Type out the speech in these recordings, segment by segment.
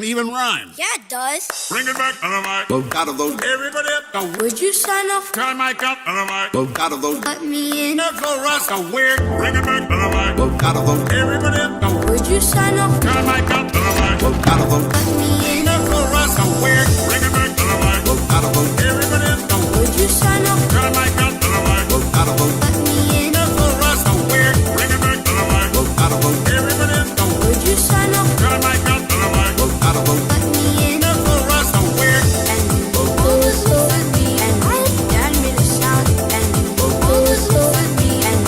even rhyme. Yeah, it does. Bring it back on the mic. Gotta vote. Everybody up. Go. Would you sign off? Turn my cup on the mic. Gotta vote. Let me in. That's so Russ. Go weird. Bring it back on the mic. Gotta vote. Everybody up. Go. Would you sign off? Turn my cup on the mic. Gotta vote. Let me in. That's so Russ. Go weird. Bring it back on the mic. Gotta vote. Everybody up. Go. Would you sign off? Turn my cup on the mic. Gotta vote. Let me in. That's so Russ. Go weird. Bring it back on the mic. Gotta vote. Everybody up. Go. Would you sign off? Turn my cup on the mic. Gotta vote. Let me in. That's so Russ. Go weird. And all was look at me. And dad made a sound. And all was look at me. And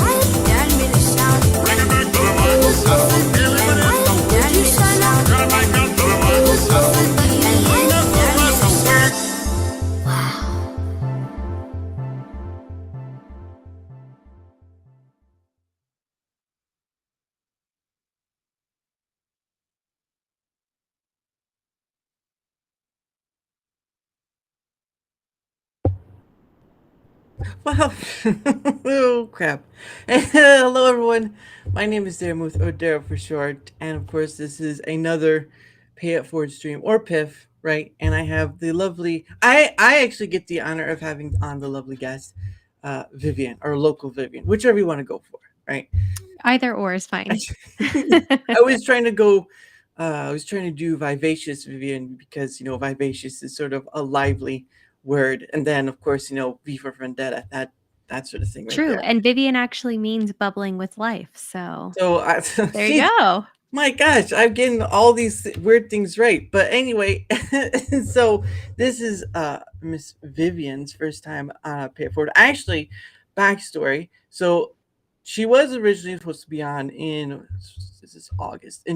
dad made a sound. Bring it back on the All mic. was look at me. Everybody up. Go. And dad made a sound. Turn my cup on the All mic. was look at me. And That's so dad Russ. made a Go weird. sound. Wow. Wow. Oh, crap. Hello, everyone. My name is Daramouthe, or Dara for short. And of course, this is another Pay It Forward stream, or PiF, right? And I have the lovely, I actually get the honor of having on the lovely guest, Vivian, or local Vivian, whichever you want to go for, right? Either or is fine. I was trying to go, I was trying to do Vivacious Vivian because, Vivacious is sort of a lively word. And then, of course, V for Vendetta, that sort of thing. Right True. there. And Vivian actually means bubbling with life. So So there you go. My gosh, I'm getting all these weird things right. But anyway, so this is Miss Vivian's first time on Pay It Forward. Actually, backstory. So she was originally supposed to be on in this is August,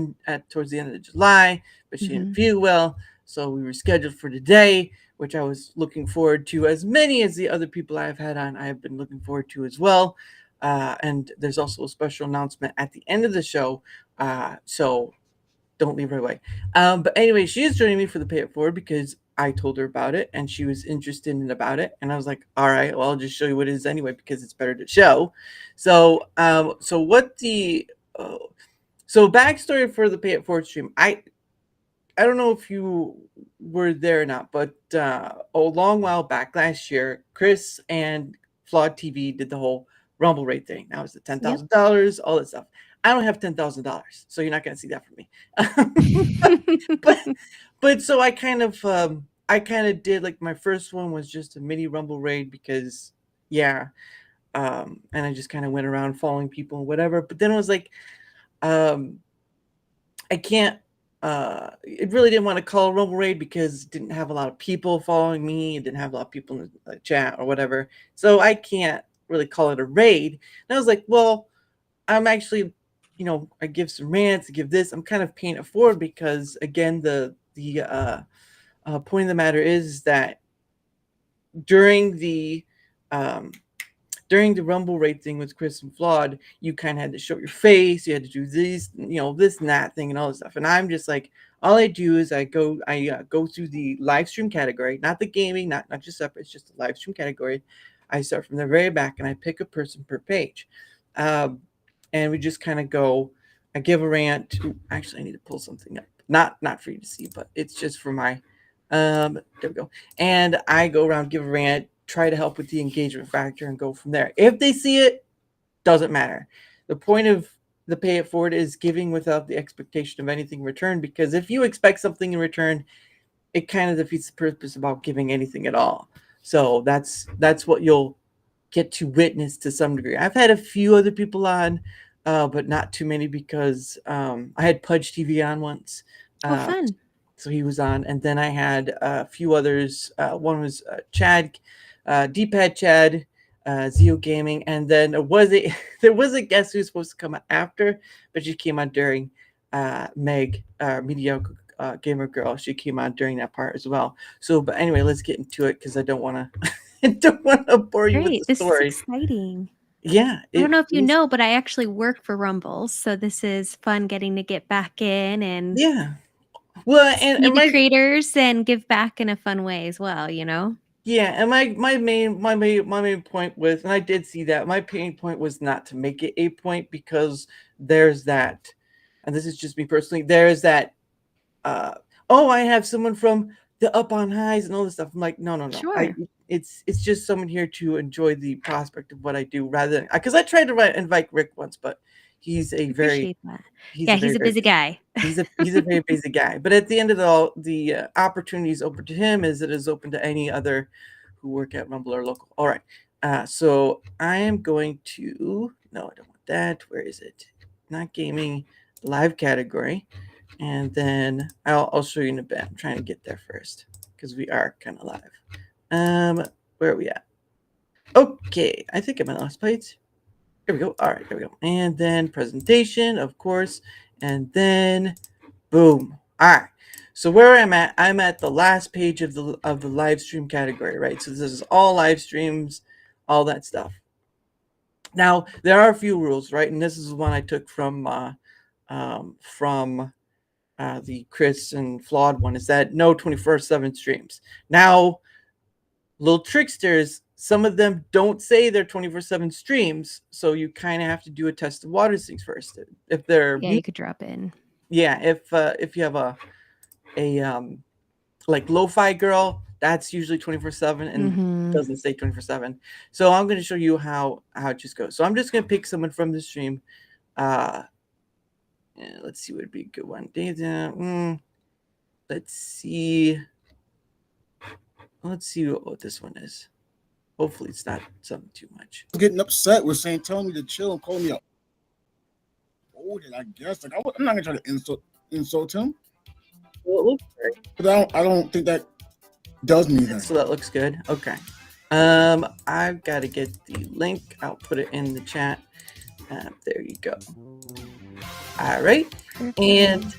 towards the end of July, but she didn't feel well. So we were scheduled for today, which I was looking forward to. As many as the other people I've had on, I have been looking forward to as well. And there's also a special announcement at the end of the show. So don't leave right away. But anyway, she is joining me for the Pay It Forward because I told her about it and she was interested in about it. And I was like, all right, well, I'll just show you what it is anyway, because it's better to show. So, so backstory for the Pay It Forward stream. I don't know if you were there or not, but a long while back last year, Chris and Flawed TV did the whole Rumble rate thing. That was the $10,000, all that stuff. I don't have $10,000, so you're not going to see that from me. but so I kind of did, like, my first one was just a mini Rumble raid because, and I just kind of went around following people and whatever. But then it was like, I can't. It really didn't want to call a Rumble raid because it didn't have a lot of people following me. It didn't have a lot of people in the chat or whatever. So I can't really call it a raid. And I was like, well, I'm actually, I give some rants, I give this. I'm kind of paying it forward because, again, the point of the matter is that during the Rumble raid thing with Chris and Flawed, you kind of had to show your face. You had to do this, this and that thing and all this stuff. And I'm just like, all I do is I go through the live stream category, not the gaming, not just separate. It's just the live stream category. I start from the very back and I pick a person per page. And we just kind of go, I give a rant. Actually, I need to pull something up. Not for you to see, but it's just for my, there we go. And I go around, give a rant, try to help with the engagement factor and go from there. If they see it, doesn't matter. The point of the Pay It Forward is giving without the expectation of anything in return, because if you expect something in return, it kind of defeats the purpose about giving anything at all. So that's what you'll get to witness to some degree. I've had a few other people on, but not too many because I had Pudge TV on once. Fun. So he was on. And then I had a few others. One was Chad, D-Pad Chad, Zeo Gaming. And then there was a guest who was supposed to come after, but she came on during Meg, Mediocre Gamer Girl. She came on during that part as well. So, but anyway, let's get into it because I don't want to bore you with the story. This is exciting. Yeah. I don't know if you know, but I actually work for Rumble, so this is fun getting to get back in and well, and the creators and give back in a fun way as well. Yeah, and my main point was, and I did see that my main point was not to make it a point because there's that, and this is just me personally. There's that. oh, I have someone from the Up on Highs and all this stuff. I'm like, no, no, no. Sure. It's just someone here to enjoy the prospect of what I do rather than because I tried to invite Rick once, but he's a very Appreciate that. he's Yeah, a very he's a very busy guy. he's a very busy guy. But at the end of it all, the opportunity is open to him as it is open to any other who work at Rumble or local. All right. So I am going to no, I don't want that. Where is it? Not gaming, live category, and then I'll show you in a bit. I'm trying to get there first because we are kind of live. Where are we at? Okay, I think I'm in last place. Here we go. All right, here we go. And then presentation, of course, and then boom. All right. So where I'm at the last page of the live stream category, right? So this is all live streams, all that stuff. Now there are a few rules, right? And this is one I took from the Chris and Flawed one. Is that no 24/7 streams? Now, little tricksters. Some of them don't say they're 24/7 streams, so you kind of have to do a test of water things first. If they're Yeah, you could drop in. yeah, if you have a like lo-fi girl, that's usually 24/7 and doesn't say 24/7. So I'm going to show you how it just goes. So I'm just going to pick someone from the stream. Let's see what would be a good one. Let's see what this one is. Hopefully it's not something too much. Getting upset with saying, telling me to chill and calling me up. Oh, I guess like I'm not gonna try to insult him. Well, it looks great. But I don't think that does me that. So that looks good. Okay. I've got to get the link. I'll put it in the chat. There you go. All right. And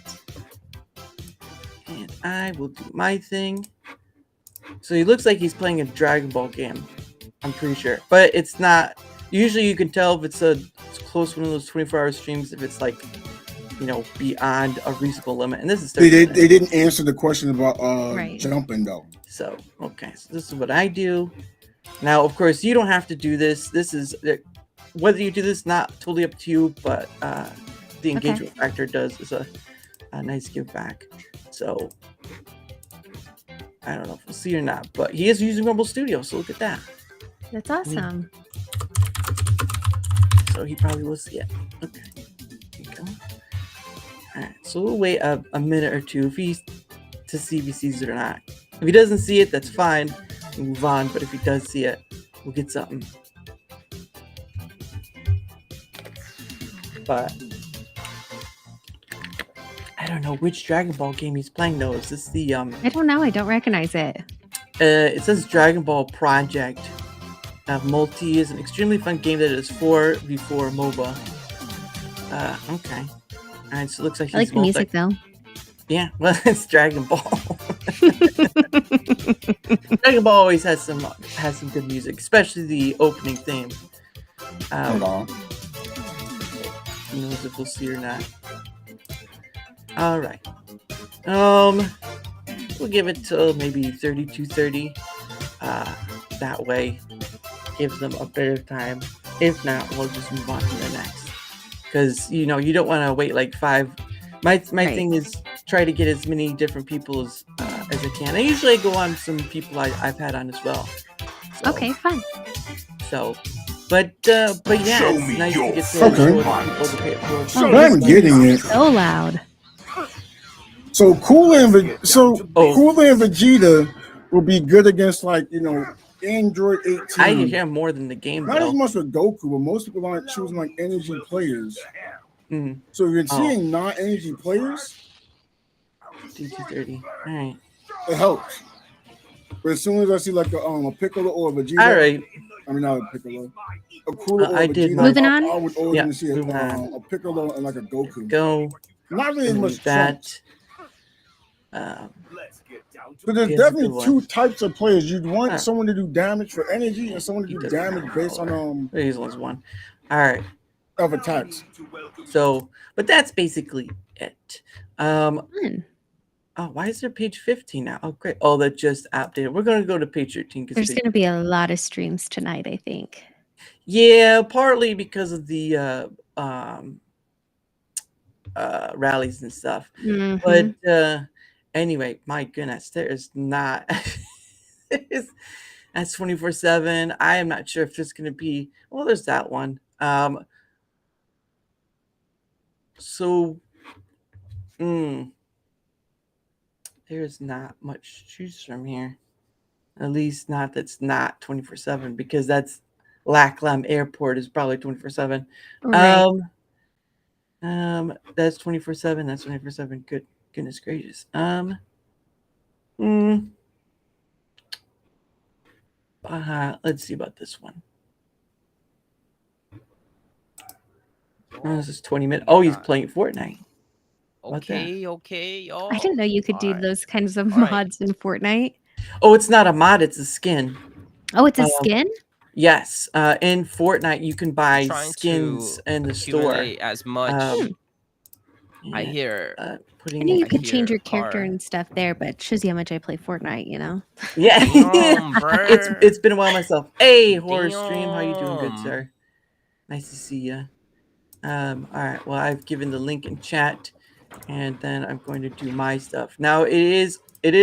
I will do my thing. So he looks like he's playing a Dragon Ball game. I'm pretty sure. But it's not. Usually you can tell if it's close to one of those 24-hour streams if it's like, beyond a reasonable limit. And this is 30 minutes. They didn't answer the question about Right. jumping though. So, okay. So this is what I do. Now, of course, you don't have to do this. This is whether you do this, not totally up to you, but the engagement factor is a nice give back. So I don't know if we'll see or not, but he is using Rumble Studio, so look at that. That's awesome. So he probably will see it. Okay. There you go. All right. So we'll wait a minute or two to see if he sees it or not. If he doesn't see it, that's fine. We'll move on. But if he does see it, we'll get something. But I don't know which Dragon Ball game he's playing though. Is this the I don't know. I don't recognize it. It says Dragon Ball Project. Multi is an extremely fun game that is 4v4 MOBA. Okay. All right, so it looks like he's I like the music though. Yeah, well, it's Dragon Ball. Dragon Ball always has some good music, especially the opening theme. Hold on. Who knows if we'll see or not. All right. We'll give it till maybe 32:30. That way, gives them a bit of time. If not, we'll just move on to the next. Because you don't want to wait like 5. My thing is try to get as many different people as I can. I usually go on some people I've had on as well. So, Okay, fun. So, but yeah, it's nice to get to show people to pay it forward. I'm getting it. So loud. So Cooler and Vegeta will be good against Android 18. I hear more than the game. Not though. as much with Goku, but most people aren't choosing energy players. Mm. So you're seeing non-energy players. DT30. All right. It helps. But as soon as I see a Piccolo or a Vegeta, All right. I mean not a Piccolo, a Cooler or I a did Vegeta, Moving on? I would always Yeah, want to see moving on. a Piccolo and like a Goku. Go. Not really as much That. But there's Here's a definitely good two one. types of players. You'd want Huh. someone to do damage for energy and someone to He do doesn't damage have based power. on Here's one. All right. of attacks. So, but that's basically it. Fun. Oh, why is there page 15 now? Oh, great. Oh, that just updated. We're going to go to page 13. There's going to be a lot of streams tonight, I think. Yeah, partly because of the rallies and stuff. Mhm. But Anyway, my goodness, there is not. That's 24/7. I am not sure if there's going to be. Well, there's that one. So, there's not much to choose from here. At least not that's not 24/7 because that's Lacklam Airport is probably 24/7. Right. That's 24/7. That's 24/7. Goodness gracious. Let's see about this one. Oh, this is 20 minutes. Oh, he's playing Fortnite. Okay, yo. I didn't know you could do Alright. those kinds of Alright. mods in Fortnite. Oh, it's not a mod, it's a skin. Oh, it's a Um, skin? Yes. In Fortnite, you can buy Trying skins to in the store. accumulate as much. I hear. I putting knew you I could change hear your character car. and stuff there, but it shows you how much I play Fortnite, you know? Yeah. Damn, bruh. it's been a while myself. Hey, horror stream, how you doing, good Damn. sir? Nice to see you. All right. Well, I've given the link in chat, and then I'm going to do my stuff. Now it is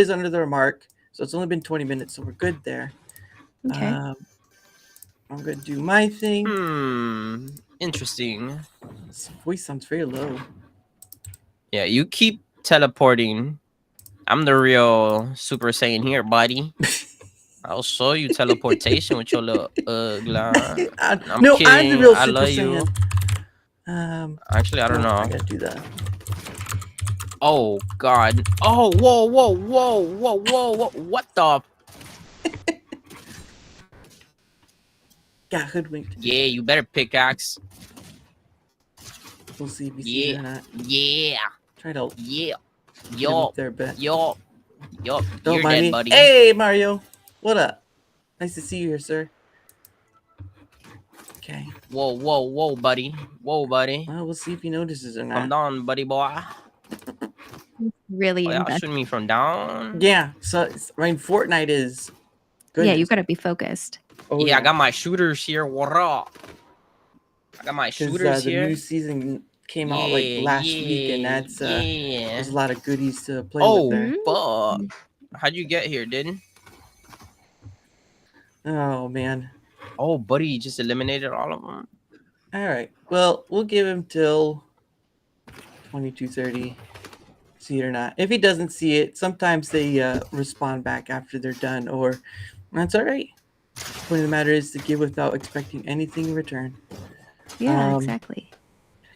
under the remark, so it's only been 20 minutes, so we're good there. Okay. I'm going to do my thing. Interesting. His voice sounds very low. Yeah, you keep teleporting. I'm the real Super Saiyan here, buddy. I'll show you teleportation with your little ugly. I'm no, kidding. I'm the real I Super love you. Saiyan. Actually, I don't know. I gotta do that. Oh God. Oh, whoa. What the? Got hoodwinked. Yeah, you better pickaxe. We'll see if he sees it or not. Yeah. Try to Yeah. get him Yo. up there a bit. Yo. Don't You're mind dead, me. buddy. Hey, Mario. What up? Nice to see you here, sir. Okay. Whoa, buddy. Whoa, buddy. Well, we'll see if he notices or Come not. down, buddy boy. Really Oh, y'all invested. shooting me from down? Yeah. So, I mean, Fortnite is good. Yeah, you got to be focused. Oh, Yeah, I got my shooters here. What up? I got my 'Cause, shooters the here. new season came out like last week, and that's yeah. there's a lot of goodies to play Oh, with there. fuck. How'd you get here, didn't? Oh man. Oh, buddy, you just eliminated all of them. All right. Well, we'll give him till 22:30. See it or not. If he doesn't see it, sometimes they respond back after they're done, or that's all right. The point of the matter is to give without expecting anything in return. Yeah, exactly.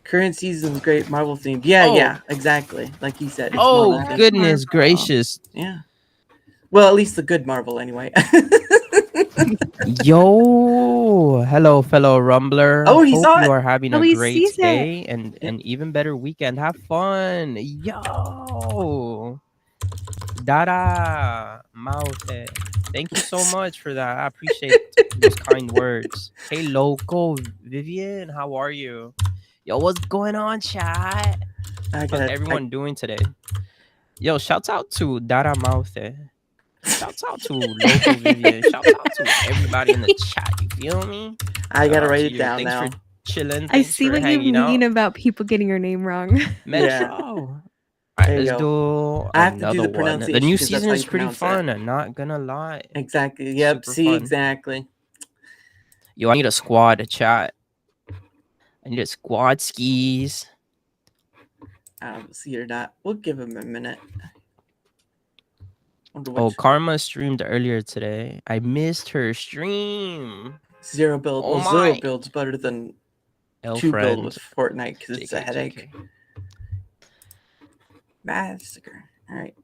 Current season's great, Marvel themed. Yeah, Oh. yeah, exactly. Like he said. It's more Oh, like that. goodness Marvel. gracious. Yeah. Well, at least the good Marvel, anyway. Yo, hello, fellow Rumbler. Oh, he Hope saw it. you are having Oh, a he great sees it. day and an even better weekend. Have fun. Yo, Daramouthe. Thank you so much for that. I appreciate those kind words. Hey, local Vivian, how are you? Yo, what's going on, chat? I How's gotta, everyone doing today? Yo, shouts out to Daramouthe. Shouts out to local Vivian. Shouts out to everybody in the chat. You feel me? I gotta Shout out write to it you. down Thanks now. for chilling. I Thanks see for what you hanging out. mean about people getting your name wrong. Metro. All right, There you let's do I have to do another the one. The pronunciation new 'cause that's season how is you pretty pronounce fun. I'm not gonna lie. Exactly. Yep. Super See, fun. exactly. Yo, I need a squad to chat. I need a squad skis. I don't see it or not. We'll give him a minute. Wonder Oh, which Karma streamed earlier today. I missed her stream. zero build. Oh Well, zero my. build's better than L two build friend. with Fortnite because it's a JK. headache. Massacre. All right.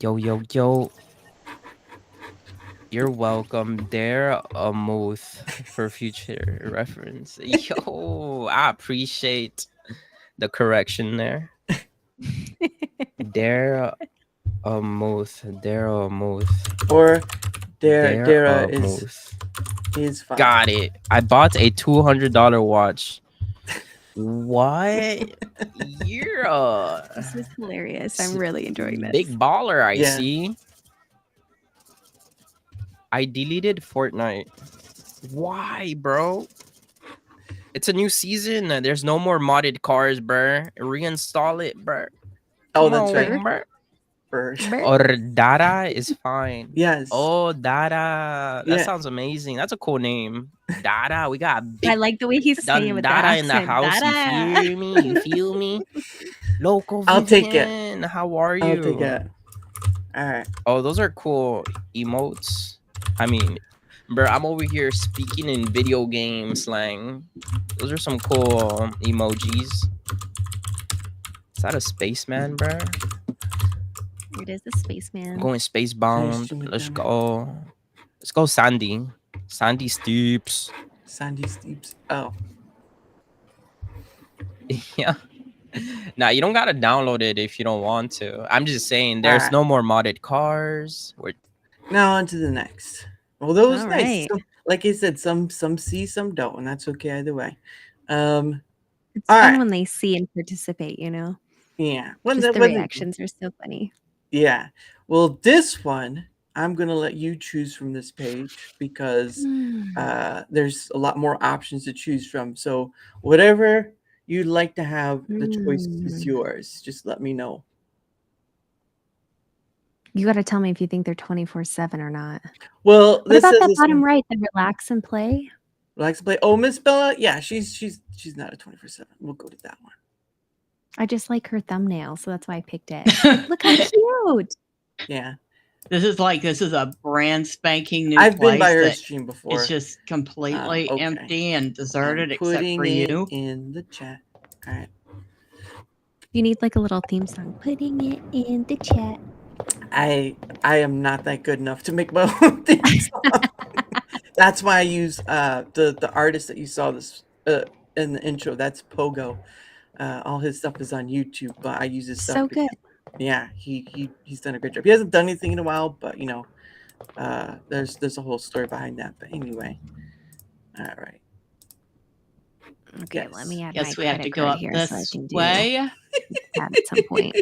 Yo. You're welcome. Daramouthe for future reference. Yo, I appreciate the correction there. Daramouthe. Or Dara is fine. Got it. I bought a $200 watch. What? You're a This is hilarious. I'm really enjoying this. big baller, I Yeah. see. I deleted Fortnite. Why, bro? It's a new season. There's no more modded cars, bruh. Reinstall it, bruh. Oh, Come that's on, right. bruh. bird. Or Dara is fine. Yes. Oh, Dara. That Yeah. sounds amazing. That's a cool name. Dara. We got big I like the way he's saying it with that Dara in the accent. house. Dara. You feel me? You feel me? Local I'll take it. Vivian, how are you? I'll take it. All right. Oh, those are cool emotes. I mean, bro, I'm over here speaking in video game slang. Those are some cool emojis. Is that a spaceman, bro? It is the spaceman. Going space bound. Nice to meet Let's them. go. Let's go, Sandy. Sandy Steeps. Sandy Steeps. Oh. Yeah. Nah, you don't gotta download it if you don't want to. I'm just saying, there's Alright. no more modded cars. Now on to the next. Well, that was All nice. right. Like I said, some see, some don't, and that's okay either way. It's All fun right. when they see and participate, you know? Yeah. Just the reactions are so funny. Yeah. Well, this one, I'm going to let you choose from this page because there's a lot more options to choose from. So whatever you'd like to have, the choice is yours. Just let me know. You got to tell me if you think they're 24/7 or not. Well, What about that bottom right, the relax and play? Relax and play. Oh, Miss Bella. Yeah, she's not a 24/7. We'll go to that one. I just like her thumbnail, so that's why I picked it. Look how cute. Yeah. This is a brand spanking new I've place been by her that stream before. It's just completely okay. empty and deserted except Putting for it you. in the chat. All right. You need like a little theme song. Putting it in the chat. I am not that good enough to make my own theme song. That's why I use the artist that you saw this in the intro. That's Pogo. All his stuff is on YouTube, but I use his stuff. So good. Yeah, he's done a great job. He hasn't done anything in a while, but you know, there's a whole story behind that. But anyway, all right. Okay, Yes. let me add Guess my we have to credit go card up here this so I can do way. that at some point.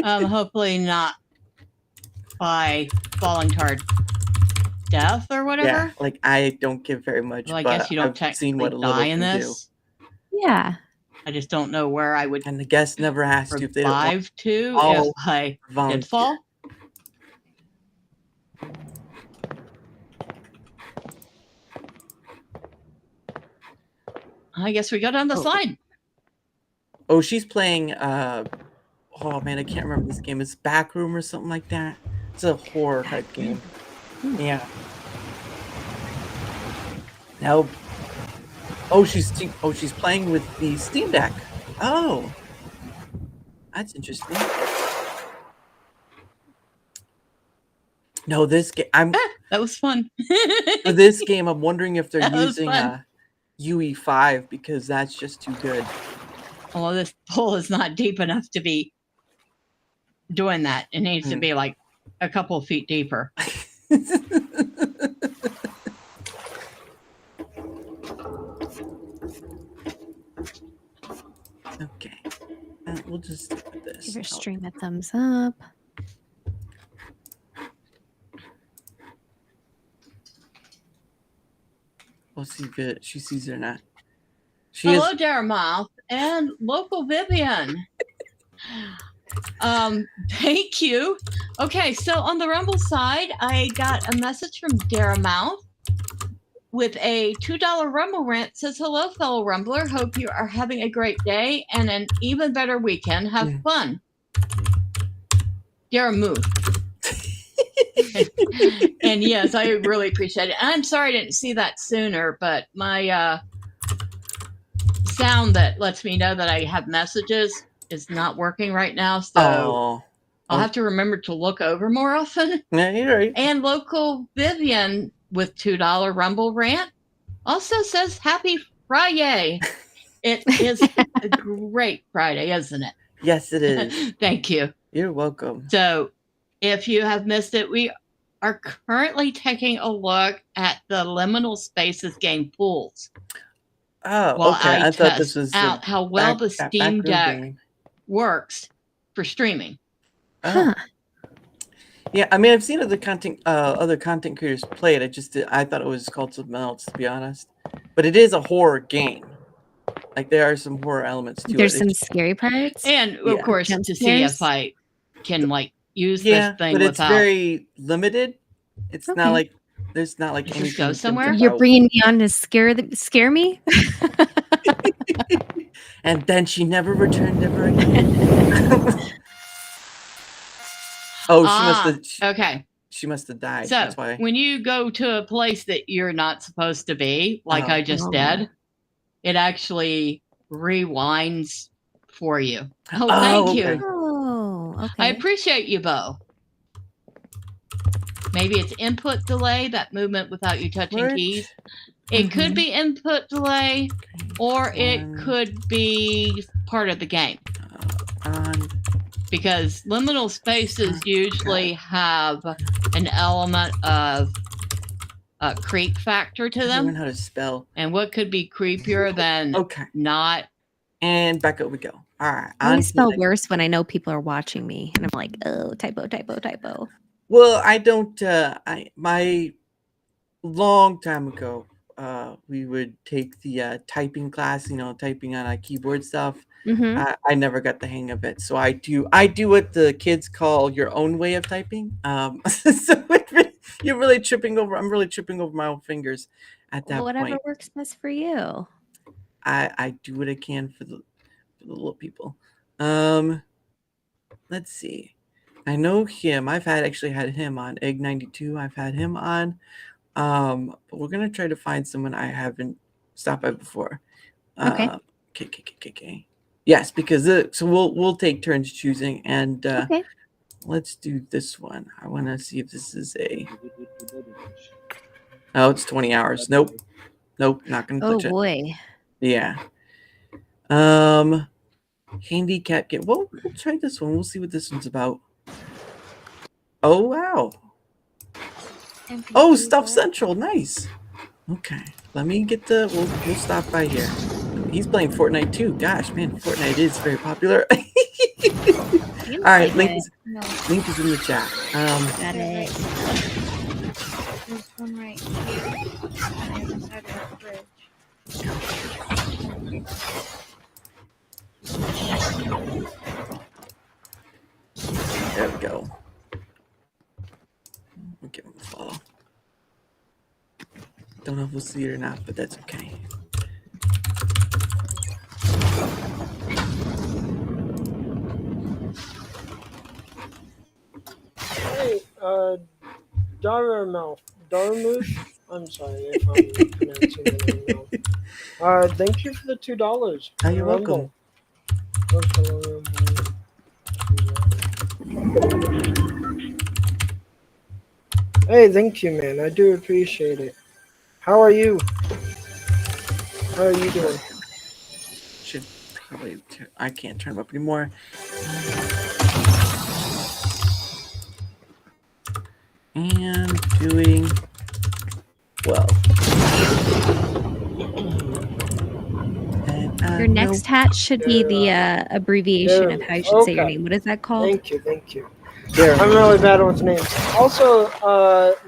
Hopefully not by falling toward death or whatever. Yeah, like I don't give very much. Well, I but guess you don't I've seen what a technically little die in can this. Yeah. I just don't know where I would do. And the guest never has to if they don't want revive to I'll if I volunteer. did fall. I guess we go down the Oh. slide. Oh, she's playing. Oh man, I can't remember this game. It's Backroom or something like that. It's a horror type game. Yeah. Now. Oh, she's playing with the Steam Deck. Oh, that's interesting. No, this game. That was fun. For this game, I'm wondering if they're That was using fun. UE5 because that's just too good. Well, this pool is not deep enough to be doing that. It needs to be like a couple of feet deeper. Okay. We'll just stick with this. Give your stream a thumbs up. We'll see if she sees it or not. She Hello, is. Daramouthe and local Vivian. Thank you. Okay, so on the Rumble side, I got a message from Daramouthe with a $2 Rumble rant. Says, hello, fellow Rumbler. Hope you are having a great day and an even better weekend. Have fun. Daramouthe. And yes, I really appreciate it. I'm sorry I didn't see that sooner, but my sound that lets me know that I have messages is not working right now. So I'll have to remember to look over more often. Yeah, you're right. And local Vivian with $2 Rumble rant also says happy Friday. It is a great Friday, isn't it? Yes, it is. Thank you. You're welcome. So if you have missed it, we are currently taking a look at the liminal spaces game pools. Oh, While okay. I thought this test was out how well the that Steam Backroom Deck game. works for streaming. Oh. Yeah, I mean, I've seen other content creators play it. I thought it was called something else, to be honest. But it is a horror game. Like there are some horror elements to There's it. some scary parts. And of course, Jump to see scares. if I can use Yeah, this thing but it's without. very limited. It's Okay. not like there's not like Just anything go that's gonna somewhere? jump You're out. bringing me on to scare me. And then she never returned ever again. Oh, Okay. she must have died. So That's why. when you go to a place that you're not supposed to be, like Oh. I just Oh. did, it actually rewinds for you. Oh, Oh, thank okay. you. Oh, okay. I appreciate you, Bo. Maybe it's input delay, that movement without you touching What? keys. It could Mhm. be input delay, or it One. could be part of the game. On. Because liminal spaces usually have an element of a creep factor to Learn them. how to spell. And what could be creepier than Okay. not? And back up we go. All right. I on always to the spell next- worse when I know people are watching me, and I'm like, oh, typo. Well, I don't. My long time ago, we would take the typing class. Typing on a keyboard stuff. Mm-hmm. I never got the hang of it, so I do what the kids call your own way of typing. So you're really tripping over. I'm really tripping over my own fingers at that Whatever point. works best for you. I do what I can for the little people. Let's see. I know him. I've actually had him on Egg 92. I've had him on. But we're gonna try to find someone I haven't stopped by before. Okay. KKKK. Yes, because so we'll take turns choosing, and Okay. let's do this one. I want to see if this is a. Oh, it's 20 hours. Nope, not gonna Oh touch it. boy. Yeah. Handicap game. Well, we'll try this one. We'll see what this one's about. Oh wow. Oh, Stuff Central. Nice. Okay. Let me get the. We'll stop by here. He's playing Fortnite too. Gosh, man, Fortnite is very popular. All right, link is in the chat. Got it. There's one right here. Inside of the fridge. There we go. We'll give him a follow. Don't know if we'll see it or not, but that's okay. Hey, Daramouthe. I'm sorry if I'm pronouncing the name wrong. Thank you for the $2. Oh, you're welcome. Hey, thank you, man. I do appreciate it. How are you? How are you doing? Should probably. I can't turn him up anymore. And doing well. And Your next hat should be the abbreviation of how you should say your Okay. name. What is that called? Thank you. There. I'm really bad with names. Also,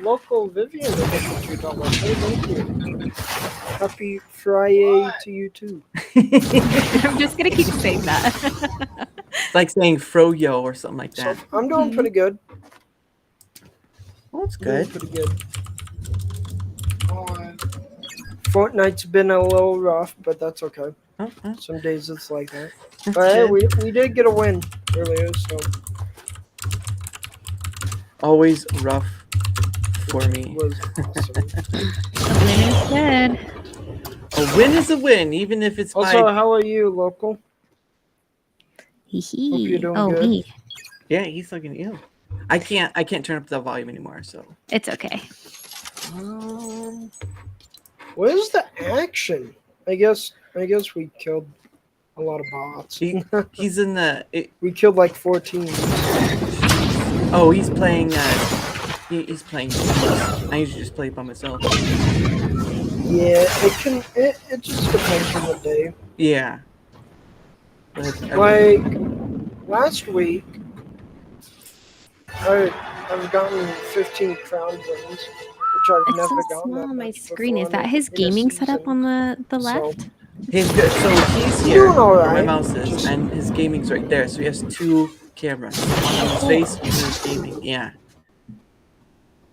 local Vivian will get you $2. Hey, thank you. Happy Friday to you too. I'm just gonna keep saying that. It's like saying froyo or something like So that. I'm doing pretty good. Well, that's Doing good. pretty good. Fortnite's been a little rough, but that's okay. Oh, oh, Some days it's like that. that's But hey, good. we did get a win earlier, so Always rough for it me. was awesome. A win is good. A win is a win, even if it's Also, by. how are you, local? Hee Hope you're hee. doing Oh, good. me. Yeah, he's looking ill. I can't turn up the volume anymore. So It's okay. What is the action? I guess we killed a lot of bots. he's in the. We killed like 14. Oh, he's playing. He's playing. I usually just play by myself. Yeah, it just depends on the day. Yeah. But Like last week, I've gotten 15 crown wins, which I've It's never so gotten. small that on my much screen. Is before that his in a gaming setup season. on the So, left? he's good. So he's here Doing all where my right. mouse is, and his gaming's right there. So he has two camera on his face when he was gaming. Yeah.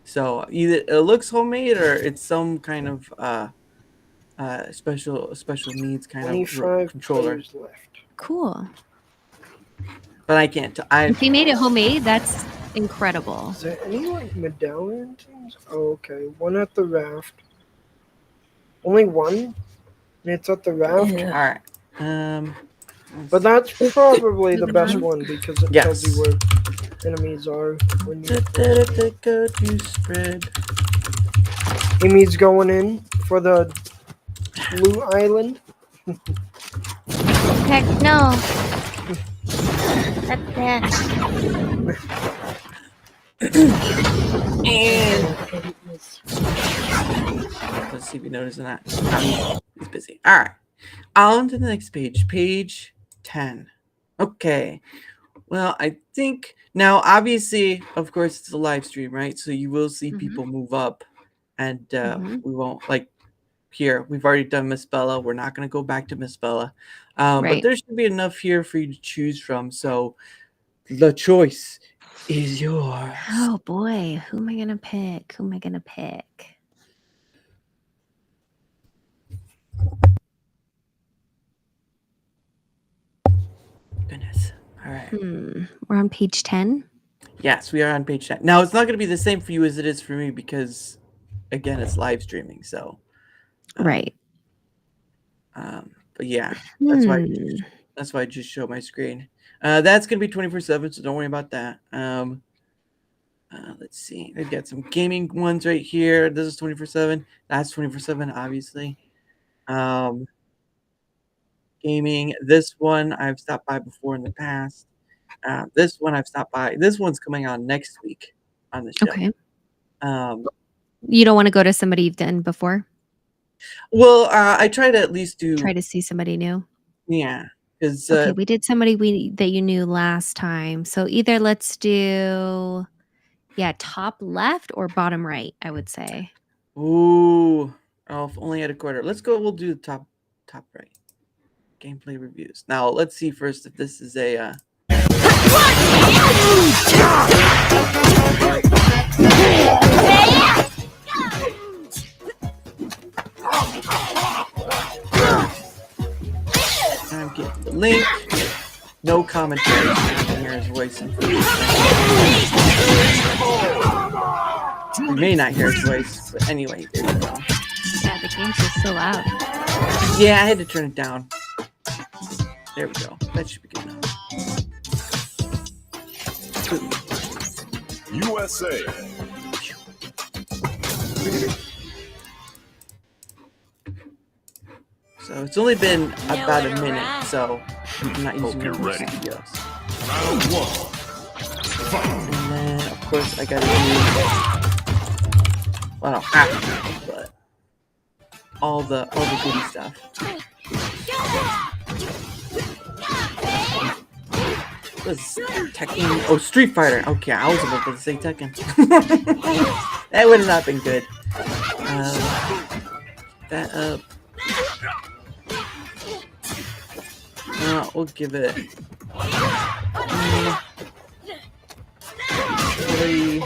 So either it looks homemade or it's some kind of special needs kind of 25 controller. players left. Cool. But I can't. If he made it homemade, that's incredible. Is there any like medallion things? Oh, okay. One at the raft. Only one? And it's at the raft? All right. But that's probably the best one because it tells Yes. you where enemies are. When you Go to spread. Amy's going in for the blue island. Heck no. That's that. And let's see if you notice that. He's busy. All right. On to the next page. Page 10. Okay. Well, I think now, obviously, of course, it's a live stream, right? So you will see people move up, and we won't like here. We've already done Miss Bella. We're not going to go back to Miss Bella, but Right. there should be enough here for you to choose from. So the choice is yours. Oh boy, who am I gonna pick? Goodness. All right. We're on page 10. Yes, we are on page 10. Now, it's not going to be the same for you as it is for me because, again, it's live streaming. So, Right. but yeah, that's why I just show my screen. That's going to be 24/7, so don't worry about that. Let's see. They've got some gaming ones right here. This is 24/7. That's 24/7, obviously. Gaming. This one I've stopped by before in the past. This one I've stopped by. This one's coming on next week on the show. Okay. You don't want to go to somebody you've done before? Well, I try to at least try to see somebody new. Yeah, because Okay, we did somebody that you knew last time. So either let's do top left or bottom right, I would say. Ooh, if only at a quarter. Let's go. We'll do the top right. Gameplay reviews. Now let's see first if this is a. I'm getting the link. No commentary. You can hear his voice. You may not hear his voice, but anyway, there you go. Yeah, the game's just so loud. Yeah, I had to turn it down. There we go. That should be good enough. USA. So it's only been about a minute, so I'm not using you're ready. studios. Round one. And then, of course, I gotta do. Well, I don't have to, but all the goody stuff. What is Tekken? Oh, Street Fighter. Okay, I was about to say Tekken. That would have not been good. That up. We'll give it 3.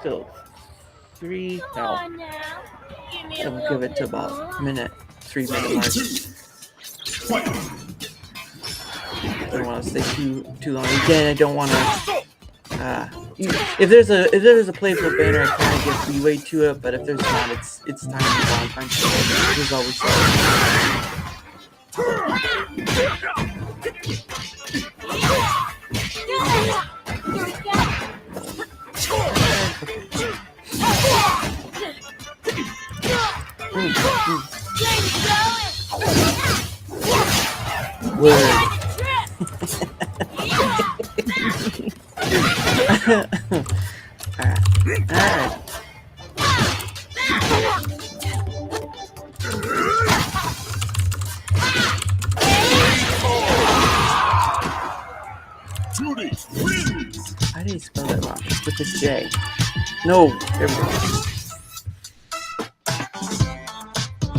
No. We'll give it to about 3 minute mark. I don't want to stay too long. Again, I don't want to. If there's a playful banner, I kind of give leeway to it. But if there's not, it's time to move on. There's always. Word. Alright. How do you spell that wrong? It's with a J. No, there we go.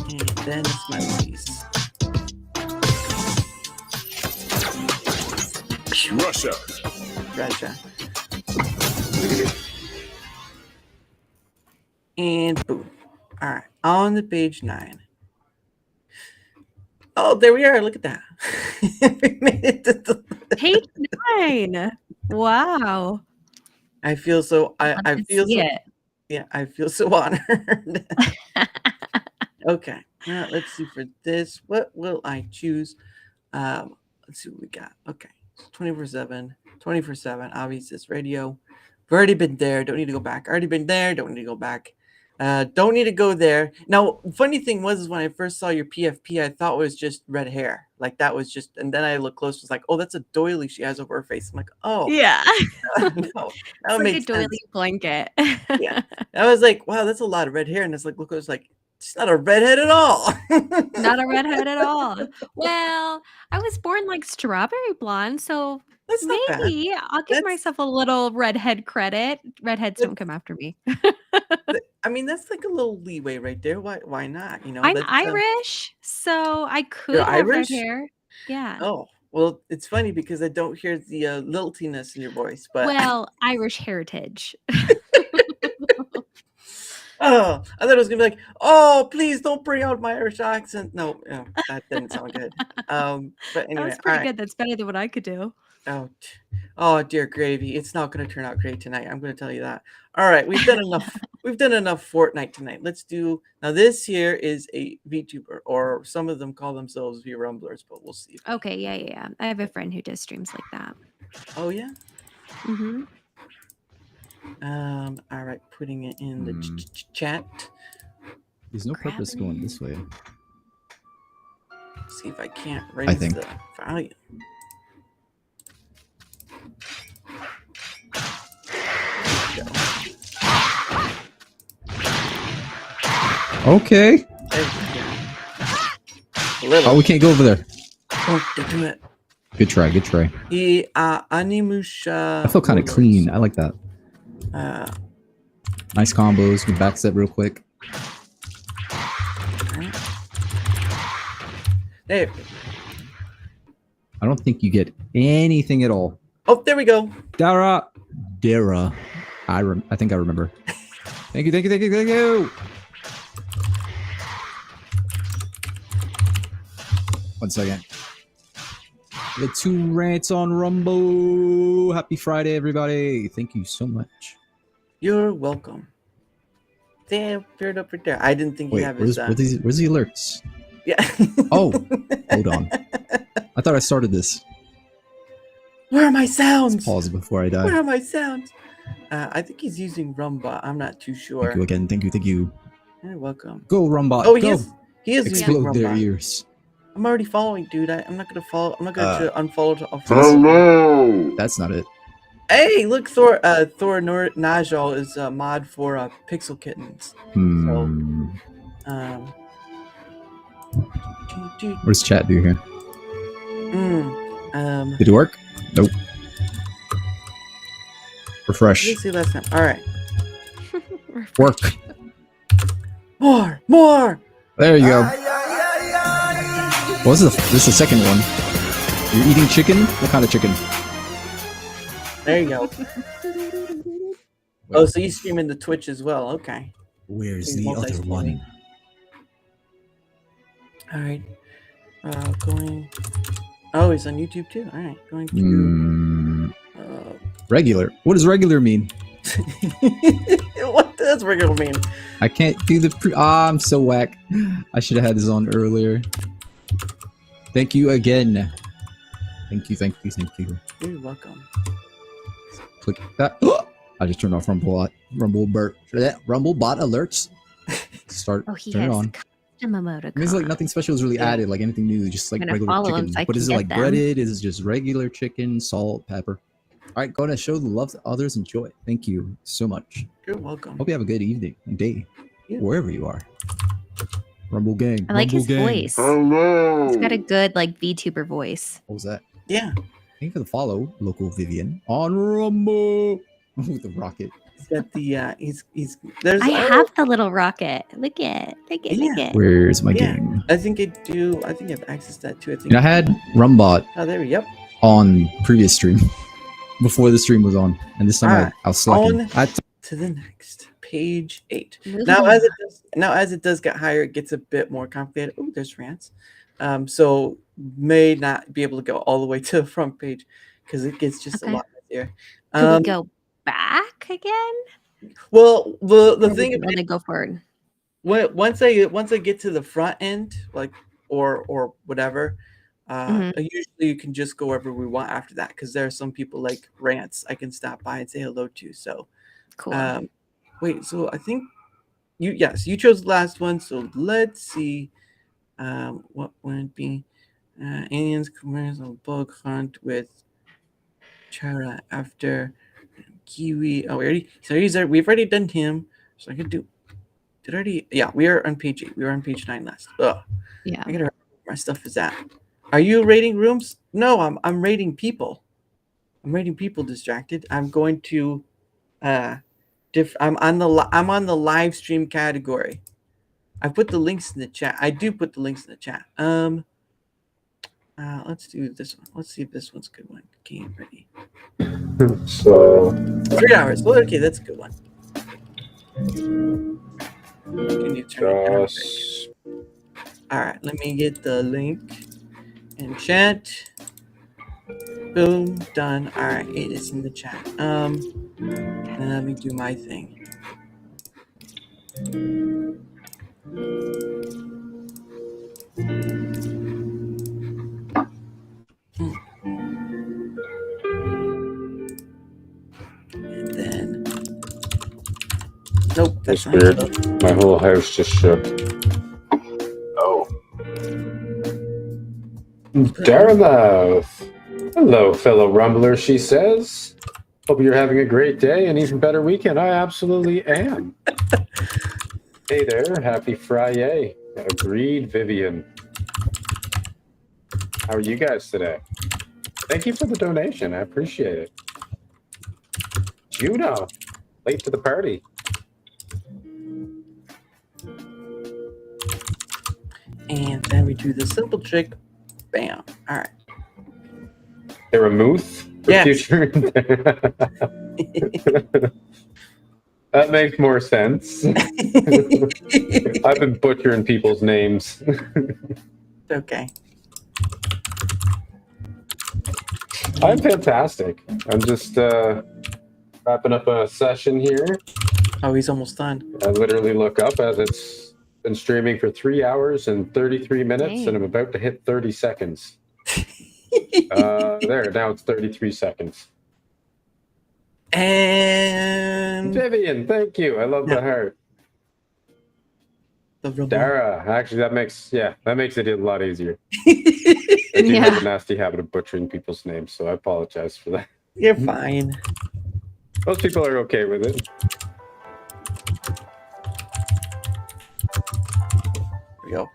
And then it's my piece. Russia. Gotcha. And boom. All right, on the page 9. Oh, there we are. Look at that. We made it to the list. Page 9. Wow. I feel so. I Love to feel see so. it. Yeah, I feel so honored. Okay, now let's see for this. What will I choose? Let's see what we got. Okay, 24/7, 24/7. Obviously, it's radio. We've already been there. Don't need to go back. Already been there. Don't need to go back. Don't need to go there. Now, funny thing was when I first saw your PFP, I thought it was just red hair. Like that was just, and then I looked close. Was like, oh, that's a doily she has over her face. I'm like, oh, Yeah. no, It's that like a makes doily sense. blanket. Yeah, I was like, wow, that's a lot of red hair, and it's like, look, I was like, it's not a redhead at all. Not a redhead at all. Well, I was born like strawberry blonde, so That's not bad. maybe I'll give That's- myself a little redhead credit. Redheads don't come after me. I mean, that's like a little leeway right there. Why not? You know, I'm that's, Irish, so I could You're have Irish? red hair. Yeah. Oh, well, it's funny because I don't hear the liltiness in your voice, but Well, Irish heritage. oh, I thought it was gonna be like, oh, please don't bring out my Irish accent. No, that didn't sound good. But That anyway, was pretty all right. good. That's better than what I could do. Oh, dear gravy, it's not going to turn out great tonight. I'm going to tell you that. All right, we've done enough. We've done enough Fortnite tonight. Let's do now. This here is a VTuber, or some of them call themselves V Rumblers, but we'll see. Okay, yeah. I have a friend who does streams like that. Oh yeah. Mm-hmm. All right, putting it in the chat. There's no purpose going this way. See if I can't raise think. the volume. Okay. There we go. Oh, we can't go over there. Oh, they do it. Good try. Good try. The Animusha. I feel kind of clean. I like that. Uh, Nice combos. We backstep real quick. there. I don't think you get anything at all. Oh, there we go. Dara. I think I remember. Thank you. One second. The 2 rants on Rumble. Happy Friday, everybody. Thank you so much. You're welcome. They appeared up right there. I didn't think Wait, you have his. where's the alerts? Yeah. Oh, hold on. I thought I started this. Where are my sounds? Let's pause it before I die. Where are my sounds? I think he's using Rumbot. I'm not too sure. Thank you again. Thank you. You're welcome. Go, Rumbot. Oh, go. he is using Explode their Rumbot. ears. I'm already following, dude. I'm not gonna follow. I'm not gonna unfollow. Hello. That's not it. Hey, look, Thor Najal is a mod for Pixel Kittens. What does chat do here? Did it work? Nope. Refresh. Let's see last time. All right. Work. More. There you go. What was this is the second one. You're eating chicken? What kind of chicken? There you go. Oh, so you streaming the Twitch as well? Okay. Where's He's the other multi-streaming. one? All right. Going. Oh, he's on YouTube too. All right. Going to. Regular. What does regular mean? What does regular mean? I can't do the I'm so whack. I should have had this on earlier. Thank you again. Thank you. You're welcome. Click that. I just turned off Rumblebot alerts. Start. Oh, he turn has it on. custom emoticon. It means like nothing special is really added, like anything new, just like I'm gonna regular follow him chicken. so I But can is it get like them. breaded? Is it just regular chicken, salt, pepper? All right, go ahead and show the love to others. Enjoy. Thank you so much. You're welcome. Hope you have a good evening and day, Yeah. wherever you are. Rumble gang. I like Rumble his gang. voice. Hello. He's got a good like VTuber voice. What was that? Yeah. Thank you for the follow, local Vivian on Rumble with the rocket. He's got the he's there's I have the little rocket. Look at it. Where's my Yeah. game? I think I have access to that too. I think And I had Rumbot. Oh, there we go. on previous stream before the stream was on, and this time Alright, I was slacking. on to the next page 8. Moving Now on. as it does get higher, it gets a bit more complicated. Oh, there's rants. So may not be able to go all the way to the front page because it gets just a Okay. lot easier. Could we go back again? Well, the Or thing we about can only go forward. once I get to the front end, like or whatever, usually you can just go wherever we want after that because there are some people like rants I can stop by and say hello to. So Cool. wait, so I think you chose the last one. So let's see, what would it be? Aliens commercial bug hunt with Chara after Kiwi. Oh, we've already done him. So I could do. Did already? Yeah, we are on page 8. We were on page 9 last. Ugh. Yeah. I gotta remember where my stuff is at. Are you rating rooms? No, I'm rating people. I'm rating people distracted. I'm going to I'm on the live stream category. I put the links in the chat. I do put the links in the chat. Let's do this one. Let's see if this one's a good one. Game ready. So 3 hours. Well, okay, that's a good one. Can you turn it down? just All right, let me get the link in chat. Boom, done. All right, it is in the chat. And let me do my thing. And then, nope, that's that's not weird. it. My whole house just shook. Oh. Daramouthe. Hello, fellow Rumbler, she says. Hope you're having a great day and even better weekend. I absolutely am. Hey there, happy Friday. Agreed, Vivian. How are you guys today? Thank you for the donation. I appreciate it. Juno, late to the party. And then we do the simple trick. Bam. All right. Daramouthe for Yes. future. That makes more sense. I've been butchering people's names. Okay. I'm fantastic. I'm just wrapping up a session here. Oh, he's almost done. I literally look up as it's been streaming for 3 hours and 33 minutes, Dang. and I'm about to hit 30 seconds. There, now it's 33 seconds. And Vivian, thank you. I love the heart. the robot. Dara, actually, that makes it a lot easier. I do have a nasty habit of butchering people's names, so I apologize for that. You're fine. Most people are okay with it. Here we go.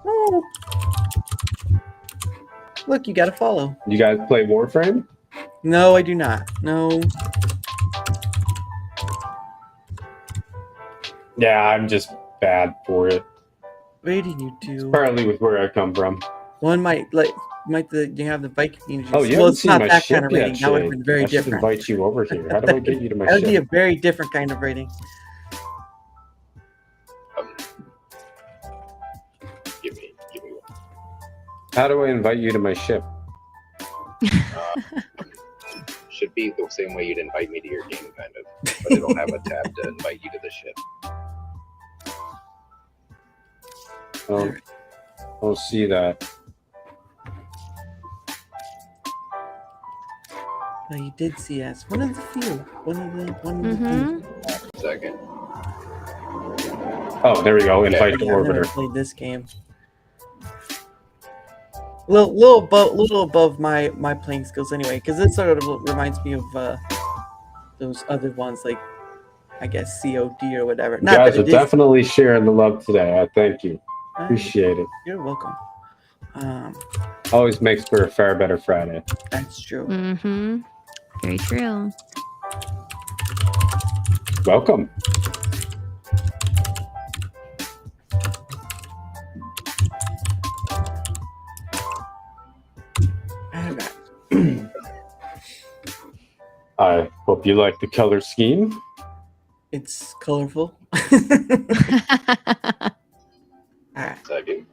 Oh. Look, you got to follow. You guys play Warframe? No, I do not. No. Yeah, I'm just bad for it. Rating you do. Partly with where I come from. One might you have the Viking community. Oh, you well, haven't it's seen not my that ship kind of rating. yet, That would have Shane. been very I should different. invite you over here. How do I get you to my That would be a ship? very different kind of rating. Give me one. How do I invite you to my ship? Should be the same way you'd invite me to your game, kind of. But it'll have a tab to invite you to the ship. I'll see that. No, you did see us. One of the few. One of the Mhm. few. Second. Oh, there we go. Invite to Yeah, I've never Orbiter. played this game. Little above my playing skills anyway, because it sort of reminds me of those other ones like, I guess, COD or whatever. You Not guys that are it is. definitely sharing the love today. I thank you. Appreciate it. You're welcome. Always makes for a far better Friday. That's true. Mm-hmm. Very true. Welcome. I hope you like the color scheme. It's colorful. Alright. Second.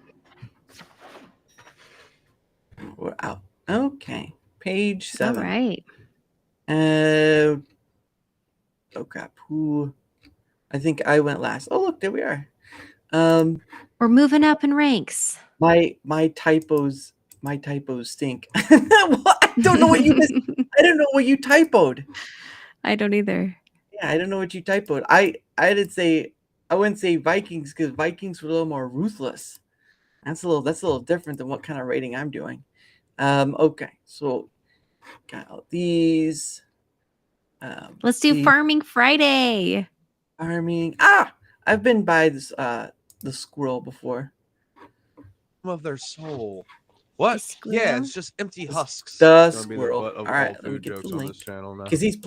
We're out. Okay. Page 7. All right. Oh crap. Who? I think I went last. Oh look, there we are. We're moving up in ranks. My typos stink. I don't know what you I don't know what you typoed. I don't either. Yeah, I don't know what you typoed. I wouldn't say Vikings because Vikings were a little more ruthless. That's a little different than what kind of rating I'm doing. Okay, so got all these. Let's do Farming Friday. Farming. I've been by this the squirrel before. Of their soul. What? Yeah, it's just empty husks. The It's gonna be the squirrel. butt of All right, all let me food get the jokes on link this channel now. because he's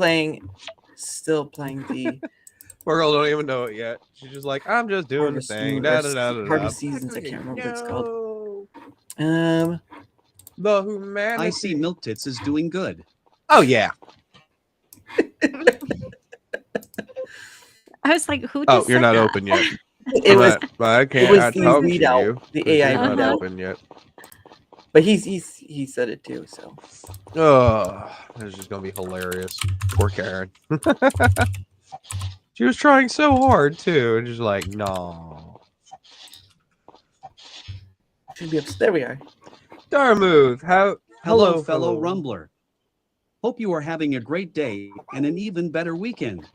still playing the. Poor girl don't even know it yet. She's just like, I'm just doing the thing. Harvest Seasons. I can't remember what it's called. The humanity. I see Milk Tits is doing good. Oh yeah. I was like, who? Oh, just you're said not that? open yet. It was. I can't. It was I the talk to readout, you. the AI You're not readout. open yet. But he said it too. So. Oh, this is just gonna be hilarious. Poor Karen. She was trying so hard too, and just like, no. Should be upstairs. There we are. Daramouthe, Hello, fellow Rumbler. Hope you are having a great day and an even better weekend.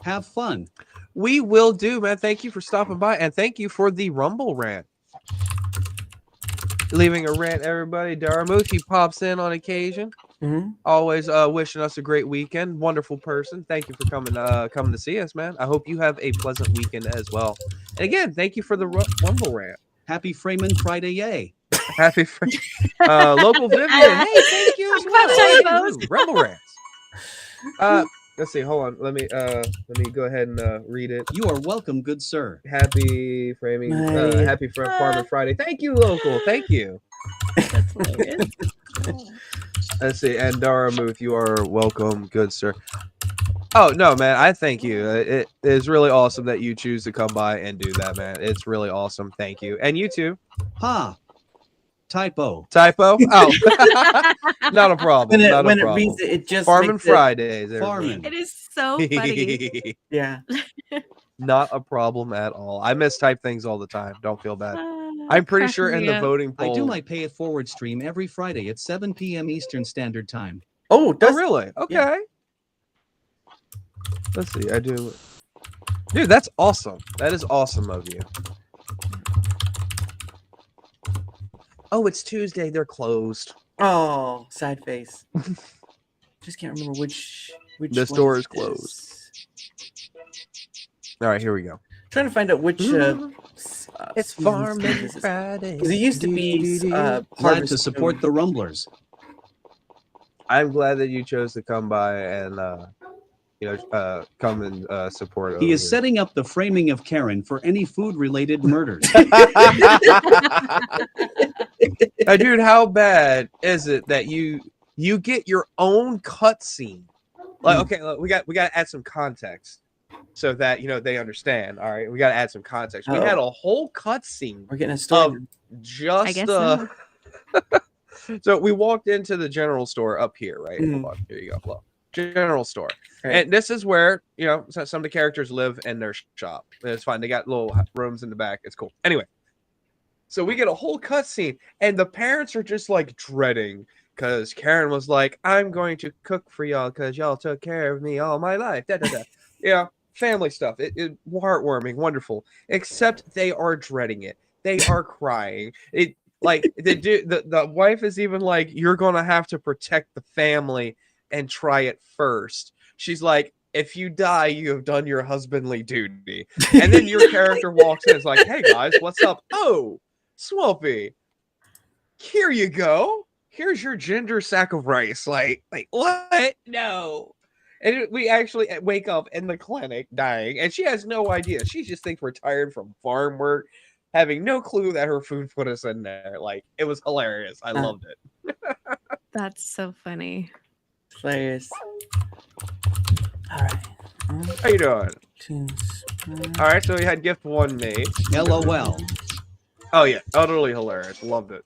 Have fun. We will do, man. Thank you for stopping by, and thank you for the Rumble rant. Leaving a rant, everybody. Daramouthe, he pops in on occasion. Always wishing us a great weekend. Wonderful person. Thank you for coming to see us, man. I hope you have a pleasant weekend as well. And again, thank you for the Rumble rant. Happy Freeman Friday, yay. Happy local Vivian. Hey, thank you as well. Rumble rants. Let's see. Hold on. Let me go ahead and read it. You are welcome, good sir. Happy framing. Happy Farmer Friday. Thank you, local. Thank you. That's hilarious. Let's see. And Daramouthe, you are welcome, good sir. Oh no, man! I thank you. It is really awesome that you choose to come by and do that, man. It's really awesome. Thank you, and you too. Ha. Typo. Typo? Oh, not a problem. When it reads it, it just Farming makes Fridays. Farming. It is so funny. Yeah. Not a problem at all. I mistype things all the time. Don't feel bad. I'm pretty sure in the voting poll. I do my Pay It Forward stream every Friday at 7 p.m. Eastern Standard Time. Oh, really? Okay. Yeah. Let's see. I do. Dude, that's awesome. That is awesome of you. Oh, it's Tuesday. They're closed. Oh, sad face. Just can't remember which the store is closed. All right, here we go. Trying to find out which. It's Farming Friday. Because it used to be. Glad to support the Rumblers. I'm glad that you chose to come by and come and support. He is setting up the framing of Karen for any food-related murders. Dude, how bad is it that you get your own cutscene? Like, okay, look, we got to add some context so that they understand. All right, we got to add some context. We had a whole cutscene. We're getting a story. I guess so. So we walked into the general store up here, right? Hold on, here you go. Look. General store, right. And this is where some of the characters live in their shop. It's fine. They got little rooms in the back. It's cool. Anyway, so we get a whole cutscene, and the parents are just like dreading because Karen was like, "I'm going to cook for y'all because y'all took care of me all my life." Da, da, da. Yeah, family stuff. It heartwarming, wonderful. Except they are dreading it. They are crying. The wife is even like, "You're gonna have to protect the family and try it first." She's like, "If you die, you have done your husbandly duty." And then your character walks in and is like, "Hey guys, what's up? Oh, Swoopy, here you go. Here's your ginger sack of rice." Like what? No. And we actually wake up in the clinic dying, and she has no idea. She just thinks we're tired from farm work, having no clue that her food put us in there. Like, it was hilarious. I loved it. That's so funny. Hilarious. All right. How you doing? Choose. All right, so we had gift 1 made. LOL. Oh yeah, utterly hilarious. Loved it.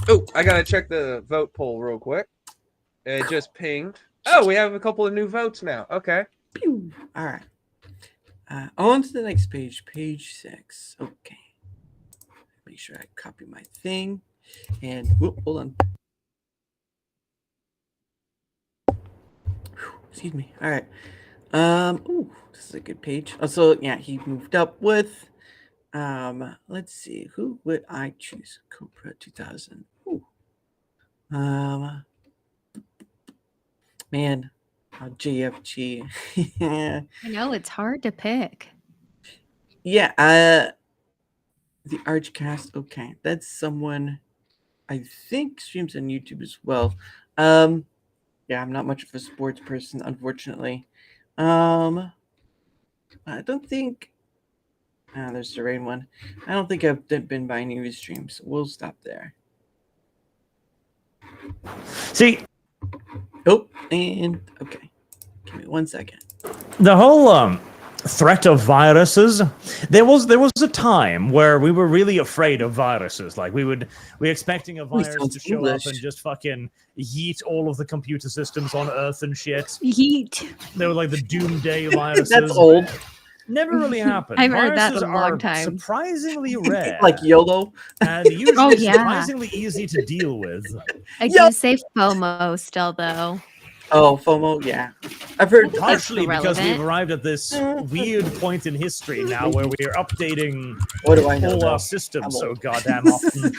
Oh, I gotta check the vote poll real quick. It just pinged. Oh, we have a couple of new votes now. Okay. Pew. All right. On to the next page, page 6. Okay. Make sure I copy my thing. And whoop, hold on. Excuse me. All right. Ooh, this is a good page. Oh, so yeah, he moved up with. Let's see. Who would I choose? Cobra 2000. Ooh. Man, JFG. I know it's hard to pick. Yeah, the Archcast. Okay, that's someone I think streams on YouTube as well. Yeah, I'm not much of a sports person, unfortunately. I don't think. There's the rain one. I don't think I've been by any of his streams. So we'll stop there. See. Oh, and okay. Give me 1 second. The whole threat of viruses. There was a time where we were really afraid of viruses. Like we were expecting a virus to show up and just fucking yeet all of the computer systems on Earth and shit. Yeet. They were like the doomsday viruses. That's old. Never really happened. I've heard that Viruses in a long are time. Surprisingly rare. Like YOLO. And usually Oh, yeah. surprisingly easy to deal with. I do say FOMO still, though. Oh, FOMO, yeah. I've heard Partially because relevant. we've arrived at this weird point in history now where we are updating What do I know all now? our systems I'm so old. goddamn often.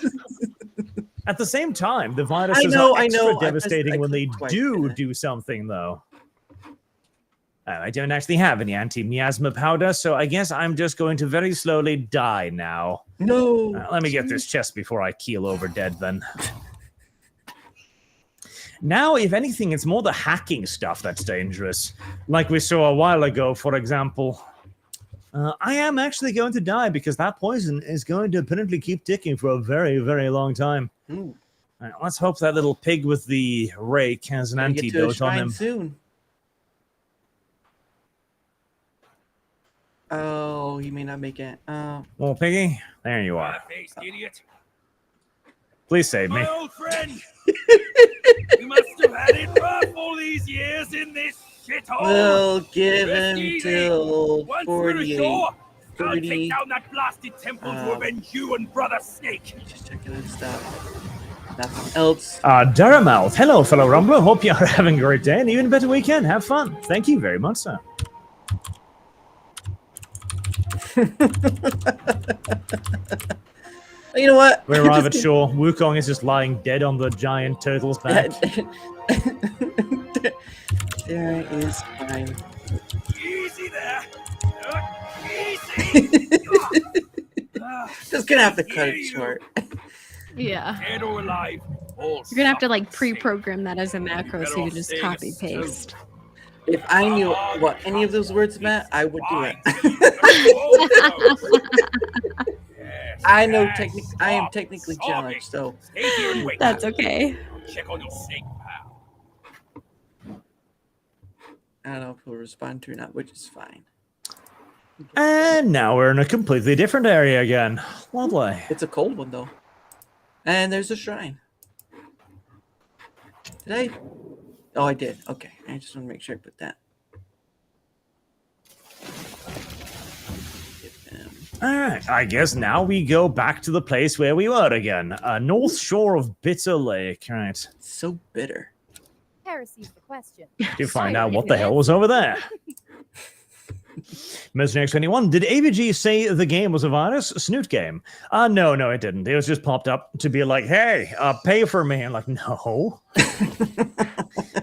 At the same time, the viruses are extra devastating when they do something, though. I don't actually have any anti-miasma powder, so I guess I'm just going to very slowly die now. No. Let me get this chest before I keel over dead, then. Now, if anything, it's more the hacking stuff that's dangerous. Like we saw a while ago, for example. I am actually going to die because that poison is going to apparently keep ticking for a very, very long time. Let's hope that little pig with the rake has an antidote on him. Soon. Oh, he may not make it. Well, Piggy, there you are. Idiot. Please save me. My old friend. You must have had it rough all these years in this shithole. We'll give Rest him easy. till Once we're 48. ashore, I'll 30. take down that blasted temple to avenge you and Brother Snake. Just checking this stuff. Nothing else. Daramouthe, hello, fellow Rumbler. Hope you are having a great day and even better weekend. Have fun. Thank you very much, sir. You know what? We arrive at shore. Wukong is just lying dead on the giant turtle's back. There is fine. Easy there. Easy. Just gonna have to cut it short. Yeah. Dead or alive. All You're gonna have to like pre-program that as a macro so you can just copy paste. If I knew what any of those words meant, I would do it. I know I am technically challenged, so That's okay. Check on your snake, pal. I don't know if he'll respond to or not, which is fine. And now we're in a completely different area again. Lovely. It's a cold one though. And there's a shrine. Did I? Oh, I did. Okay. I just want to make sure I put that. Alright, I guess now we go back to the place where we were again. North shore of Bitter Lake. Right. So bitter. Heresy's the question. To find out what the hell was over there. Mercenary X21, did AVG say the game was a virus? Snoot game? No, it didn't. It was just popped up to be like, hey, pay for me. I'm like, no.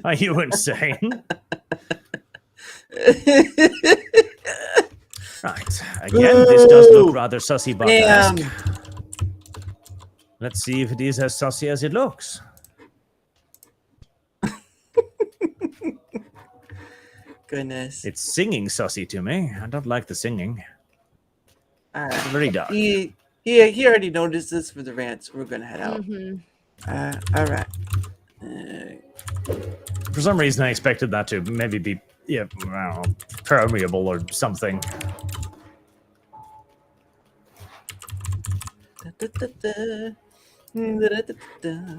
Are you insane? Right. Again, this does look rather sussy bot-esque. Let's see if it is as sussy as it looks. Goodness. It's singing sussy to me. I don't like the singing. All right. Very dark. He already noticed this for the rant, so we're gonna head out. All right. For some reason, I expected that to maybe be, I don't know, permeable or something.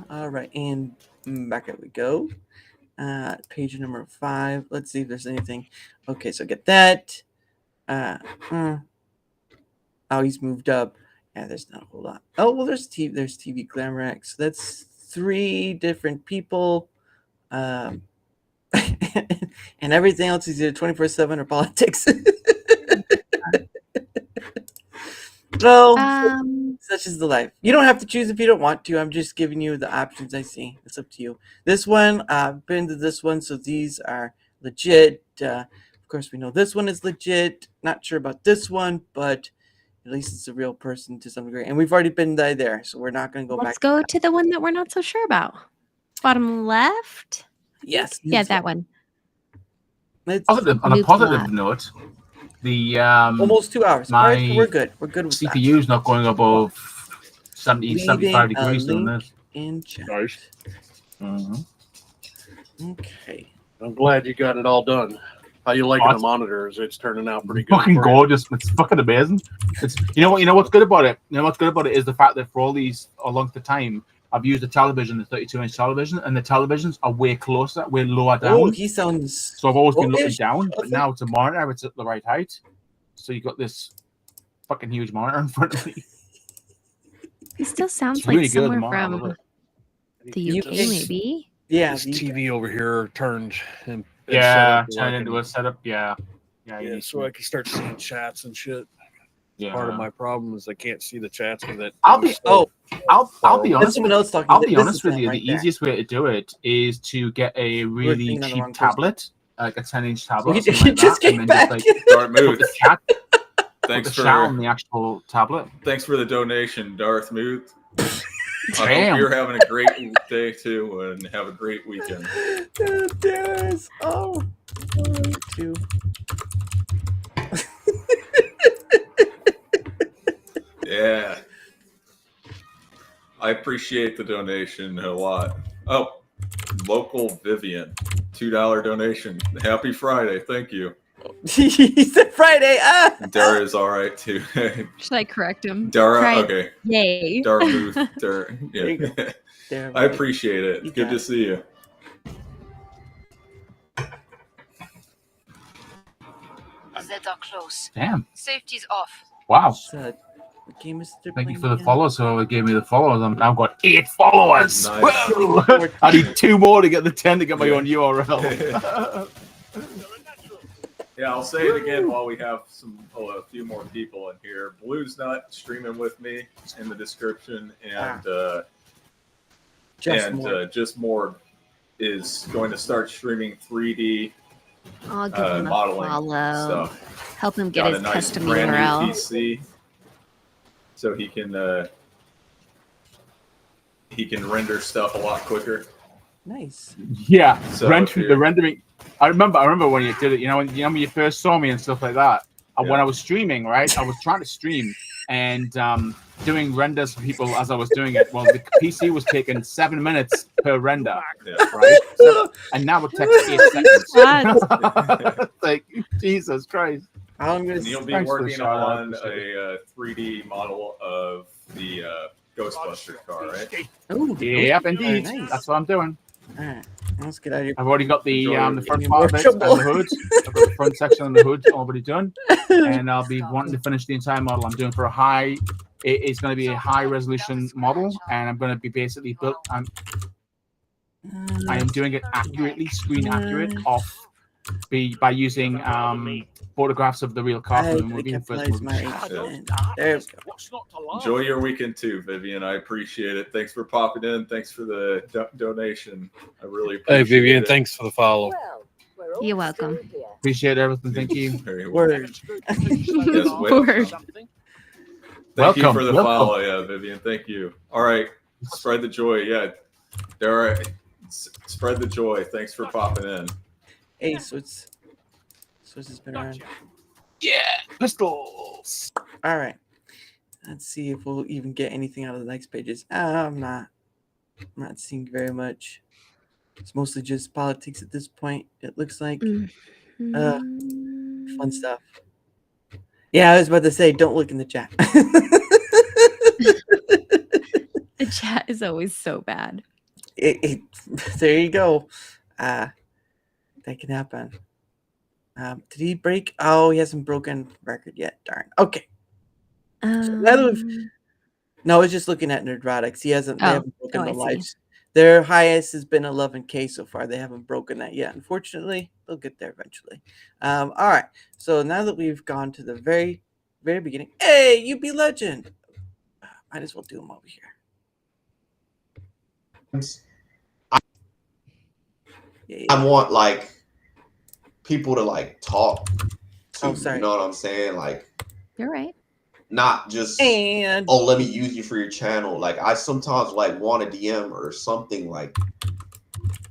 All right, and back up we go. Page number 5. Let's see if there's anything. Okay, so get that. Oh, he's moved up. Yeah, there's not a whole lot. Oh, well, there's TV Glamour X. That's 3 different people. And everything else is either 24/7 or politics. Well, such is the life. You don't have to choose if you don't want to. I'm just giving you the options I see. It's up to you. This one, I've been to this one, so these are legit. Of course, we know this one is legit. Not sure about this one, but at least it's a real person to some degree. And we've already been there, so we're not going to go Let's back. go to the one that we're not so sure about. Bottom left? Yes. Yeah, that one. On a positive note, the almost 2 hours. My we're good. We're good with CPU is not going above 70, Leaving 75 a degrees doing link this. in chat. Nice. Okay. I'm glad you got it all done. How you liking the monitors? It's turning out pretty good. Fucking for you. gorgeous. It's fucking amazing. It's you know what's good about it? You know what's good about it is the fact that for all these a long time I've used a television, the 32-inch television, and the televisions are way closer, way lower down. Oh, he sounds. So I've always been looking ish. down, but now it's a monitor. It's at the right height. So you got this fucking huge monitor in front of me. He still sounds It's like really good, the somewhere monitor, I love from it. the UK, maybe. Yeah, This TV over here turned and Yeah, set up turn into a setup. Yeah. Yeah, so I can start seeing chats and shit. Yeah. Part of my problem is I can't see the chats with it. I'll be honest. someone else talking. I'll be This honest is with them you. right The there. easiest way to do it is to get a really thinking of the cheap wrong person. tablet, like a 10-inch tablet. You or something like just that, came and then back. just like Dartmouth. put the chat, Thanks put the for chat on the actual tablet. Thanks for the donation, Dartmouth. I Damn. hope you're having a great day too, and have a great weekend. There's two. Yeah, I appreciate the donation a lot. Oh, local Vivian, $2 donation. Happy Friday, thank you. He said Friday. Dara is all right too. Should I correct him? Dara, Friday. okay. Yay. Daramouthe, Dara. There you Yeah. go. There, I appreciate it. You Good got to it. see you. Zeds are close. Damn. Safety's off. Wow. What game is it? Thank you for the follows. So it gave me the followers. I've now got 8 followers. Nice. Woo! I need 2 more to get the 10 to get my own URL. Yeah, I'll say it again while we have a few more people in here. Blue's not streaming with me in the description, and Just More is going to start streaming 3D I'll give him a modeling follow. stuff. Help him get Got his a nice custom brand new URL. PC, so he can render stuff a lot quicker. Nice. Yeah, So the rendering. I remember when you did it. You know when you first saw me and stuff like that. And when I was streaming, right, I was trying to stream and doing renders for people as I was doing it. Well, the PC was taking 7 minutes per render, right? And now it takes 8 seconds. Like Jesus Christ! I'm gonna. And you'll be Thanks for the working shout out, on a 3D model of the Ghostbuster car, right? Oh, Yep, indeed. Nice. That's what I'm doing. All right, let's get out of here. I've already got the front Give me part more of it and trouble. the hood. I've got the front section and the hood already done, and I'll be wanting to finish the entire model. I'm doing for a high. It's going to be a high resolution model, and I'm going to be basically built. I am doing it accurately, screen accurate, by using photographs of the real car from the movie. First movie. There we go. Enjoy your weekend too, Vivian. I appreciate it. Thanks for popping in. Thanks for the donation. I really appreciate it. Hey, Vivian, thanks for the follow. You're welcome. Appreciate everything. Thank you. Very well. Word. Yes, Word. Thank you Welcome, for the welcome. follow, yeah, Vivian. Thank you. All right, spread the joy. Yeah, Dara, spread the joy. Thanks for popping in. Hey, so it's been around. Yeah, pistols. All right. Let's see if we'll even get anything out of the next pages. I'm not I'm not seeing very much. It's mostly just politics at this point. It looks like fun stuff. Yeah, I was about to say, don't look in the chat. The chat is always so bad. There you go. That can happen. Did he break? Oh, he hasn't broken record yet. Darn. Okay. So now that we've, no, I was just looking at Nerdrotics. They haven't broken the lives. Their highest has been 11K so far. They haven't broken that yet. Unfortunately, they'll get there eventually. All right. So now that we've gone to the very, very beginning, hey, UB Legend. Might as well do them over here. I want like people to like talk to. Oh, sorry. You know what I'm saying? Like, you're right. Not just let me use you for your channel. Like I sometimes like want a DM or something, like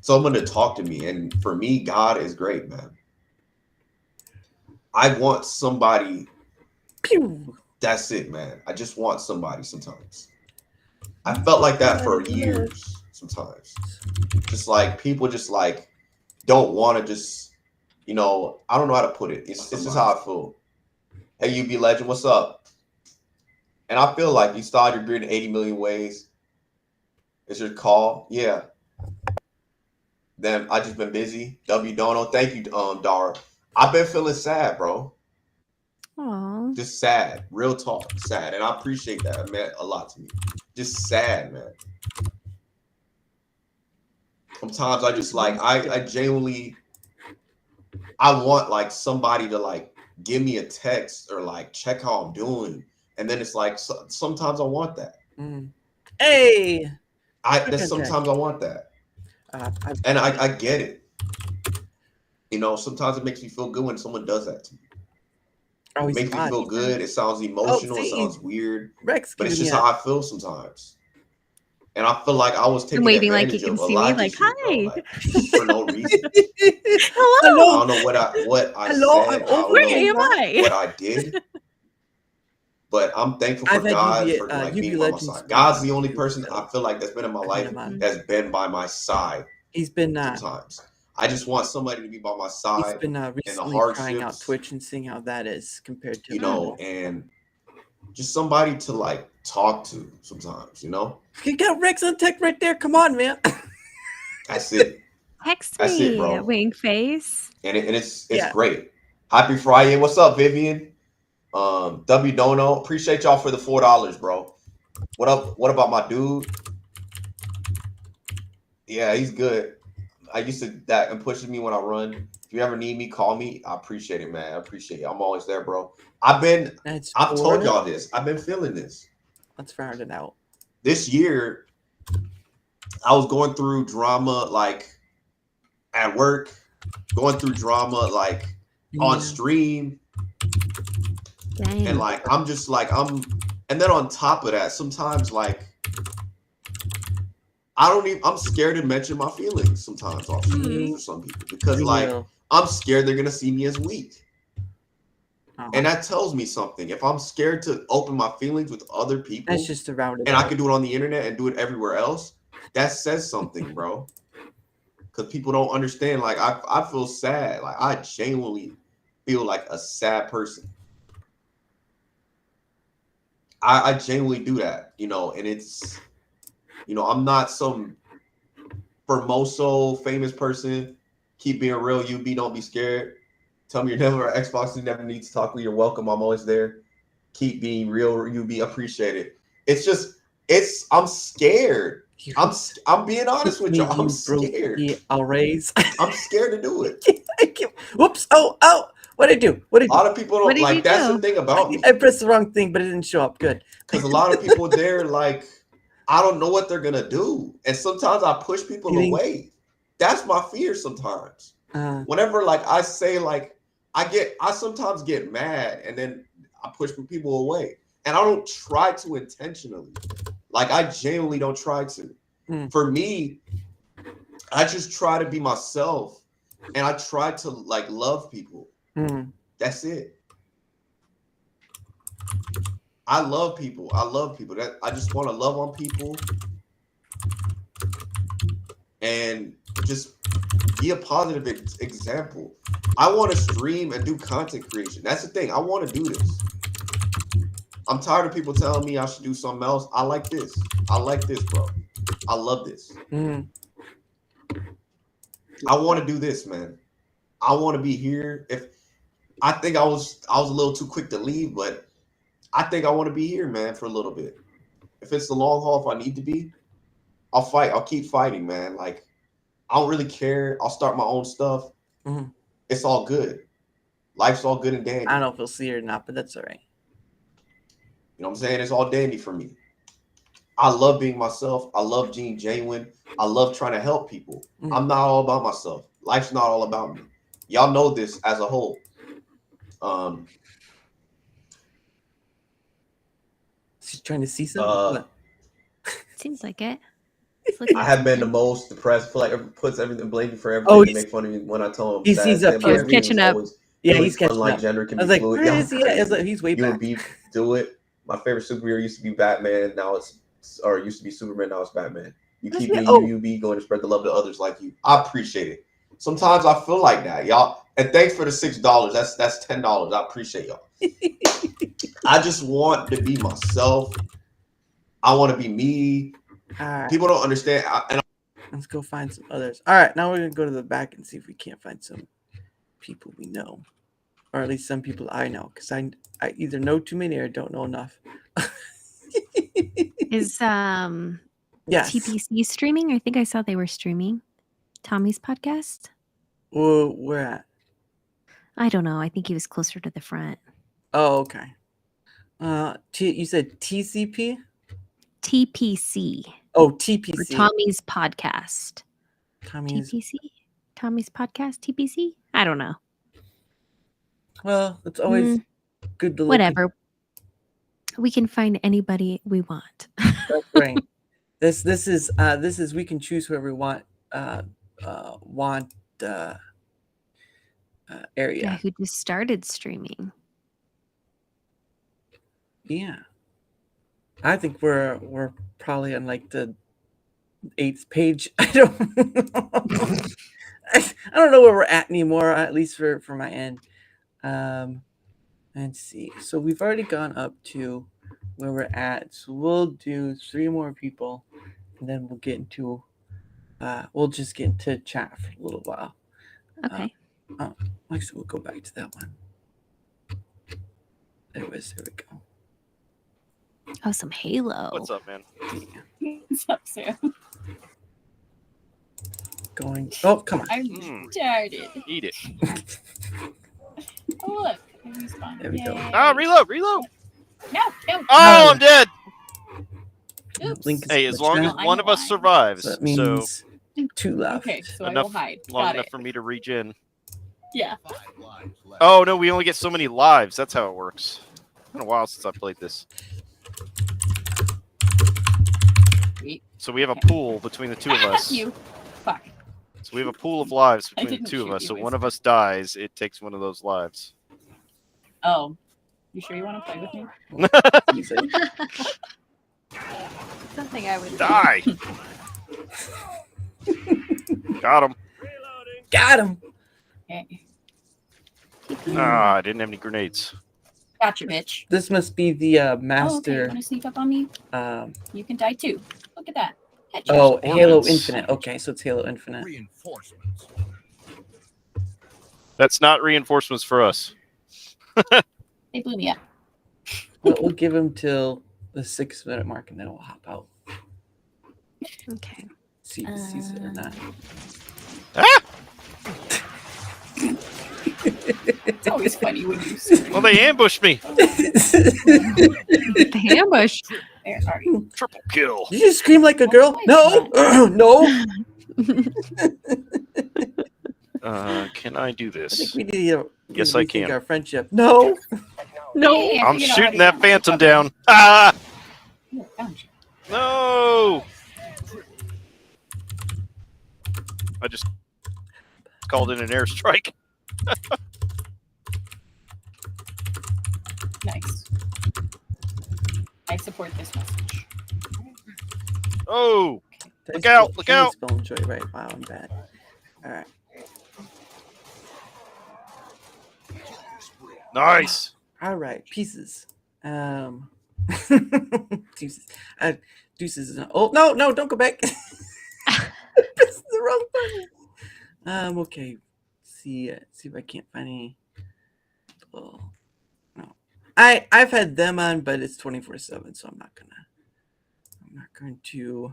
someone to talk to me. And for me, God is great, man. I want somebody. Pew. That's it, man. I just want somebody sometimes. I felt like that for years sometimes. Just like people just like don't want to just, you know, I don't know how to put it. It's just how I feel. Hey, UB Legend, what's up? And I feel like you started your beard in 80 million ways. It's your call. Yeah. Then I just been busy. W Dono. Thank you, Dara. I've been feeling sad, bro. Aww. Just sad. Real talk. Sad. And I appreciate that. It meant a lot to me. Just sad, man. Sometimes I just like, I genuinely, I want like somebody to like give me a text or like check how I'm doing. And then it's like, sometimes I want that. Hey. Sometimes I want that. And I get it. You know, sometimes it makes me feel good when someone does that to me. Oh, it makes me feel good. It sounds emotional. It sounds weird. Rex, but it's just how I feel sometimes. And I feel like I was taking waving like advantage you can of a see lot me, of like, this shit, hi. bro, like, for no reason. Hello. I don't know what I Hello, said. I'm over here. Where am I? What I did. But I'm thankful for I've had God UB for like UB being by my Legends side. God's the only person I feel like that's been in my life on. that's been by my side. He's been sometimes. I just want somebody to be by my side. He's been in the recently trying out hardships, Twitch and seeing how that is compared to you know, and just somebody to like talk to sometimes, you know. You got Rex on tech right there. Come on, man. That's it. Text That's me, it, bro. wink face. And it's great. Happy Friday. What's up, Vivian? W Dono. Appreciate y'all for the $4, bro. What up? What about my dude? Yeah, he's good. I used to that and pushes me when I run. If you ever need me, call me. I appreciate it, man. I appreciate it. I'm always there, bro. I've told y'all this. I've been feeling this. Let's round it out. This year, I was going through drama like at work, going through drama like on stream. Dang. And like I'm just like and then on top of that, sometimes like I'm scared to mention my feelings sometimes off stream for some people because like I'm scared they're gonna see me as weak. And that tells me something. If I'm scared to open my feelings with other people, that's just around it. And I can do it on the internet and do it everywhere else, that says something, bro. Because people don't understand. Like I feel sad. Like I genuinely feel like a sad person. I genuinely do that, you know, and it's, you know, I'm not some Formoso famous person. Keep being real, UB, don't be scared. Tell me you're never an Xbox, you never need to talk to me. You're welcome. I'm always there. Keep being real, UB. Appreciate it. It's just, I'm scared. I'm being honest with y'all. I'm scared. I'll raise. I'm scared to do it. Whoops. Oh. What did I do? A lot of people don't like. That's the thing about me. I pressed the wrong thing, but it didn't show up. Good. Because a lot of people there, like, I don't know what they're gonna do, and sometimes I push people away. That's my fear. Sometimes, whenever like I say like I sometimes get mad, and then I push people away, and I don't try to intentionally. Like I genuinely don't try to. For me, I just try to be myself, and I try to like love people. That's it. I love people. I just want to love on people. and just be a positive example. I want to stream and do content creation. That's the thing. I want to do this. I'm tired of people telling me I should do something else. I like this. I like this, bro. I love this. I want to do this, man. I want to be here. I think I was a little too quick to leave, but I think I want to be here, man, for a little bit. If it's the long haul, if I need to be, I'll fight. I'll keep fighting, man. Like, I don't really care. I'll start my own stuff. It's all good. Life's all good and dandy. I don't know if we'll see it or not, but that's all right. You know what I'm saying? It's all dandy for me. I love being myself. I love being genuine. I love trying to help people. I'm not all about myself. Life's not all about me. Y'all know this as a whole. She's trying to see something. Seems like it. I have been the most depressed. I feel like it puts everything blaming for everything. Oh, to make fun of me when I tell him. he's up here. He's catching up. Yeah, he's catching like up. Gender can I was be like, fluid. where is he at? I was like, he's way back. Do it. My favorite superhero used to be Batman. Now it's used to be Superman. Now it's Batman. You keep being you be going to spread the love to others like you. I appreciate it. Sometimes I feel like that, y'all. And thanks for the $6. That's $10. I appreciate y'all. I just want to be myself. I want to be me. Right. People don't understand. Let's go find some others. All right, now we're gonna go to the back and see if we can't find some people we know, or at least some people I know, because I either know too many or don't know enough. Is Yes. TPC streaming? I think I saw they were streaming Tommy's podcast. Where at? I don't know. I think he was closer to the front. Oh, okay. You said TCP? TPC. Oh, TPC. For Tommy's podcast. Tommy's podcast? TPC? I don't know. Well, it's always good to look. Whatever. We can find anybody we want. That's right. This is we can choose whoever we want area. Yeah, who just started streaming. Yeah. I think we're probably on like the 8th page. I don't know where we're at anymore, at least for my end. Let's see. So we've already gone up to where we're at. So we'll do 3 more people, and then we'll get into we'll just get into chat for a little while. Okay. Actually, we'll go back to that one. There we go. Oh, some Halo. What's up, man? What's up, Sam? Going. Oh, come on. I'm started. Eat it. Oh, look. I respawned. There we go. Ah, reload. No. Oh, I'm dead. Oops. Link is Hey, in as the long chat. as one of us survives, So that means 2 left. Okay, so I will enough hide. long Got enough it. for me to regen. Yeah. Oh no, we only get so many lives. That's how it works. It's been a while since I played this. Sweet. So we have a pool between the 2 of us. You. Fuck. So we have a pool of lives I between the didn't 2 of shoot us. you, So I one of us dies, it takes one of those lives. Oh. You sure you want to play with me? Something I would Die. Got him. Got him. Okay. Ah, I didn't have any grenades. Gotcha, bitch. This must be the Oh, okay. You master. want to sneak up on me? You can die too. Look at that. Headshot. Oh, Halo Performance. Infinite. Okay, so it's Halo Infinite. That's not reinforcements for us. They blew me up. We'll give him till the 6-minute mark, and then we'll hop out. Okay. See if he sees it or not. It's always funny when you scream. Well, they ambushed me. The ambush. There, sorry. Triple kill. Did you just scream like a girl? No, no. Can I do I think this? we need to Yes, I rethink can. our friendship. No, no. Yeah, I'm you know, shooting I that phantom down. Ah! No! I just called in an airstrike. Nice. I support this message. Oh! Look out! Look out! story, right? Wow, I'm bad. All right. Nice. All right, pieces. Deuces. Deuces. Oh no! Don't go back. This is the wrong button. Okay. See if I can't find any. Oh no. I've had them on, but it's 24/7, so I'm not going to.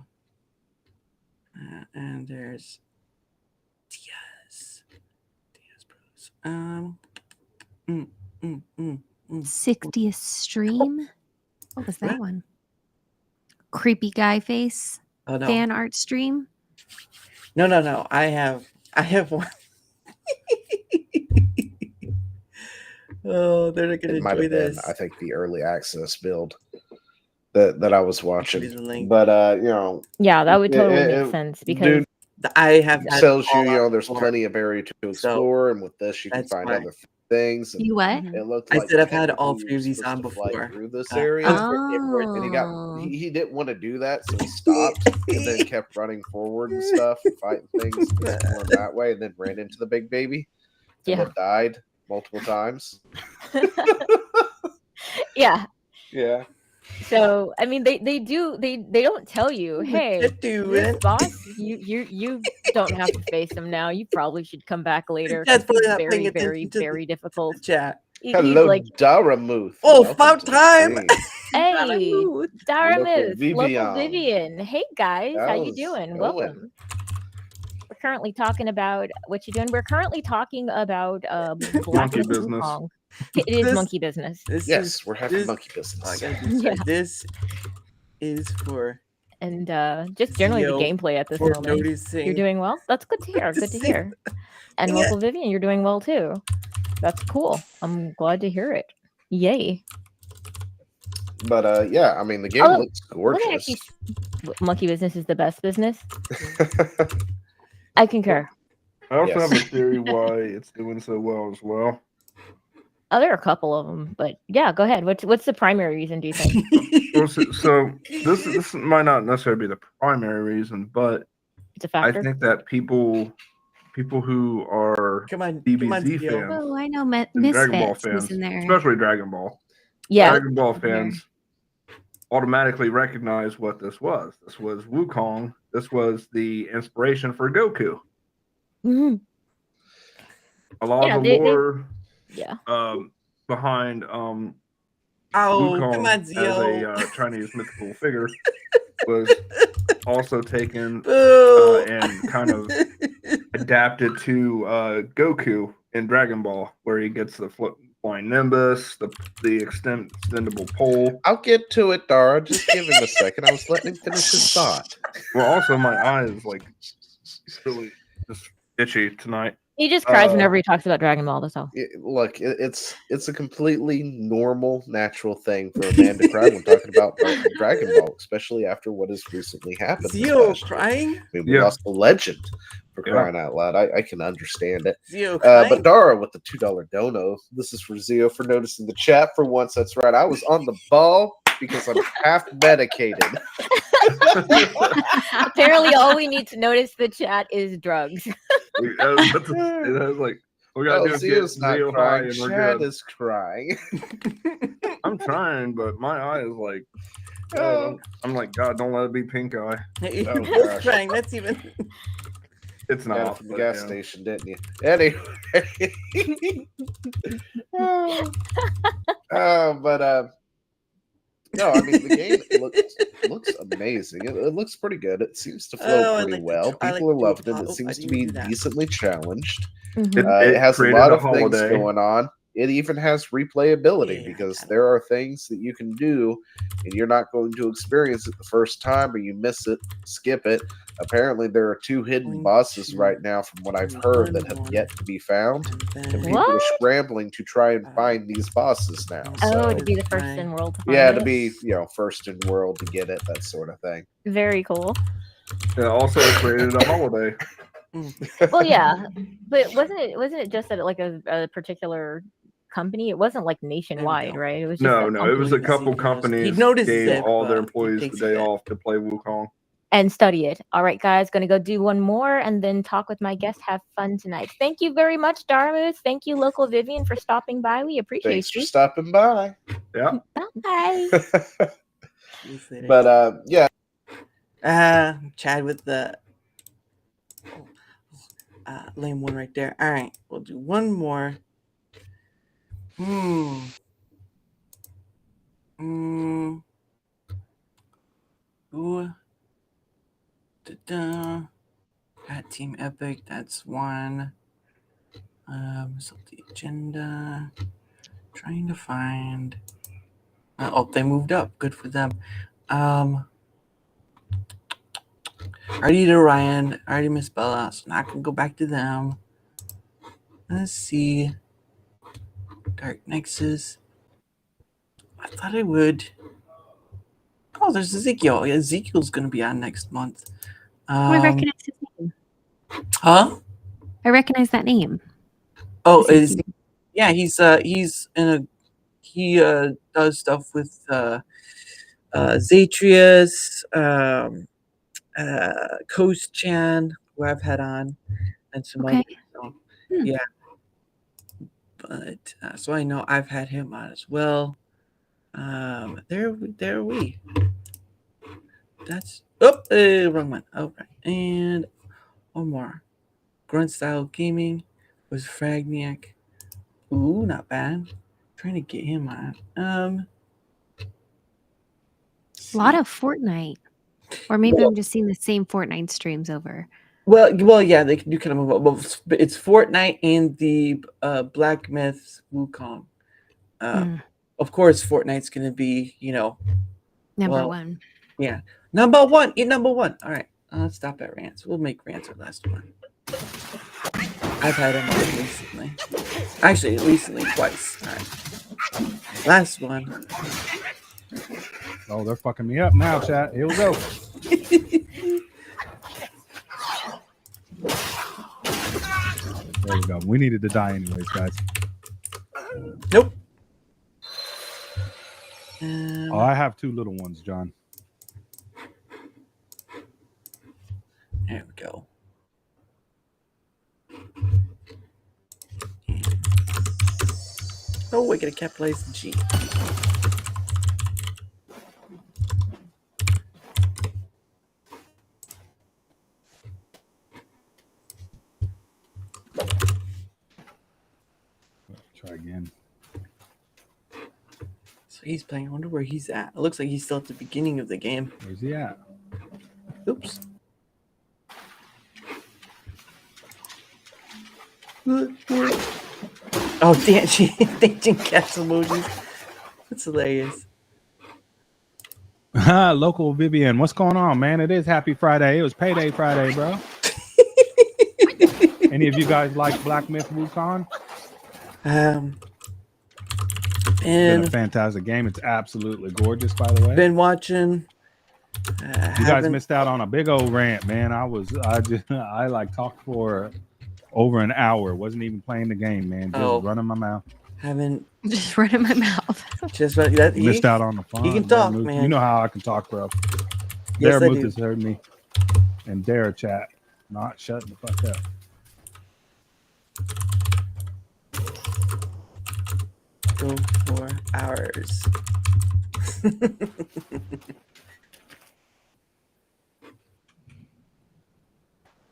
And there's Diaz Bros. 60th stream. What was that one? Creepy guy face. Oh, no. Fan art stream. No. I have one. Oh, they're not gonna It might enjoy have been, this. I think, the early access build that I was watching. But Yeah, that would totally make sense because dude, I have tells you, all there's plenty of area to explore, and with this you can that's find why. other things. And You what? It looked I like said I've had all technically 3 of you're these on supposed to fly before. through this I area, Oh. and he didn't want to do that, so he stopped and then kept running forward and stuff, and fighting things, and exploring that way, and then ran into the big baby, and Yeah. then died multiple times. yeah. Yeah. So I mean, they don't tell you, hey, this boss, you don't have to face him now. You probably should come back later. That's probably not Very, paying very, attention to very difficult. Chat. He's Hello, like, Daramouthe. Oh, Welcome about to the time. stream. hey, Local Daramouthe, Vivian. local Vivian. Hey guys, how you How's doing? it Welcome. We're currently talking about what you're doing. We're currently talking about Monkey Blacklist business. Wukong. It is monkey business. Yes, we're having monkey business. I gotta do Yeah. this is for And just generally the Theo gameplay at this for moment. noticing. You're doing well. That's good to hear. Good to hear. And Yeah. local Vivian, you're doing well too. That's cool. I'm glad to hear it. Yay. But yeah, I mean, the game Although, looks let me gorgeous. actually- monkey business is the best business. I concur. I also Yes. have a theory why it's doing so well as well. Oh, there are a couple of them, but yeah, go ahead. What's the primary reason? Do you think? Well, so this might not necessarily be the primary reason, but It's a factor. I think that people who are DBZ Theo. fans Oh, I know and Dragon Ball Misfits was fans, in there. especially Dragon Ball, Yeah. Dragon Ball fans automatically recognize what this was. This was Wukong. This was the inspiration for Goku. Mm-hmm. A lot Yeah, of the they- lore Yeah. behind Oh, Wukong come on, as Zio. a Chinese mythical figure was also taken Boo. and kind of adapted to Goku in Dragon Ball, where he gets the flying Nimbus, the extendable pole. I'll get to it, Dara. Just give him a second. I was letting him finish his thought. Well, also my eye is like really just itchy tonight. He just cries whenever he talks about Dragon Ball. That's all. Look, it's a completely normal, natural thing for a man to cry when talking about Dragon Ball, especially after what has recently happened. this Zio past year. crying? I mean, we Yeah. lost a legend for Yeah. crying out loud. I can understand it. Zio crying? But Dara with the $2 dono. This is for Zio for noticing the chat for once. That's right. I was on the ball because I'm half medicated. Apparently, all we need to notice the chat is drugs. It has like we gotta do is get Zio's not Zio high crying. and we're Chad good. is crying. I'm trying, but my eye is like. Oh. I'm like, God, don't let it be pink eye. Hey, Oh, who's gosh. crying? That's even. It's Got it not from the but, gas yeah. station, didn't you? Anyway. No, I mean the game looks amazing. It looks pretty good. It seems to flow Oh, I pretty like the well. I like People are the loving it. pop- It I seems to didn't be do that. decently challenged. Mhm. It It has a created lot a of things holiday. going on. It even has replayability Yeah, because there are things that you can do and you're not going to experience it the first time, or you miss it, skip it. Apparently, there are 2 hidden bosses right now, from what I've heard, that have yet to be found. And people are What? scrambling to try and find these bosses now. Oh, So, to be the first in world to find yeah, to it. be first in world to get it, that sort of thing. Very cool. It also created a holiday. Well, yeah, but wasn't it just at like a particular company? It wasn't like nationwide, right? It was just No, a it was a company. couple companies notices gave it, all their but he employees the takes day it. off to play Wukong. and study it. All right, guys, gonna go do one more and then talk with my guest. Have fun tonight. Thank you very much, Daramouthe. Thank you, local Vivian, for stopping by. We appreciate Thanks you. for stopping by. Yeah. Bye. But yeah. Chad with the lame one right there. All right, we'll do one more. Ooh. Da-da. At Team Epic, that's one. So the agenda. Trying to find. They moved up. Good for them. I already did Ryan. I already missed Bella, so not gonna go back to them. Let's see. Dark Nexus. I thought I would. Oh, there's Ezekiel. Yeah, Ezekiel's gonna be on next month. I recognize his name. Huh? I recognize that name. Oh, he's in a he does stuff with Zatrius, Coast Chan, who I've had on, and some others. So, yeah. But so I know I've had him on as well. There we. That's wrong one. Oh, right. And one more. Grunt Style Gaming was Fragniac. Ooh, not bad. Trying to get him on. A lot of Fortnite. Or maybe I'm just seeing the same Fortnite streams over. Well, yeah, they can do kind of it's Fortnite and the Black Myth Wukong. Of course, Fortnite's going to be, Number one. Yeah, number one. Number one. All right, let's stop at rants. We'll make rants our last one. I've had him on recently. Actually, recently twice. All right, last one. Oh, they're fucking me up now, chat. Here we go. There we go. We needed to die anyways, guys. Nope. Oh, I have two little ones, John. There we go. Oh, we're gonna capitalize the G. Try again. So he's playing. I wonder where he's at. It looks like he's still at the beginning of the game. Where's he at? Oops. Oh, damn. She thinking cats emojis. That's hilarious. Local Vivian, what's going on, man? It is Happy Friday. It was Payday Friday, bro. Any of you guys like Black Myth Wukong? And It's been a fantastic game. It's absolutely gorgeous, by the way. Been watching. You guys missed out on a big old rant, man. I like talked for over an hour. Wasn't even playing the game, man. Just running my mouth. Haven't just running my mouth. Just that missed out on the fun. He can talk, Daramouthe. man. You know how I can talk, bro. Yes, I Daramouthe do. has heard me, and Darachat not shutting the fuck up. Go for hours.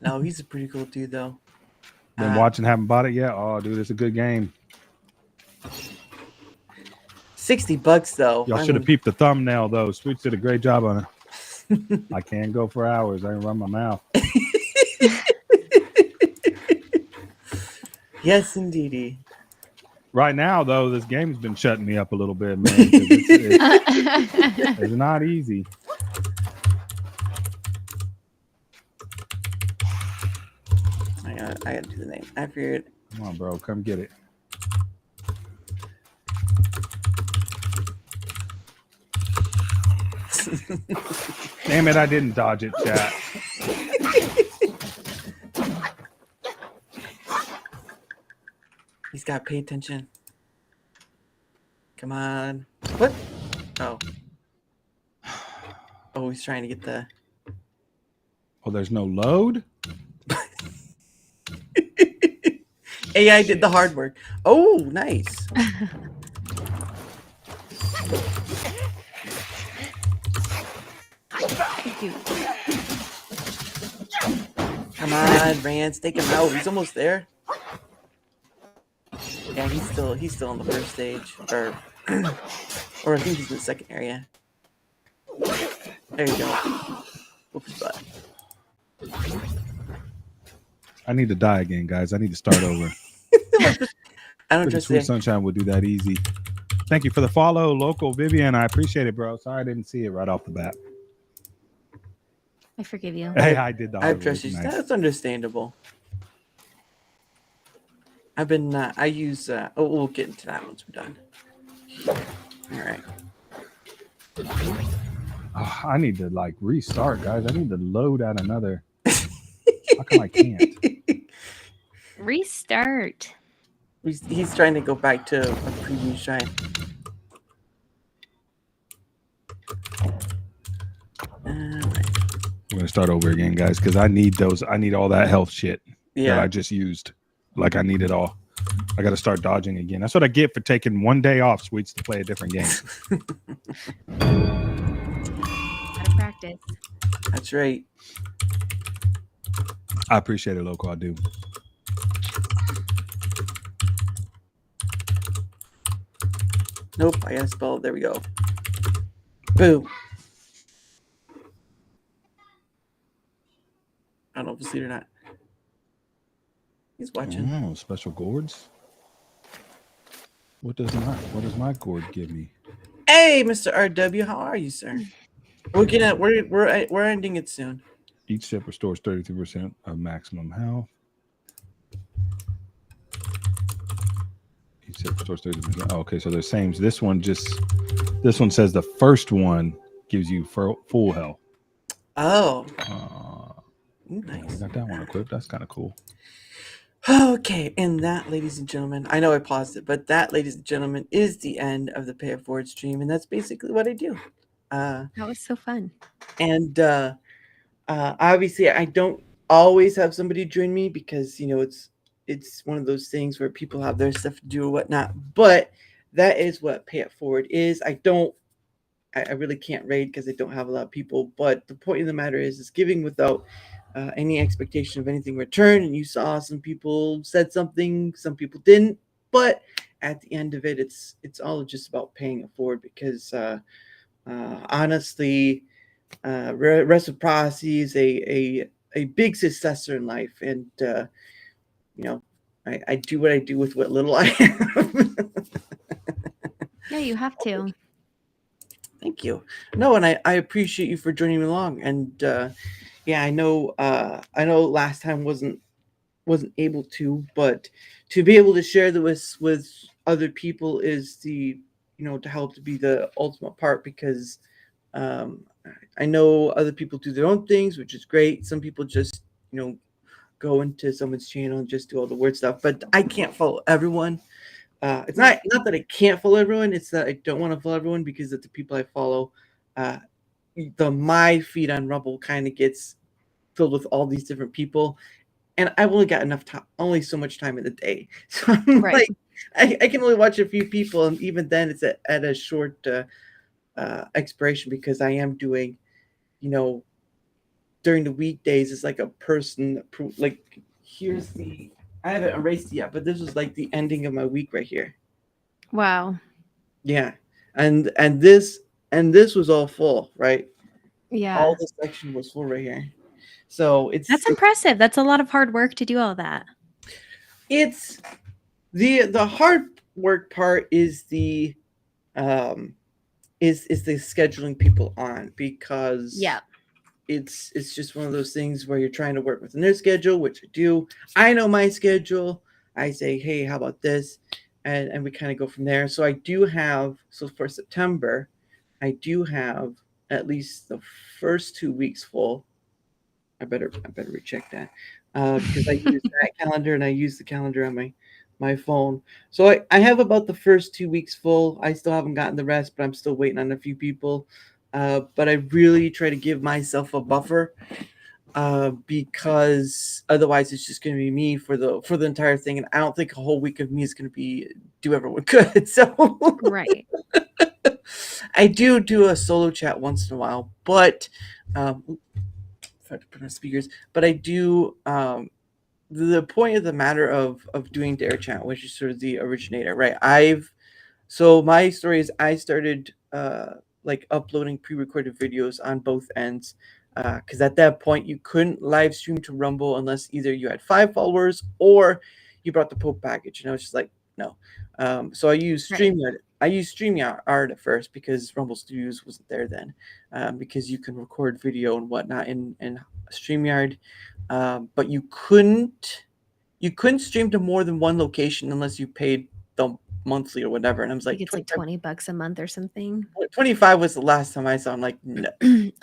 No, he's a pretty cool dude, though. Been watching, haven't bought it yet. Oh, dude, it's a good game. $60 though. Y'all should have peeped the thumbnail though. Sweets did a great job on it. I can't go for hours. I can run my mouth. Yes, indeedy. Right now, though, this game's been shutting me up a little bit, man. It's not easy. I gotta do the name. I figured. Come on, bro. Come get it. Damn it, I didn't dodge it, chat. He's got to pay attention. Come on. What? Oh. Oh, he's trying to get the... Oh, there's no load? AI did the hard work. Oh, nice. Come on, Rance, take him out. He's almost there. Yeah, he's still on the first stage, or I think he's in the second area. There you go. Whoop his butt. I need to die again, guys. I need to start over. I don't trust Sweet it. Sunshine will do that easy. Thank you for the follow, local Vivian. I appreciate it, bro. Sorry I didn't see it right off the bat. I forgive you. Hey, I did the I hard trust work. you. Nice. That's understandable. I've been. I use. We'll get into that once we're done. All right. Oh, I need to like restart, guys. I need to load out another. How come I can't? Restart. He's trying to go back to a previous shine. We're gonna start over again, guys, because I need those. I need all that health shit that I just used. Like I need it all. I got to start dodging again. That's what I get for taking one day off, Sweets, to play a different game. Gotta practice. That's right. I appreciate it, local. I do. Nope, I gotta spell it. There we go. Boom. I don't know if you see it or not. He's watching. Oh, special gourds. What does my gourd give me? Hey, Mr. RW, how are you, sir? We're ending it soon. Each sip restores 33% of maximum health. Each sip restores 33%. Oh, okay, so they're same. This one says the first one gives you full health. Oh. Nice. I got that one equipped. That's kind of cool. Okay, and that, ladies and gentlemen, I know I paused it, but that, ladies and gentlemen, is the end of the Pay It Forward stream, and that's basically what I do. That was so fun. And obviously, I don't always have somebody join me because it's one of those things where people have their stuff to do or whatnot. But that is what Pay It Forward is. I really can't raid because I don't have a lot of people. But the point of the matter is giving without any expectation of anything returned. And you saw some people said something, some people didn't. But at the end of it, it's all just about paying it forward because honestly, reciprocity is a big successor in life. And, I do what I do with what little I have. Yeah, you have to. Thank you. No, and I appreciate you for joining me along. And yeah, I know last time wasn't able to, but to be able to share this with other people is to help to be the ultimate part because I know other people do their own things, which is great. Some people just, go into someone's channel and just do all the weird stuff, but I can't follow everyone. It's not that I can't follow everyone. It's that I don't want to follow everyone because of the people I follow. My feed on Rumble kind of gets filled with all these different people, and I've only got enough time, only so much time in the day. So I'm like, I can only watch a few people, and even then, it's at a short expiration because I am doing, during the weekdays, it's like a person like here's the. I haven't erased it yet, but this was like the ending of my week right here. Wow. Yeah, and this was all full, right? Yeah. All this section was full right here. So that's impressive. That's a lot of hard work to do all that. It's the hard work part is the scheduling people on because it's just one of those things where you're trying to work within their schedule, which I do. I know my schedule. I say, hey, how about this? And we kind of go from there. So I do have, for September, I do have at least the first 2 weeks full. I better recheck that because I use that calendar and I use the calendar on my phone. So I have about the first 2 weeks full. I still haven't gotten the rest, but I'm still waiting on a few people. But I really try to give myself a buffer because otherwise it's just going to be me for the entire thing, and I don't think a whole week of me is going to do everyone good. So right. I do a solo chat once in a while, but if I have to put on speakers, but I do the point of the matter of doing Darachat, which is sort of the originator, right? So my story is I started like uploading pre-recorded videos on both ends, because at that point you couldn't live stream to Rumble unless either you had 5 followers or you brought the Pope package, and I was just like, no. So I used StreamYard. I used StreamYard at first because Rumble Studios wasn't there then, because you can record video and whatnot in StreamYard, but you couldn't stream to more than one location unless you paid the monthly or whatever. And I was like, it's like $20 a month or something. 25 was the last time I saw. I'm like, no.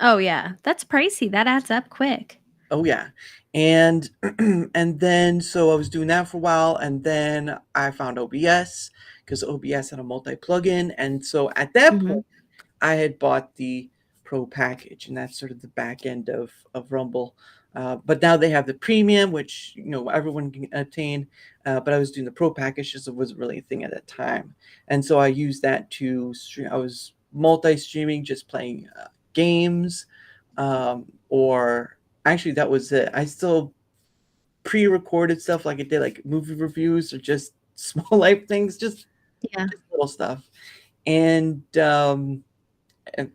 Oh yeah, that's pricey. That adds up quick. Oh yeah. And and then so I was doing that for a while, and then I found OBS because OBS had a multi plugin, and so at that point I had bought the Pro package, and that's sort of the back end of Rumble. But now they have the premium, which everyone can attain. But I was doing the Pro package because it wasn't really a thing at that time, and so I used that to stream. I was multi-streaming, just playing games, or actually that was it. I still pre-recorded stuff like I did, like movie reviews or just small life things, just little stuff, and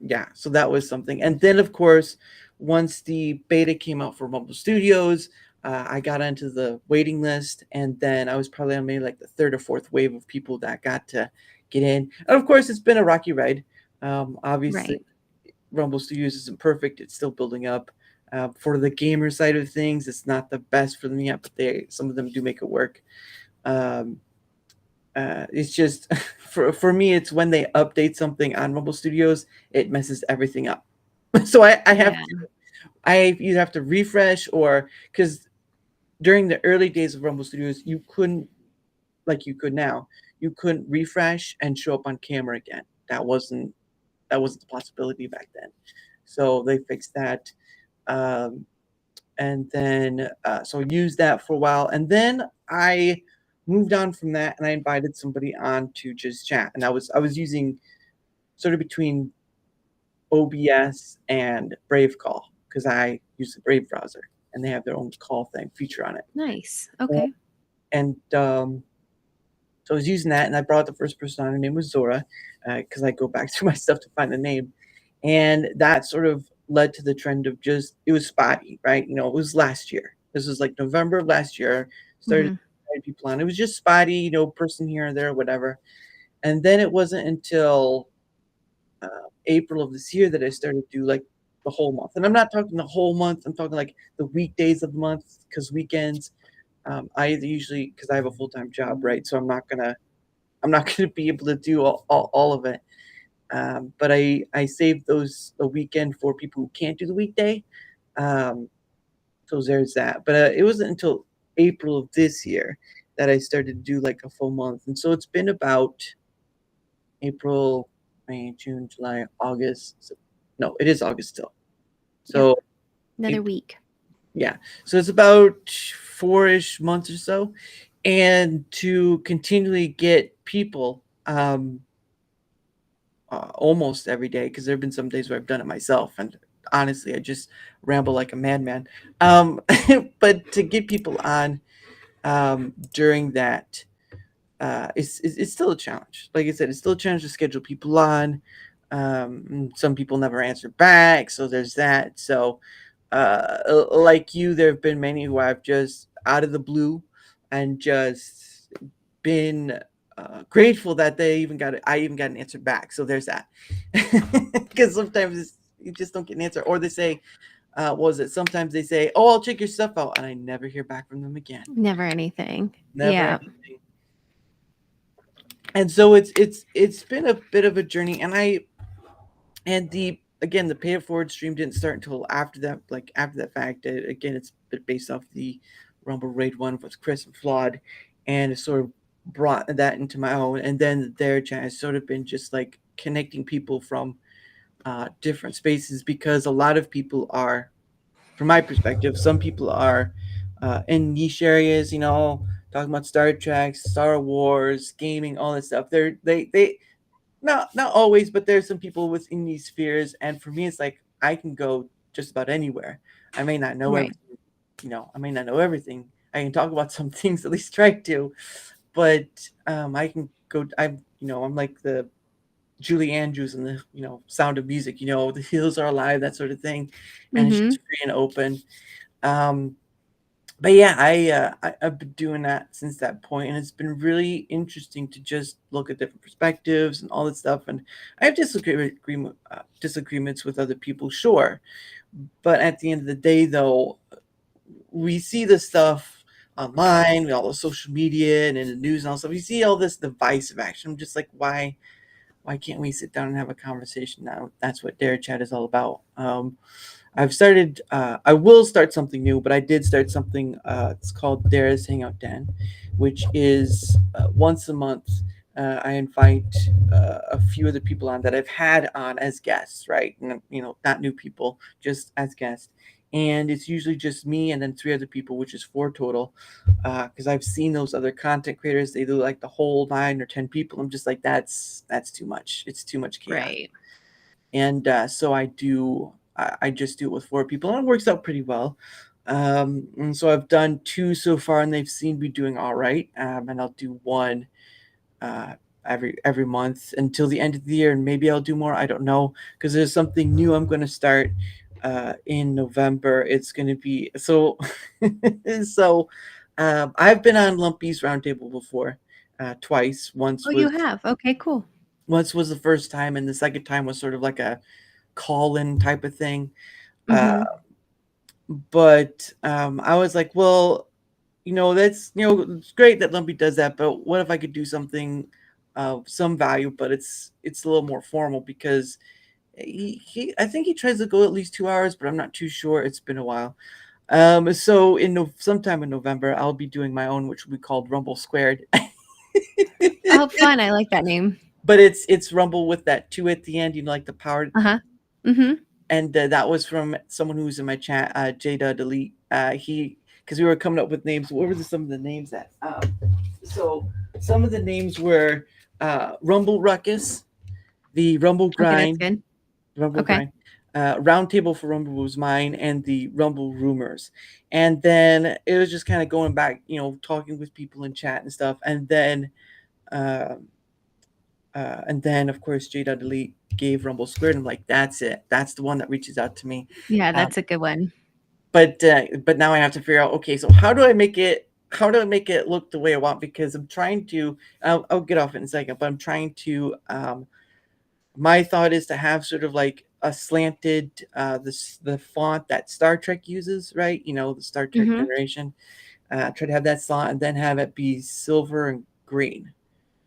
yeah, so that was something. And then of course, once the beta came out for Rumble Studios, I got onto the waiting list, and then I was probably on maybe like the 3rd or 4th wave of people that got to get in. And of course, it's been a rocky ride. Obviously, Rumble Studios isn't perfect; it's still building up. For the gamer side of things, it's not the best for them yet, but some of them do make it work. It's just for me, it's when they update something on Rumble Studios, it messes everything up. So I either have to refresh, or because during the early days of Rumble Studios, you couldn't, like you could now, you couldn't refresh and show up on camera again. That wasn't the possibility back then. So they fixed that. And then so I used that for a while, and then I moved on from that, and I invited somebody on to just chat, and I was using sort of between OBS and Brave Call because I use the Brave browser, and they have their own call feature on it. Nice. Okay. And so I was using that, and I brought the first person on. Her name was Zora, because I go back through my stuff to find the name, and that sort of led to the trend of just, it was spotty, right? It was last year. This was like November of last year. Started people on. It was just spotty, person here and there, whatever. And then it wasn't until April of this year that I started to do like the whole month. And I'm not talking the whole month. I'm talking like the weekdays of the month, because weekends, I usually, because I have a full-time job, right? So I'm not gonna be able to do all of it. But I saved the weekend for people who can't do the weekday. So there's that. But it wasn't until April of this year that I started to do like a full month. And so it's been about April, May, June, July, August. No, it is August still. So another week. Yeah. So it's about 4-ish months or so. And to continually get people almost every day, because there have been some days where I've done it myself, and honestly I just ramble like a madman, but to get people on during that, it's still a challenge. Like I said, it's still a challenge to schedule people on. Some people never answer back, so there's that. So like you, there have been many who I've just out of the blue and just been grateful that I even got an answer back. So there's that. Because sometimes you just don't get an answer, or they say, what was it? Sometimes they say, "Oh, I'll check your stuff out," and I never hear back from them again. Never anything. Never yeah. anything. And so it's been a bit of a journey, and the pay it forward stream didn't start until after that. Like after that fact, again, it's based off the Rumble Raid 1 with Chris and Flawed, and it sort of brought that into my own. And then Darachat has sort of been just like connecting people from different spaces, because a lot of people are from my perspective, some people are in niche areas, you know, talking about Star Trek, Star Wars, gaming, all that stuff. They not always, but there's some people within these spheres, and for me, it's like I can go just about anywhere. I may not know everything, you know, I may not know everything. I can talk about some things, at least try to, but I can go. I'm like the Julie Andrews and the Sound of Music. You know, the hills are alive, that sort of thing, and it's just free and open. But yeah, I've been doing that since that point, and it's been really interesting to just look at different perspectives and all that stuff. And I have disagreements with other people, sure, but at the end of the day, though, we see this stuff online, all the social media and in the news and all stuff. We see all this divisive action. I'm just like, why can't we sit down and have a conversation now? That's what Darachat is all about. I've started, I will start something new, but I did start something, it's called Dara's Hangout Den, which is once a month. I invite a few of the people on that I've had on as guests, right? And, not new people, just as guests. And it's usually just me and then 3 other people, which is 4 total. Because I've seen those other content creators, they do like the whole 9 or 10 people. I'm just like, that's too much. It's too much chaos. Right. And so I just do it with 4 people, and it works out pretty well. And so I've done 2 so far, and they've seemed to be doing all right. And I'll do 1 every month until the end of the year, and maybe I'll do more. I don't know, because there's something new I'm going to start in November. It's going to be so. I've been on Lumpy's Roundtable before, twice. Once. Oh, you have? Okay, cool. Once was the first time, and the second time was sort of like a call-in type of thing. But I was like, well, that's it's great that Lumpy does that, but what if I could do something of some value, but it's a little more formal, because I think he tries to go at least 2 hours, but I'm not too sure. It's been a while. So sometime in November, I'll be doing my own, which will be called Rumble Squared. Oh, fun! I like that name. But it's Rumble with that 2 at the end, like the power. And that was from someone who was in my chat, Jada Delete. Because we were coming up with names. What were some of the names that? So some of the names were Rumble Ruckus, the Rumble Grind, Okay, that's good. Rumble Grind, Roundtable for Rumble was mine, and the Rumble Rumors. And then it was just kind of going back, talking with people in chat and stuff. And then of course, Jada Delete gave Rumble Squared. I'm like, that's it. That's the one that reaches out to me. Yeah, that's a good one. But now I have to figure out, okay, so how do I make it look the way I want? Because I'm trying to, I'll get off in a second, but I'm trying to, my thought is to have sort of like a slanted, the font that Star Trek uses, right? The Star Trek generation. Try to have that slant and then have it be silver and green.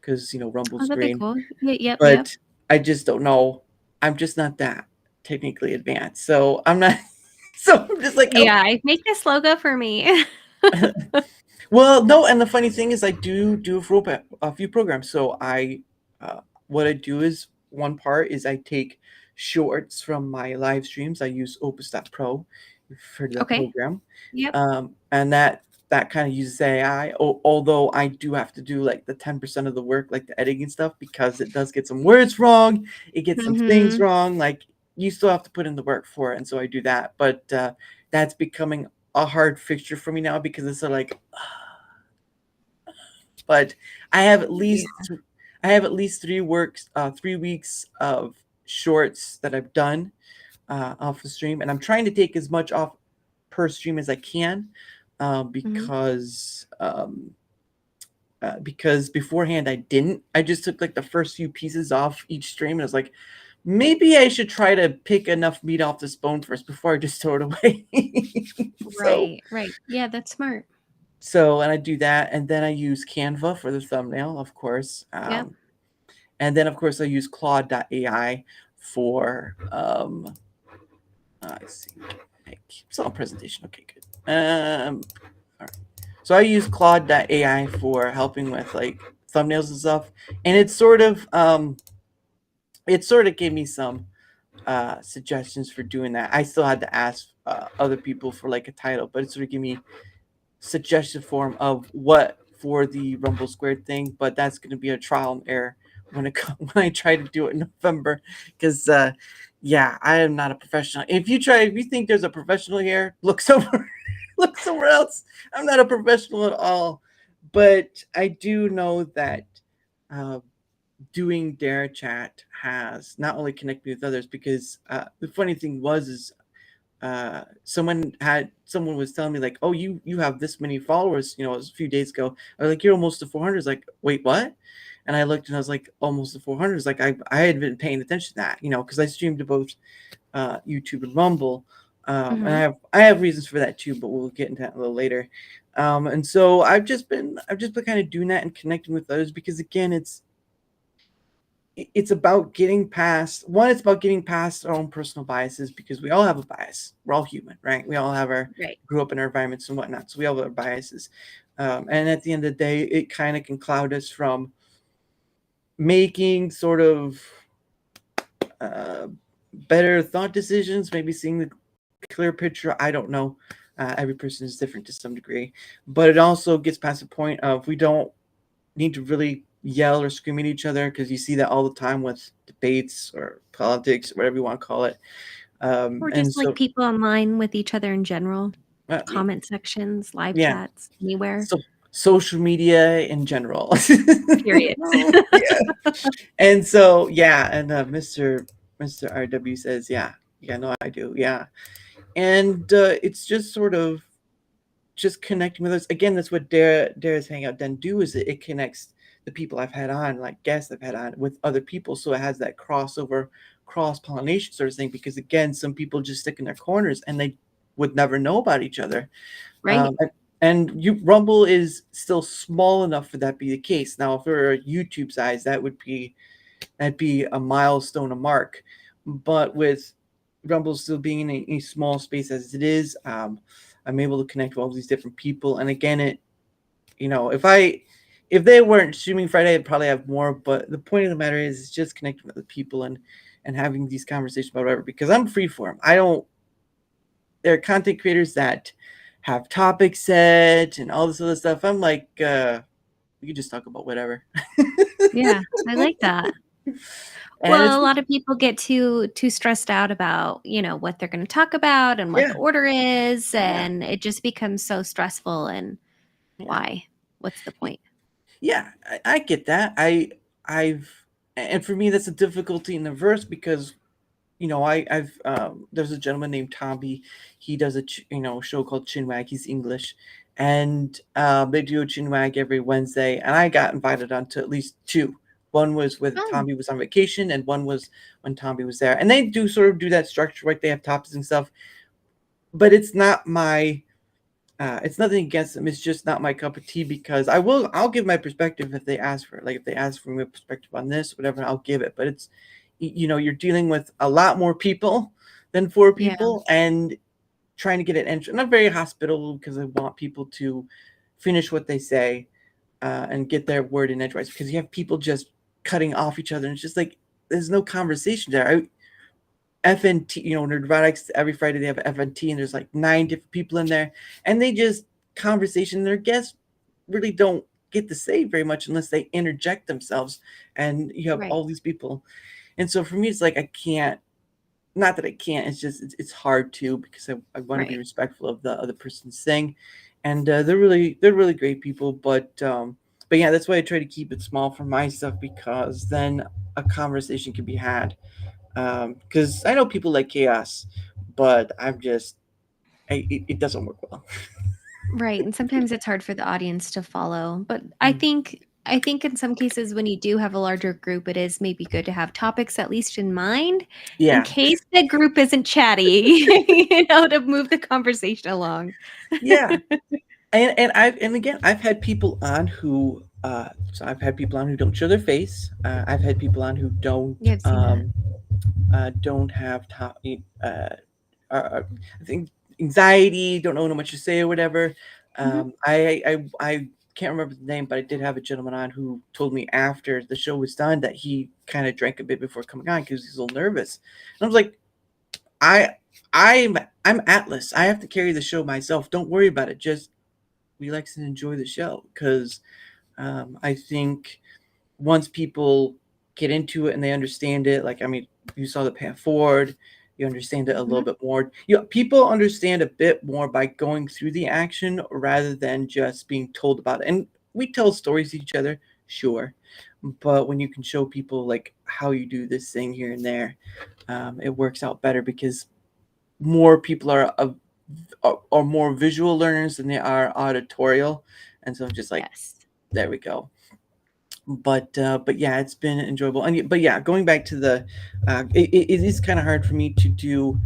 Because Rumble's green. Cool. Yep. But I just don't know. I'm just not that technically advanced, so I'm not. So I'm just like, yeah, make this logo for me. Well, no, and the funny thing is, I do a few programs. So what I do is, one part is I take shorts from my live streams. I use Opus.pro for that program. Yep. And that kind of uses AI, although I do have to do like the 10% of the work, like the editing and stuff, because it does get some words wrong. It gets some things wrong. Like, you still have to put in the work for it. And so I do that. But that's becoming a hard fixture for me now, because it's sort of like, but I have at least 3 weeks of shorts that I've done off the stream. And I'm trying to take as much off per stream as I can. Because beforehand I just took like the first few pieces off each stream, and I was like, maybe I should try to pick enough meat off this bone first before I just throw it away. Right. Yeah, that's smart. So, and I do that, and then I use Canva for the thumbnail, of course. And then of course I use Claude.ai for let's see. It's all presentation. Okay, good. All right. So I use Claude.ai for helping with like thumbnails and stuff, and it sort of gave me some suggestions for doing that. I still had to ask other people for like a title, but it sort of gave me suggestion form of what for the Rumble Squared thing. But that's going to be a trial and error when I try to do it in November, because yeah, I am not a professional. If you think there's a professional here, look somewhere else. I'm not a professional at all, but I do know that doing Darachat has not only connected me with others, because the funny thing is someone was telling me like, oh, you have this many followers, it was a few days ago. I was like, you're almost to 400. It's like, wait, what? And I looked and I was like, almost to 400. It's like I had been paying attention to that, because I streamed to both YouTube and Rumble. And I have reasons for that too, but we'll get into that a little later. And so I've just been kind of doing that and connecting with others, because again, it's about getting past our own personal biases, because we all have a bias. We're all human, right? We all have grew up in our environments and whatnot, so we all have our biases. And at the end of the day, it kind of can cloud us from making sort of better thought decisions, maybe seeing the clear picture. I don't know. Every person is different to some degree, but it also gets past the point of we don't need to really yell or scream at each other, because you see that all the time with debates or politics or whatever you want to call it. Or just like people online with each other in general, comment sections, live chats, anywhere. So social media in general. Period. And so and Mr. RW says, no, I do, and it's just sort of just connecting with us. Again, that's what Dara's Hangout doesn't do, is it connects the people I've had on, like guests I've had on, with other people, so it has that crossover, cross-pollination sort of thing, because again, some people just stick in their corners and they would never know about each other, right? Rumble is still small enough for that to be the case. Now, if it were YouTube size, that'd be a milestone, a mark. But with Rumble still being in a small space as it is, I'm able to connect with all these different people. And again, if they weren't streaming Friday, I'd probably have more. But the point of the matter is just connecting with the people and having these conversations about whatever, because I'm free for them. There are content creators that have topics set and all this other stuff. I'm like, we can just talk about whatever. Yeah, I like that. Well, a lot of people get too stressed out about, what they're going to talk about and what the order is, and it just becomes so stressful. And why? What's the point? Yeah, I get that. And for me, that's a difficulty in the verse, because there's a gentleman named Tomby. He does a show called Chinwag. He's English, and they do a Chinwag every Wednesday. And I got invited onto at least two. One was with Tomby was on vacation, and one was when Tomby was there. And they do sort of do that structure, right? They have topics and stuff, but it's not my. It's nothing against them. It's just not my cup of tea, because I'll give my perspective if they ask for it. Like if they ask for my perspective on this, whatever, I'll give it. But it's, you're dealing with a lot more people than 4 people, and trying to get an entry. And I'm very hospitable, because I want people to finish what they say and get their word in edgewise, because you have people just cutting off each other. And it's just like, there's no conversation there. FNT, Nerdrotics, every Friday they have FNT, and there's like 9 different people in there, and they just conversation. Their guests really don't get to say very much unless they interject themselves, and you have all these people. And so for me, it's like, I can't, not that I can't, it's just, it's hard to, because I want to be respectful of the other person's thing. And they're really great people, but yeah, that's why I try to keep it small for my stuff, because then a conversation can be had. Because I know people like chaos, but it doesn't work well. Right, and sometimes it's hard for the audience to follow. But I think in some cases, when you do have a larger group, it is maybe good to have topics at least in mind, in case the group isn't chatty, to move the conversation along. Yeah, and again, I've had people on who don't show their face. I've had people on who don't have I think anxiety, don't know how much to say or whatever. I can't remember the name, but I did have a gentleman on who told me after the show was done that he kind of drank a bit before coming on because he's a little nervous. And I was like, I'm Atlas. I have to carry the show myself. Don't worry about it. Just relax and enjoy the show, because I think once people get into it and they understand it, like, I mean, you saw the path forward, you understand it a little bit more. People understand a bit more by going through the action rather than just being told about it. And we tell stories to each other, sure, but when you can show people like how you do this thing here and there, it works out better, because more people are more visual learners than they are auditorial, and so just like, there we go. But yeah, it's been enjoyable. And but yeah, going back to the it is kind of hard for me to do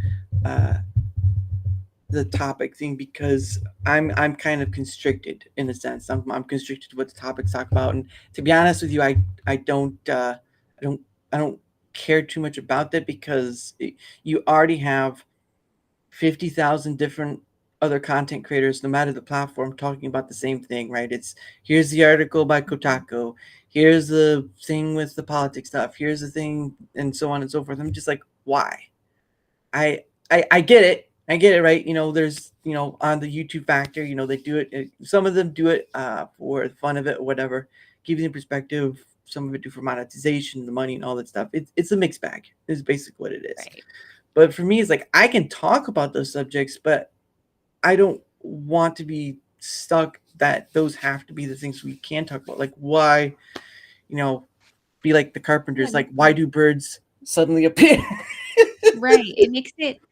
the topic thing, because I'm kind of constricted in a sense. I'm constricted to what the topics talk about, and to be honest with you, I don't care too much about that, because you already have 50,000 different other content creators, no matter the platform, talking about the same thing, right? It's, here's the article by Kotaku, here's the thing with the politics stuff, here's the thing, and so on and so forth. I'm just like, why? I get it. I get it, right? There's, on the YouTube factor, they do it. Some of them do it for the fun of it or whatever, give you the perspective. Some of it do for monetization, the money and all that stuff. It's a mixed bag, is basically what it is. Right. But for me, it's like, I can talk about those subjects, but I don't want to be stuck that those have to be the things we can talk about. Like, why, be like the Carpenters, like, why do birds suddenly appear? Right. It makes it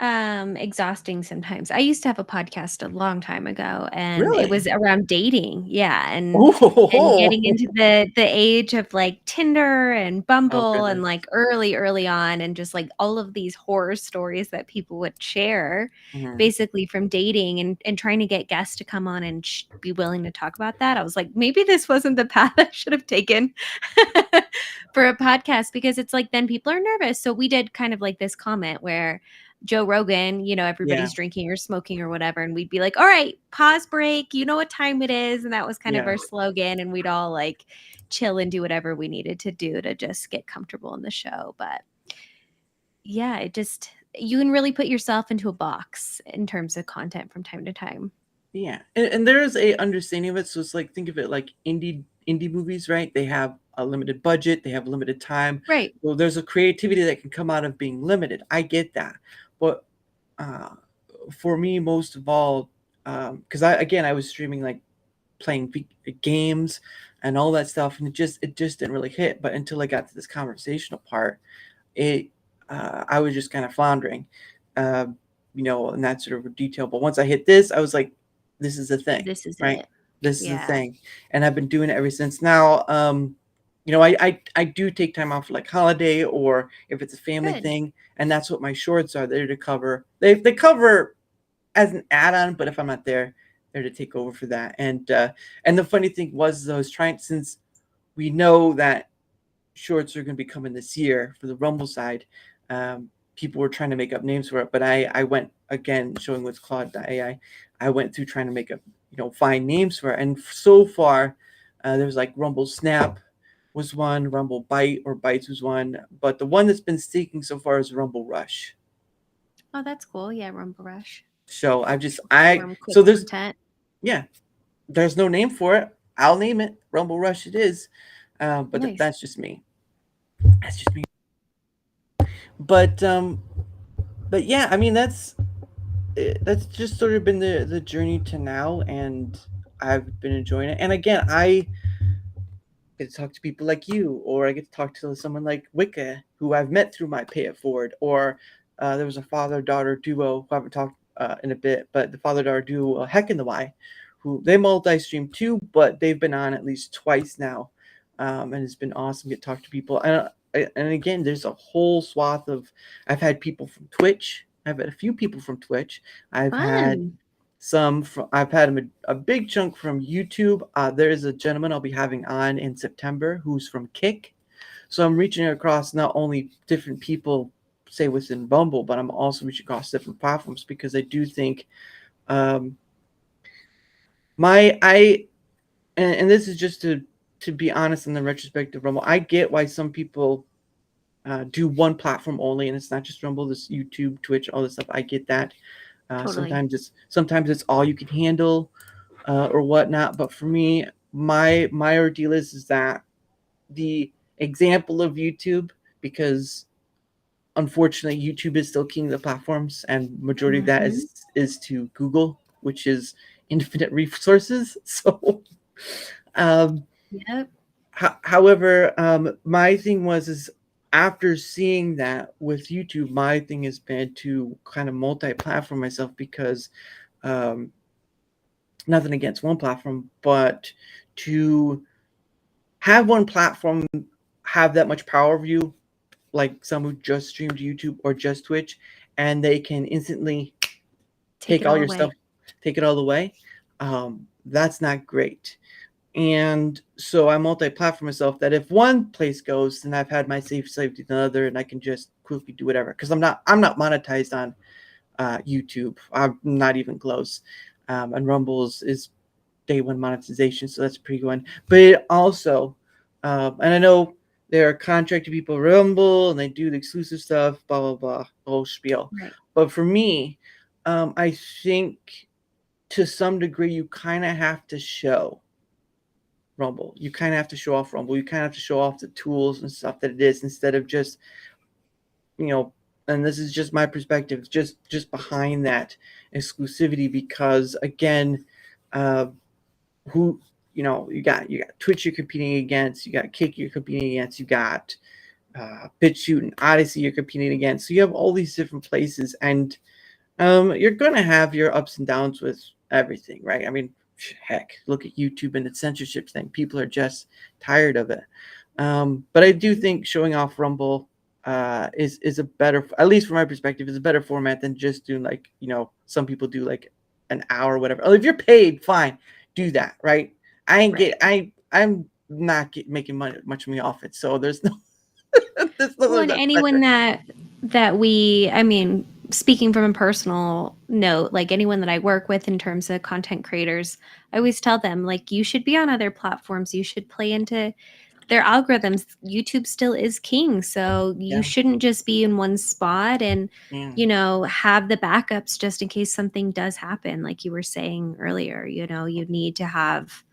exhausting sometimes. I used to have a podcast a long time ago, and Really? it was around dating. Yeah. And Ooh. getting into the age of like Tinder and Bumble, and goodness. like early on, and just like all of these horror stories that people would share basically from dating, and trying to get guests to come on and be willing to talk about that. I was like, maybe this wasn't the path I should have taken for a podcast, because it's like, then people are nervous. So we did kind of like this comment where Joe Rogan, everybody's drinking or smoking or whatever, and we'd be like, all right, pause, break, you know what time it is, and that was kind of our slogan, and we'd all like chill and do whatever we needed to do to just get comfortable in the show. But yeah, you can really put yourself into a box in terms of content from time to time. Yeah, and there's a understanding of it. So it's like, think of it like indie movies, right? They have a limited budget, they have limited time, right? Well, there's a creativity that can come out of being limited. I get that, but for me, most of all, because I was streaming, like playing games and all that stuff, and it just didn't really hit. But until I got to this conversational part, I was just kind of floundering, and that sort of detail. But once I hit this, I was like, this is the thing. This is right. It. This is the thing, and I've been doing it ever since. Now, I do take time off for like holiday, or if it's a family thing, and that's what my shorts are there to cover. They cover as an add-on, but if I'm not there, they're to take over for that. And the funny thing was, I was trying, since we know that shorts are going to be coming this year for the Rumble side, people were trying to make up names for it, but I went, again, showing with Claude.ai, I went through trying to make up, find names for it. And so far, there's like Rumble Snap was one, Rumble Bite or Bites was one, but the one that's been sticking so far is Rumble Rush. Oh, that's cool. Yeah, Rumble Rush. So so there's content. Yeah, there's no name for it. I'll name it Rumble Rush. It is, but Nice. That's just me. That's just me. But yeah, I mean, that's just sort of been the journey to now, and I've been enjoying it. And again, I get to talk to people like you, or I get to talk to someone like Wicca, who I've met through my Pay It Forward, or there was a father-daughter duo who I haven't talked in a bit, but the father-daughter duo, Heck in the Y, who they multi-stream too, but they've been on at least twice now, and it's been awesome to get to talk to people. And again, there's a whole swath of, I've had people from Twitch. I've had a few people from Twitch. I've had some from, I've had a big chunk from YouTube. There is a gentleman I'll be having on in September who's from Kick. So I'm reaching across not only different people, say within Bumble, but I'm also reaching across different platforms, because I do think and this is just to be honest in the retrospective Rumble, I get why some people do one platform only, and it's not just Rumble, this YouTube, Twitch, all this stuff. I get that. Totally. Sometimes it's all you can handle, or whatnot. But for me, my ordeal is that the example of YouTube, because unfortunately YouTube is still king of the platforms, and majority of that is to Google, which is infinite resources. So, yep. However, my thing is after seeing that with YouTube, my thing has been to kind of multi-platform myself, because nothing against one platform, but to have one platform have that much power of you, like someone who just streamed YouTube or just Twitch, and they can instantly take all your stuff, take it all away. That's not great. And so I multi-platform myself, that if one place goes, then I've had my safe safety to another, and I can just quickly do whatever. Because I'm not monetized on YouTube. I'm not even close. And Rumble is day one monetization, so that's a pretty good one. But it also, and I know there are contracted people Rumble, and they do the exclusive stuff, blah blah blah, the whole spiel. Right. But for me, I think to some degree you kind of have to show Rumble. You kind of have to show off Rumble. You kind of have to show off the tools and stuff that it is, instead of just, and this is just my perspective, just behind that exclusivity. Because again, you got Twitch you're competing against, you got Kick you're competing against, you got BitChute and Odyssey you're competing against. So you have all these different places, and you're gonna have your ups and downs with everything, right? I mean, heck, look at YouTube and its censorship thing. People are just tired of it. But I do think showing off Rumble is a better, at least from my perspective, is a better format than just doing some people do like an hour or whatever. If you're paid, fine, do that, right? I'm not making much money off it, so there's no. And anyone that we, I mean, speaking from a personal note, like anyone that I work with in terms of content creators, I always tell them, like, you should be on other platforms. You should play into their algorithms. YouTube still is king. So you shouldn't just be in one spot, and, have the backups just in case something does happen. Like you were saying earlier, you need to have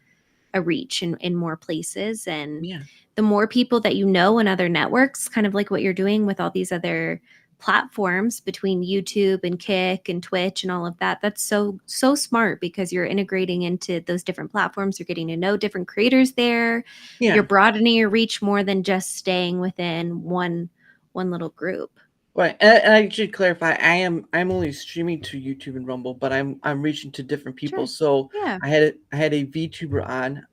a reach in more places. And the more people that in other networks, kind of like what you're doing with all these other platforms between YouTube and Kick and Twitch and all of that, that's so smart, because you're integrating into those different platforms. You're getting to know different creators there. You're broadening your reach more than just staying within one little group. Right, and I should clarify, I'm only streaming to YouTube and Rumble, but I'm reaching to different people. So I had a VTuber on.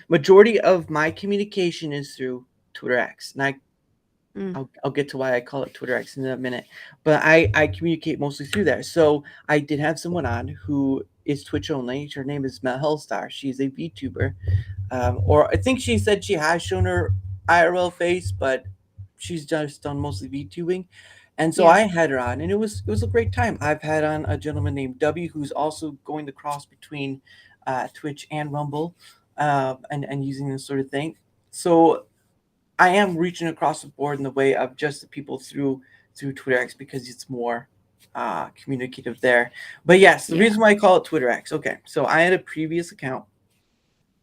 Majority of my communication is through Twitter X, and I'll get to why I call it Twitter X in a minute. But I communicate mostly through there. So I did have someone on who is Twitch only. Her name is Mel Hellstar. She's a VTuber, or I think she said she has shown her IRL face, but she's just done mostly VTubing. And so I had her on, and it was a great time. I've had on a gentleman named W, who's also going to cross between Twitch and Rumble, and using this sort of thing. So I am reaching across the board in the way of just the people through Twitter X, because it's more communicative there. But yes, the reason why I call it Twitter X. Okay, so I had a previous account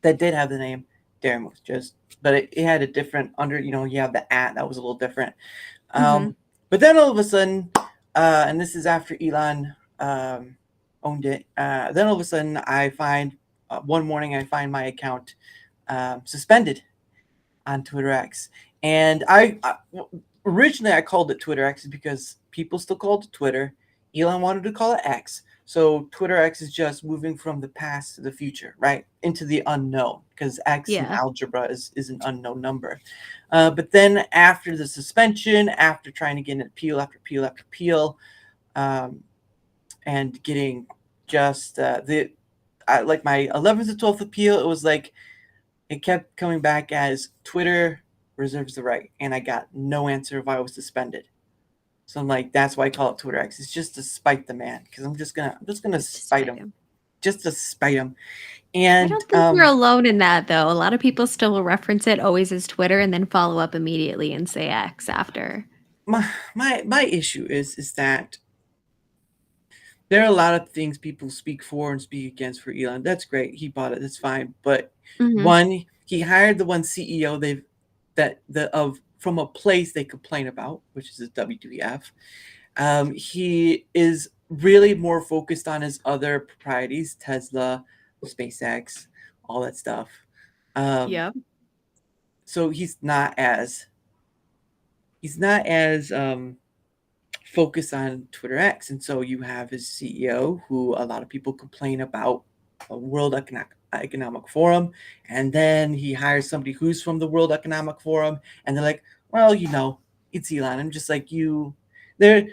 that did have the name Daramouthe, but it had a different you have the @ that was a little different. But then all of a sudden, and this is after Elon owned it. Then all of a sudden, I find one morning I find my account suspended on Twitter X, and I originally I called it Twitter X because people still called it Twitter. Elon wanted to call it X, so Twitter X is just moving from the past to the future, right, into the unknown, because X in algebra is an unknown number. But then after the suspension, after trying to get an appeal after appeal after appeal, and getting just like my 11th or 12th appeal, it was like it kept coming back as Twitter reserves the right, and I got no answer if I was suspended. So I'm like, that's why I call it Twitter X. It's just to spite the man, because I'm just gonna spite him, just to spite him. And I don't think you're alone in that, though. A lot of people still reference it always as Twitter and then follow up immediately and say X after. My issue is that there are a lot of things people speak for and speak against for Elon. That's great. He bought it. That's fine. But one, he hired the one CEO from a place they complain about, which is the WWF. He is really more focused on his other proprieties, Tesla, SpaceX, all that stuff. Yep. So he's not as focused on Twitter X, and so you have his CEO, who a lot of people complain about a World Economic Forum, and then he hires somebody who's from the World Economic Forum, and they're like, well, it's Elon. I'm just like, you. There's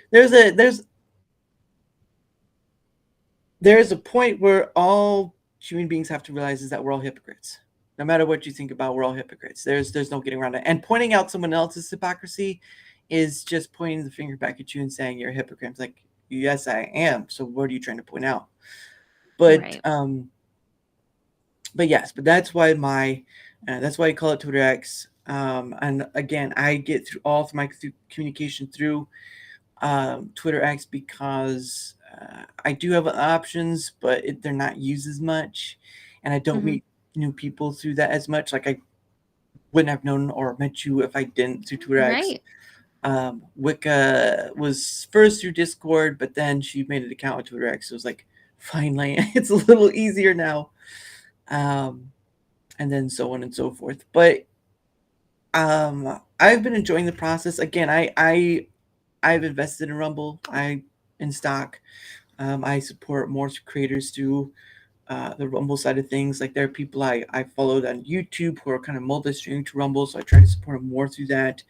a point where all human beings have to realize is that we're all hypocrites. No matter what you think about, we're all hypocrites. There's no getting around it. And pointing out someone else's hypocrisy is just pointing the finger back at you and saying you're a hypocrite. It's like, yes, I am. So what are you trying to point out? But yes, but that's why that's why I call it Twitter X. And again, I get through all of my communication through Twitter X because I do have options, but they're not used as much, and I don't meet new people through that as much. Like, I wouldn't have known or met you if I didn't through Twitter X. Wicca was first through Discord, but then she made an account with Twitter X. So it was like, finally, it's a little easier now. And then so on and so forth. But I've been enjoying the process. Again, I've invested in Rumble. In stock. I support more creators through the Rumble side of things. Like, there are people I followed on YouTube who are kind of multi-streaming to Rumble, so I try to support them more through that.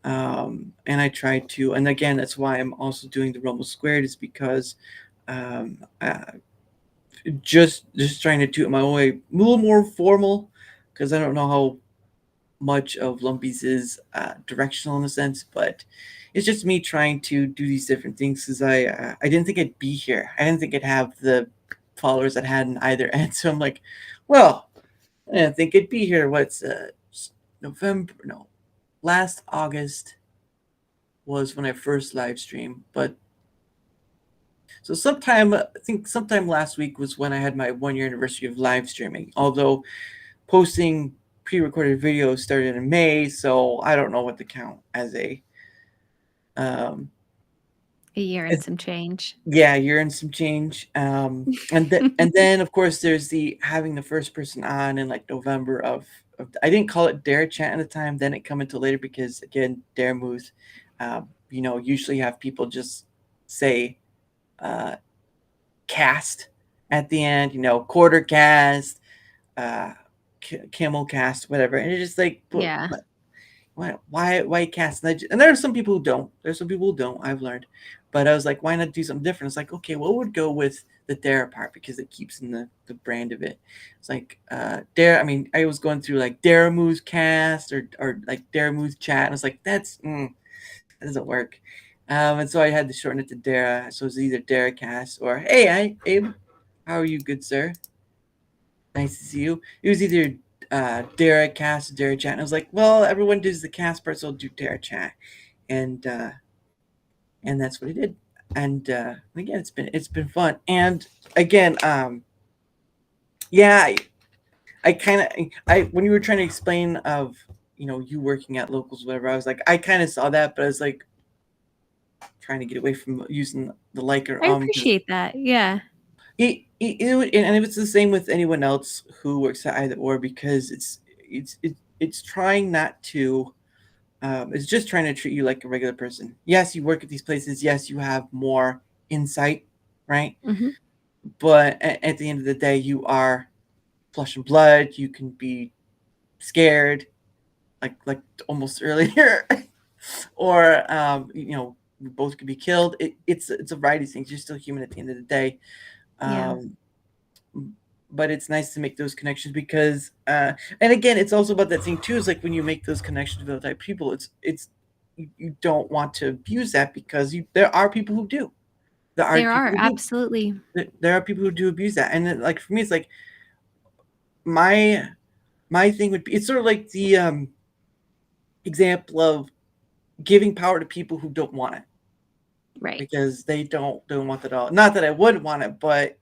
And I try to, and again, that's why I'm also doing the Rumble Squared, is because just trying to do it my own way, a little more formal, because I don't know how much of Lumpy's is directional in a sense, but it's just me trying to do these different things, because I didn't think I'd be here. I didn't think I'd have the followers that had in either end. So I'm like, well, I didn't think I'd be here. What's last August was when I first live streamed, but so I think sometime last week was when I had my 1-year anniversary of live streaming, although posting pre-recorded videos started in May, so I don't know what to count as a year and some change. Yeah, a year and some change. And then of course there's having the first person on in like November of I didn't call it Darachat at the time, then it come until later, because again, Daramouthe, usually have people just say cast at the end, quarter cast, camel cast, whatever, and it's just like, yeah, why cast? And there are some people who don't. There's some people who don't. I've learned, but I was like, why not do something different? It's like, okay, what would go with the Dara part, because it keeps in the brand of it. It's like Dara. I mean, I was going through like Daramouthe cast or like Daramouthe chat, and I was like, that doesn't work. And so I had to shorten it to Dara. So it's either Daracast or hey, Abe, how are you, good sir? Nice to see you. It was either Daracast or Darachat, and I was like, well, everyone does the cast part, so I'll do Darachat, and that's what I did. And again, it's been fun. And again, yeah, I when you were trying to explain of you working at locals, whatever, I was like, I kind of saw that, but I was like trying to get away from using the like or I appreciate that. Yeah. And it's the same with anyone else who works at either or, because it's trying not to it's just trying to treat you like a regular person. Yes, you work at these places, yes, you have more insight, right? But at the end of the day, you are flesh and blood. You can be scared, like almost earlier, or we both could be killed. It's a variety of things. You're still human at the end of the day. But it's nice to make those connections, because and again, it's also about that thing too, is like when you make those connections with other type of people, it's you don't want to abuse that, because there are people who do. There are absolutely. There are people who do abuse that, and then, like for me, it's like, my thing would be, it's sort of like the example of giving power to people who don't want it, right? Because they don't want it all. Not that I wouldn't want it, but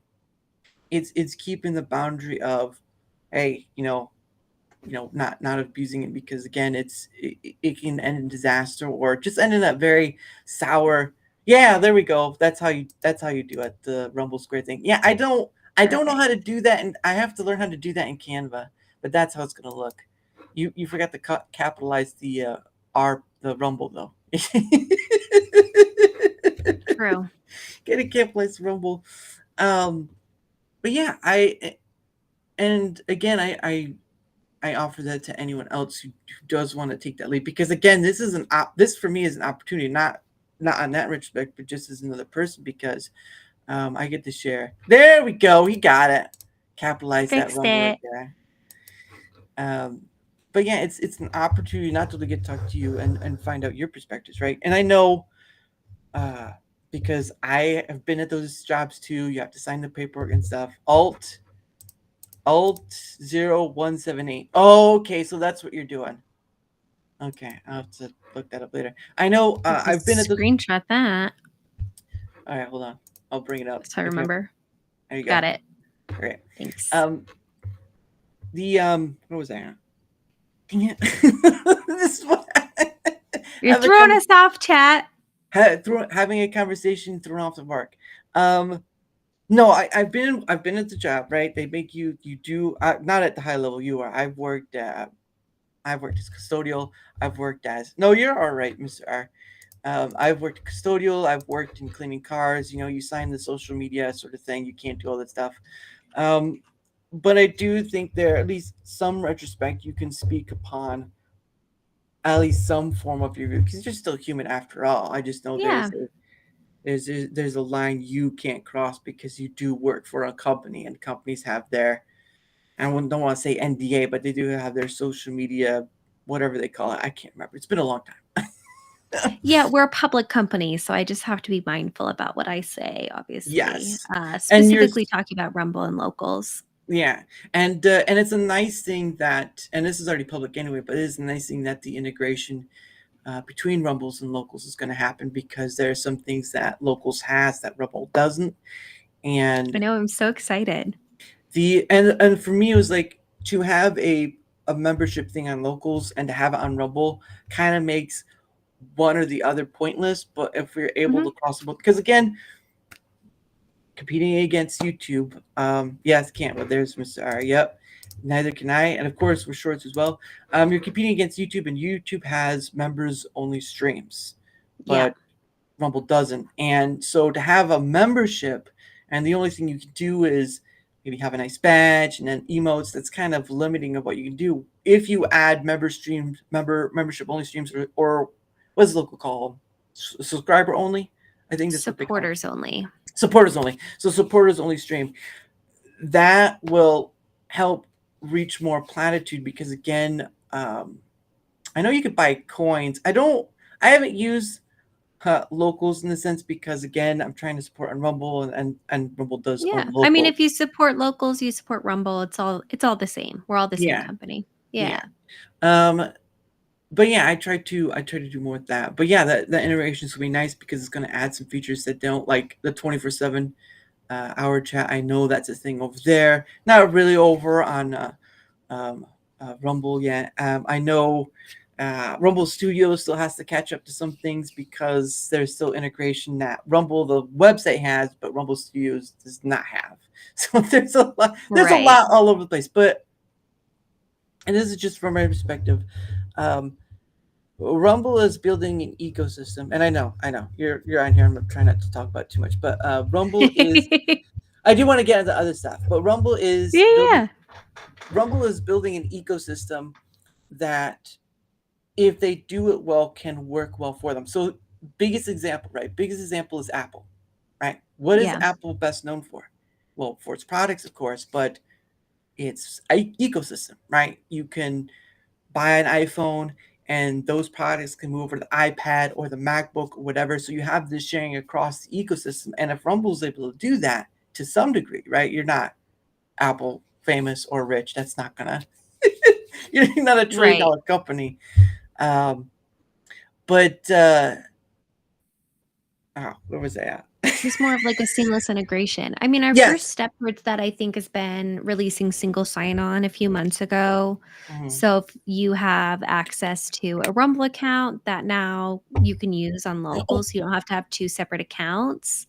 it's keeping the boundary of, hey, not abusing it, because again, it can end in disaster or just end in that very sour. Yeah, there we go. That's how you do it. The Rumble Square thing. Yeah, I don't know how to do that, and I have to learn how to do that in Canva. But that's how it's gonna look. You forgot to capitalize the the Rumble though. True. Gotta capitalize the Rumble. But yeah, and again, I offer that to anyone else who does want to take that lead, because again, this for me is an opportunity, not on that respect, but just as another person, because I get to share. There we go. He got it. Capitalize that Rumble right there. But yeah, it's an opportunity not to get to talk to you and find out your perspectives, right? And I know because I have been at those jobs too. You have to sign the paperwork and stuff. Alt 0178. Oh, okay, so that's what you're doing. Okay, I'll have to look that up later. I know I've been at the screenshot that. All right, hold on. I'll bring it up. So I remember. There you go. Got it. Great. Thanks. What was that? Dang it. This one. You're throwing us off, chat. Having a conversation thrown off the mark. No, I've been at the job, right? They make you do not at the high level you are. I've worked as custodial. I've worked as you're all right, Mr. R. I've worked custodial. I've worked in cleaning cars. You sign the social media sort of thing. You can't do all that stuff. But I do think there, at least some retrospect, you can speak upon at least some form of your view, because you're still human after all. I just know there's a line you can't cross, because you do work for a company, and companies have their, I don't want to say NDA, but they do have their social media, whatever they call it. I can't remember. It's been a long time. Yeah, we're a public company, so I just have to be mindful about what I say, obviously. Yes. Specifically talking about Rumble and locals. Yeah, and it's a nice thing that, and this is already public anyway, but it is a nice thing that the integration between Rumbles and locals is going to happen, because there are some things that locals has that Rumble doesn't. And I know, I'm so excited. And for me, it was like to have a membership thing on locals and to have it on Rumble kind of makes one or the other pointless. But if we're able to cross the book, because again, competing against YouTube, yes, can't, but there's Mr. R. Yep. Neither can I. And of course, we're shorts as well. You're competing against YouTube, and YouTube has members only streams, but Rumble doesn't. And so to have a membership, and the only thing you can do is maybe have a nice badge and then emotes, that's kind of limiting of what you can do. If you add membership only streams, or what is the local call? Subscriber only? I think that's supporters only. Supporters only. So supporters only stream. That will help reach more platitude, because again, I know you could buy coins. I haven't used locals in the sense, because again, I'm trying to support on Rumble, and Rumble does own locals. I mean, if you support locals, you support Rumble. It's all the same. We're all the same company. Yeah. But yeah, I try to do more with that. But yeah, the integration is gonna be nice, because it's gonna add some features that don't, like the 24/7 hour chat. I know that's a thing over there. Not really over on Rumble yet. I know Rumble Studio still has to catch up to some things, because there's still integration that Rumble, the website, has, but Rumble Studios does not have. So there's a lot. There's a lot all over the place. But, and this is just from my perspective. Rumble is building an ecosystem, and I know you're on here. I'm trying not to talk about it too much, but Rumble is. I do want to get into other stuff, but Rumble is Rumble is building an ecosystem that, if they do it well, can work well for them. So, biggest example is Apple, right? What is Apple best known for? Well, for its products, of course, but it's an ecosystem, right? You can buy an iPhone, and those products can move over to the iPad or the MacBook or whatever. So you have this sharing across the ecosystem. And if Rumble is able to do that to some degree, right? You're not Apple famous or rich. That's not gonna. You're not a $1 trillion company. But where was I at? It's more of like a seamless integration. I mean, our first step towards that, I think, has been releasing single sign-on a few months ago. So if you have access to a Rumble account that now you can use on local, so you don't have to have 2 separate accounts.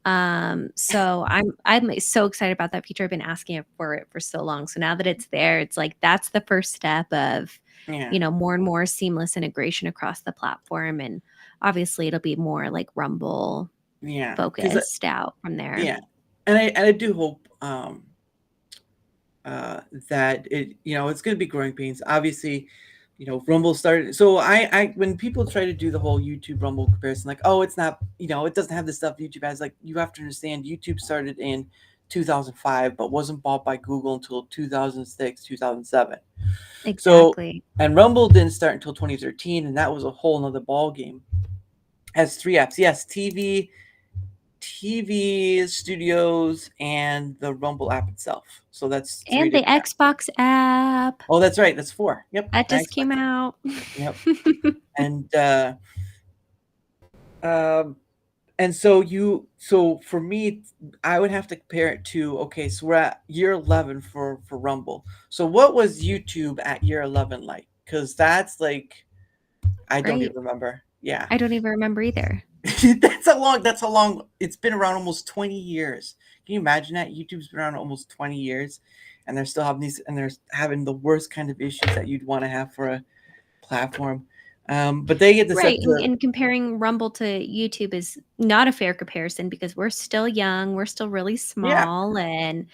So I'm so excited about that feature. I've been asking for it for so long. So now that it's there, it's like that's the first step of more and more seamless integration across the platform, and obviously it'll be more like Rumble focused out from there. Yeah, and I do hope that it's going to be growing pains. Obviously, Rumble started. So I when people try to do the whole YouTube Rumble comparison, like, oh, it's not, it doesn't have the stuff YouTube has. Like, you have to understand, YouTube started in 2005, but wasn't bought by Google until 2006, 2007. Exactly. So, and Rumble didn't start until 2013, and that was a whole nother ball game. Has 3 apps. Yes, TV studios and the Rumble app itself. So that's 3 and the Xbox app. Oh, that's right. That's 4. Yep. That just came out. Yep. And so for me, I would have to compare it to, okay, so we're at year 11 for Rumble. So what was YouTube at year 11 like? Because that's like, I don't even remember. Yeah. I don't even remember either. That's a long, it's been around almost 20 years. Can you imagine that? YouTube's been around almost 20 years and they're still having they're having the worst kind of issues that you'd want to have for a platform. But they get this right. And comparing Rumble to YouTube is not a fair comparison because we're still young, we're still really small, and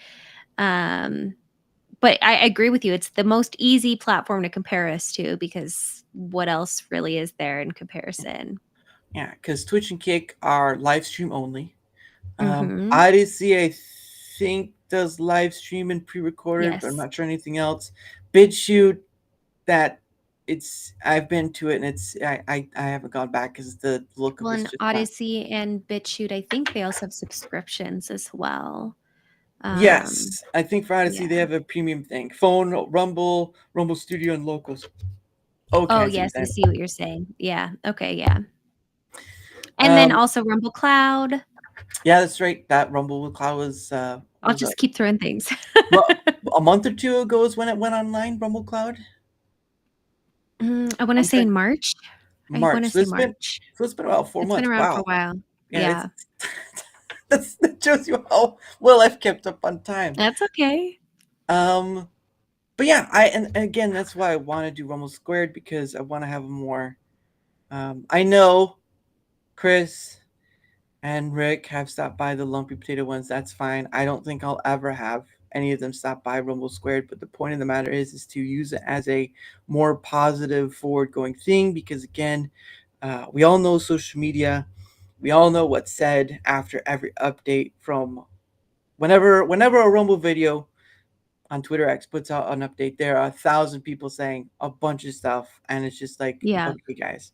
but I agree with you. It's the most easy platform to compare us to because what else really is there in comparison? Yeah, because Twitch and Kick are live stream only. Odyssey, I think, does live stream and pre-recorded, but I'm not sure anything else. BitChute, I've been to it and it's I haven't gone back because the look of it. Odyssey and BitChute, I think they also have subscriptions as well. Yes, I think for Odyssey they have a premium thing. Phone, Rumble Studio, and Locals. Okay. Oh yes, I see what you're saying. Yeah. Okay. Yeah. And then also Rumble Cloud. Yeah, that's right. That Rumble Cloud was. I'll just keep throwing things. Well, a month or 2 ago is when it went online. Rumble Cloud. I want to say in March. March. So it's been about 4 months. It's been around for a while. Yeah. That shows you how well I've kept up on time. That's okay. But yeah, and again, that's why I want to do Rumble Squared because I want to have a more. I know Chris and Rick have stopped by the Lumpy Potato ones. That's fine. I don't think I'll ever have any of them stop by Rumble Squared. But the point of the matter is to use it as a more positive, forward-going thing. Because again, we all know social media. We all know what's said after every update. From whenever a Rumble video on Twitter X puts out an update, there are 1,000 people saying a bunch of stuff, and it's just like, okay, guys.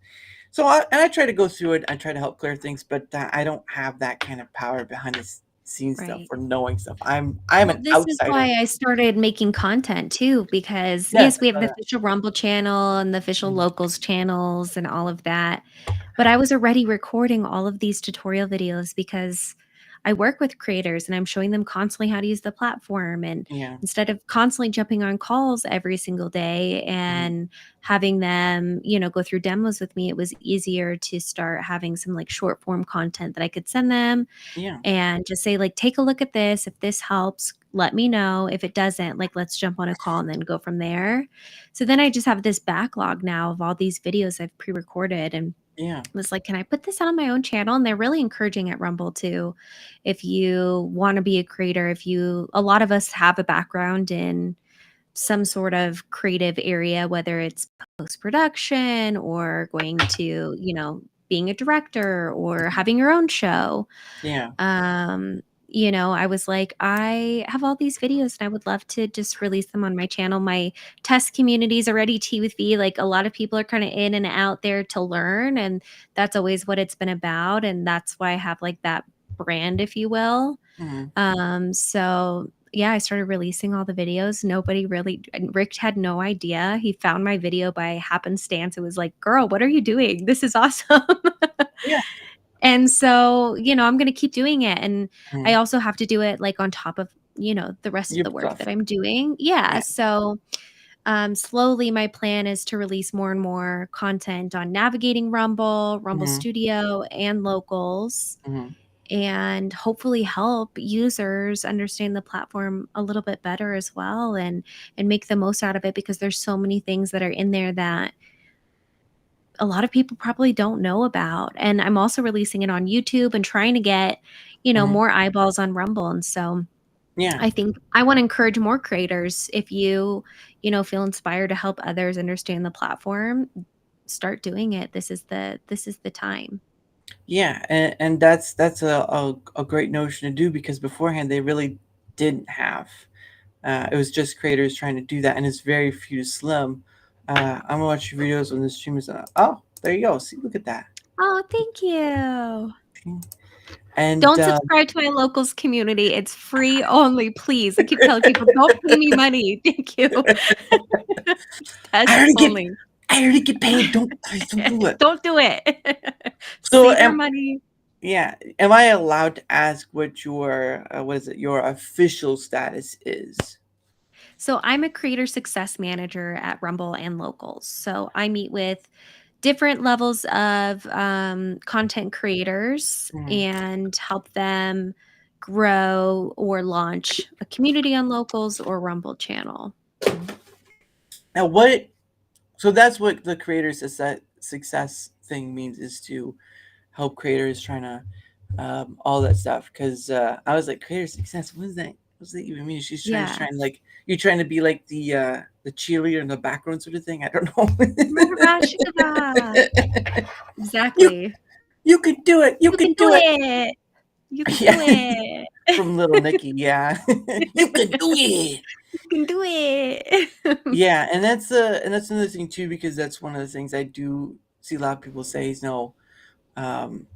So I try to go through it. I try to help clear things, but I don't have that kind of power behind the scenes stuff or knowing stuff. I'm an outsider. This is why I started making content too, because yes, we have the official Rumble channel and the official Locals channels and all of that. But I was already recording all of these tutorial videos because I work with creators and I'm showing them constantly how to use the platform. And instead of constantly jumping on calls every single day and having them, go through demos with me, it was easier to start having some like short form content that I could send them and just say like, take a look at this. If this helps, let me know. If it doesn't, like, let's jump on a call and then go from there. So then I just have this backlog now of all these videos I've pre-recorded and was like, can I put this out on my own channel? And they're really encouraging at Rumble too. If you want to be a creator, a lot of us have a background in some sort of creative area, whether it's post-production or going to, being a director or having your own show. I was like, I have all these videos and I would love to just release them on my channel. My test community is already Tea with V. Like a lot of people are kind of in and out there to learn. And that's always what it's been about. And that's why I have like that brand, if you will. So I started releasing all the videos. Rick had no idea. He found my video by happenstance. It was like, girl, what are you doing? This is awesome. Yeah. And so, I'm going to keep doing it. And I also have to do it like on top of, the rest of the work that I'm doing. Yeah. So slowly my plan is to release more and more content on navigating Rumble Studio, and Locals. And hopefully help users understand the platform a little bit better as well, and make the most out of it, because there's so many things that are in there that a lot of people probably don't know about. And I'm also releasing it on YouTube and trying to get, more eyeballs on Rumble. And so I think I want to encourage more creators. If you, feel inspired to help others understand the platform, start doing it. This is the time. Yeah, and that's a great notion to do, because beforehand they really didn't have. It was just creators trying to do that, and it's very few to slim. I'm gonna watch your videos when the stream is on. Oh, there you go. See, look at that. Oh, thank you. And don't subscribe to my Locals community. It's free only, please. I keep telling people, don't pay me money. Thank you. I already get paid. Don't do it. Don't do it. So Save your money. Yeah. Am I allowed to ask what your your official status is? So I'm a creator success manager at Rumble and Locals. So I meet with different levels of content creators and help them grow or launch a community on Locals or Rumble channel. Now, so that's what the creator success thing means, is to help creators trying to all that stuff. Because I was like, creator success, what does that even mean? She's trying to like, you're trying to be like the cheerleader in the background sort of thing. I don't know. Exactly. You can do it. You can do it. You can do it. From Little Nicky, yeah. You can do it. You can do it. Yeah, and that's another thing too, because that's one of the things I do see a lot of people say is probably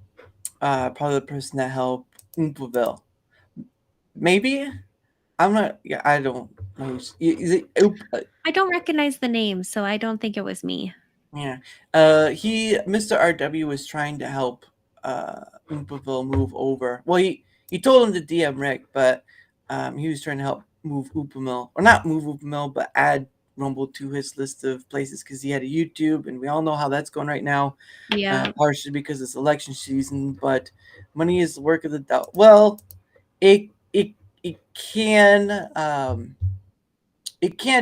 the person that helped Oompleville. Maybe. I'm not. Yeah, I don't know. I don't recognize the name, so I don't think it was me. Yeah. Mr. RW was trying to help Oompleville move over. Well, he told him to DM Rick, but he was trying to help move Oompleville, or not move Oompleville, but add Rumble to his list of places, because he had a YouTube, and we all know how that's going right now. Yeah. Partially because it's election season, but money is the work of the devil. Well, it can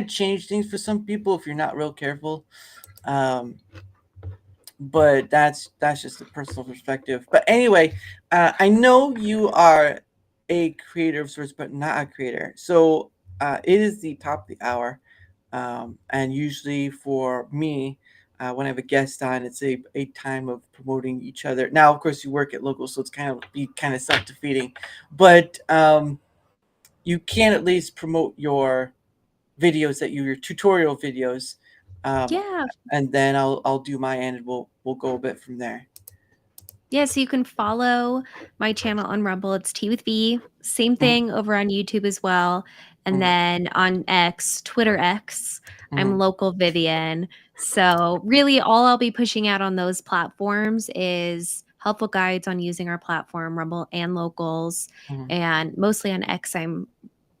change things for some people if you're not real careful. But that's just a personal perspective. But anyway, I know you are a creator of sorts, but not a creator. So it is the top of the hour. And usually for me, when I have a guest on, it's a time of promoting each other. Now, of course, you work at Local, so it's kind of self-defeating. But you can at least promote your videos, your tutorial videos. And then I'll do my end, and we'll go a bit from there. Yeah, so you can follow my channel on Rumble. It's Tea with V. Same thing over on YouTube as well. And then on Twitter X, I'm Local Vivian. So really all I'll be pushing out on those platforms is helpful guides on using our platform, Rumble and Locals. And mostly on X, I'm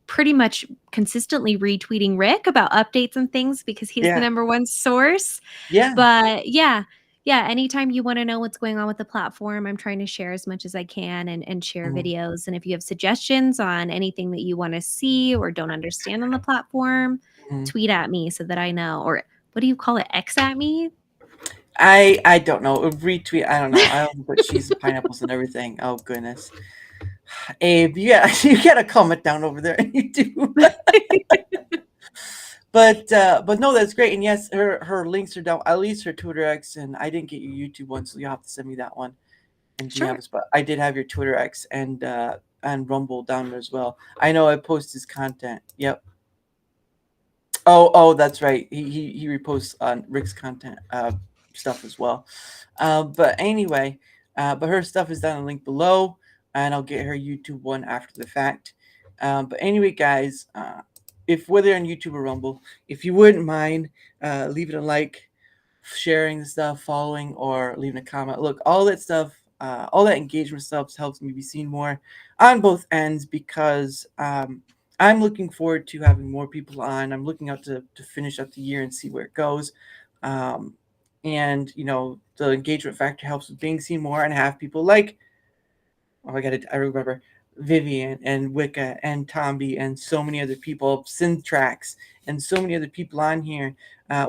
pretty much consistently retweeting Rick about updates and things, because he's the #1 source. Yeah. But yeah, anytime you want to know what's going on with the platform, I'm trying to share as much as I can and share videos. And if you have suggestions on anything that you want to see or don't understand on the platform, tweet at me so that I know. Or what do you call it? X at me? I don't know. Retweet. I don't know. I don't put cheese and pineapples and everything. Oh goodness. Abe, you got a comment down over there. You do. But no, that's great. And yes, her links are down. At least her Twitter X, and I didn't get your YouTube one, so you'll have to send me that one. And DMs, but I did have your Twitter X and Rumble down there as well. I know I post his content. Yep. Oh, that's right. He reposts on Rick's content stuff as well. But anyway, but her stuff is down in the link below, and I'll get her YouTube one after the fact. But anyway, guys, if whether on YouTube or Rumble, if you wouldn't mind leaving a like, sharing the stuff, following, or leaving a comment. Look, all that stuff, all that engagement stuff helps me be seen more on both ends because I'm looking forward to having more people on. I'm looking out to finish up the year and see where it goes. And, you know, the engagement factor helps with being seen more and have people like, I remember Vivian and Wicca and Tomby and so many other people, Synthrax and so many other people on here,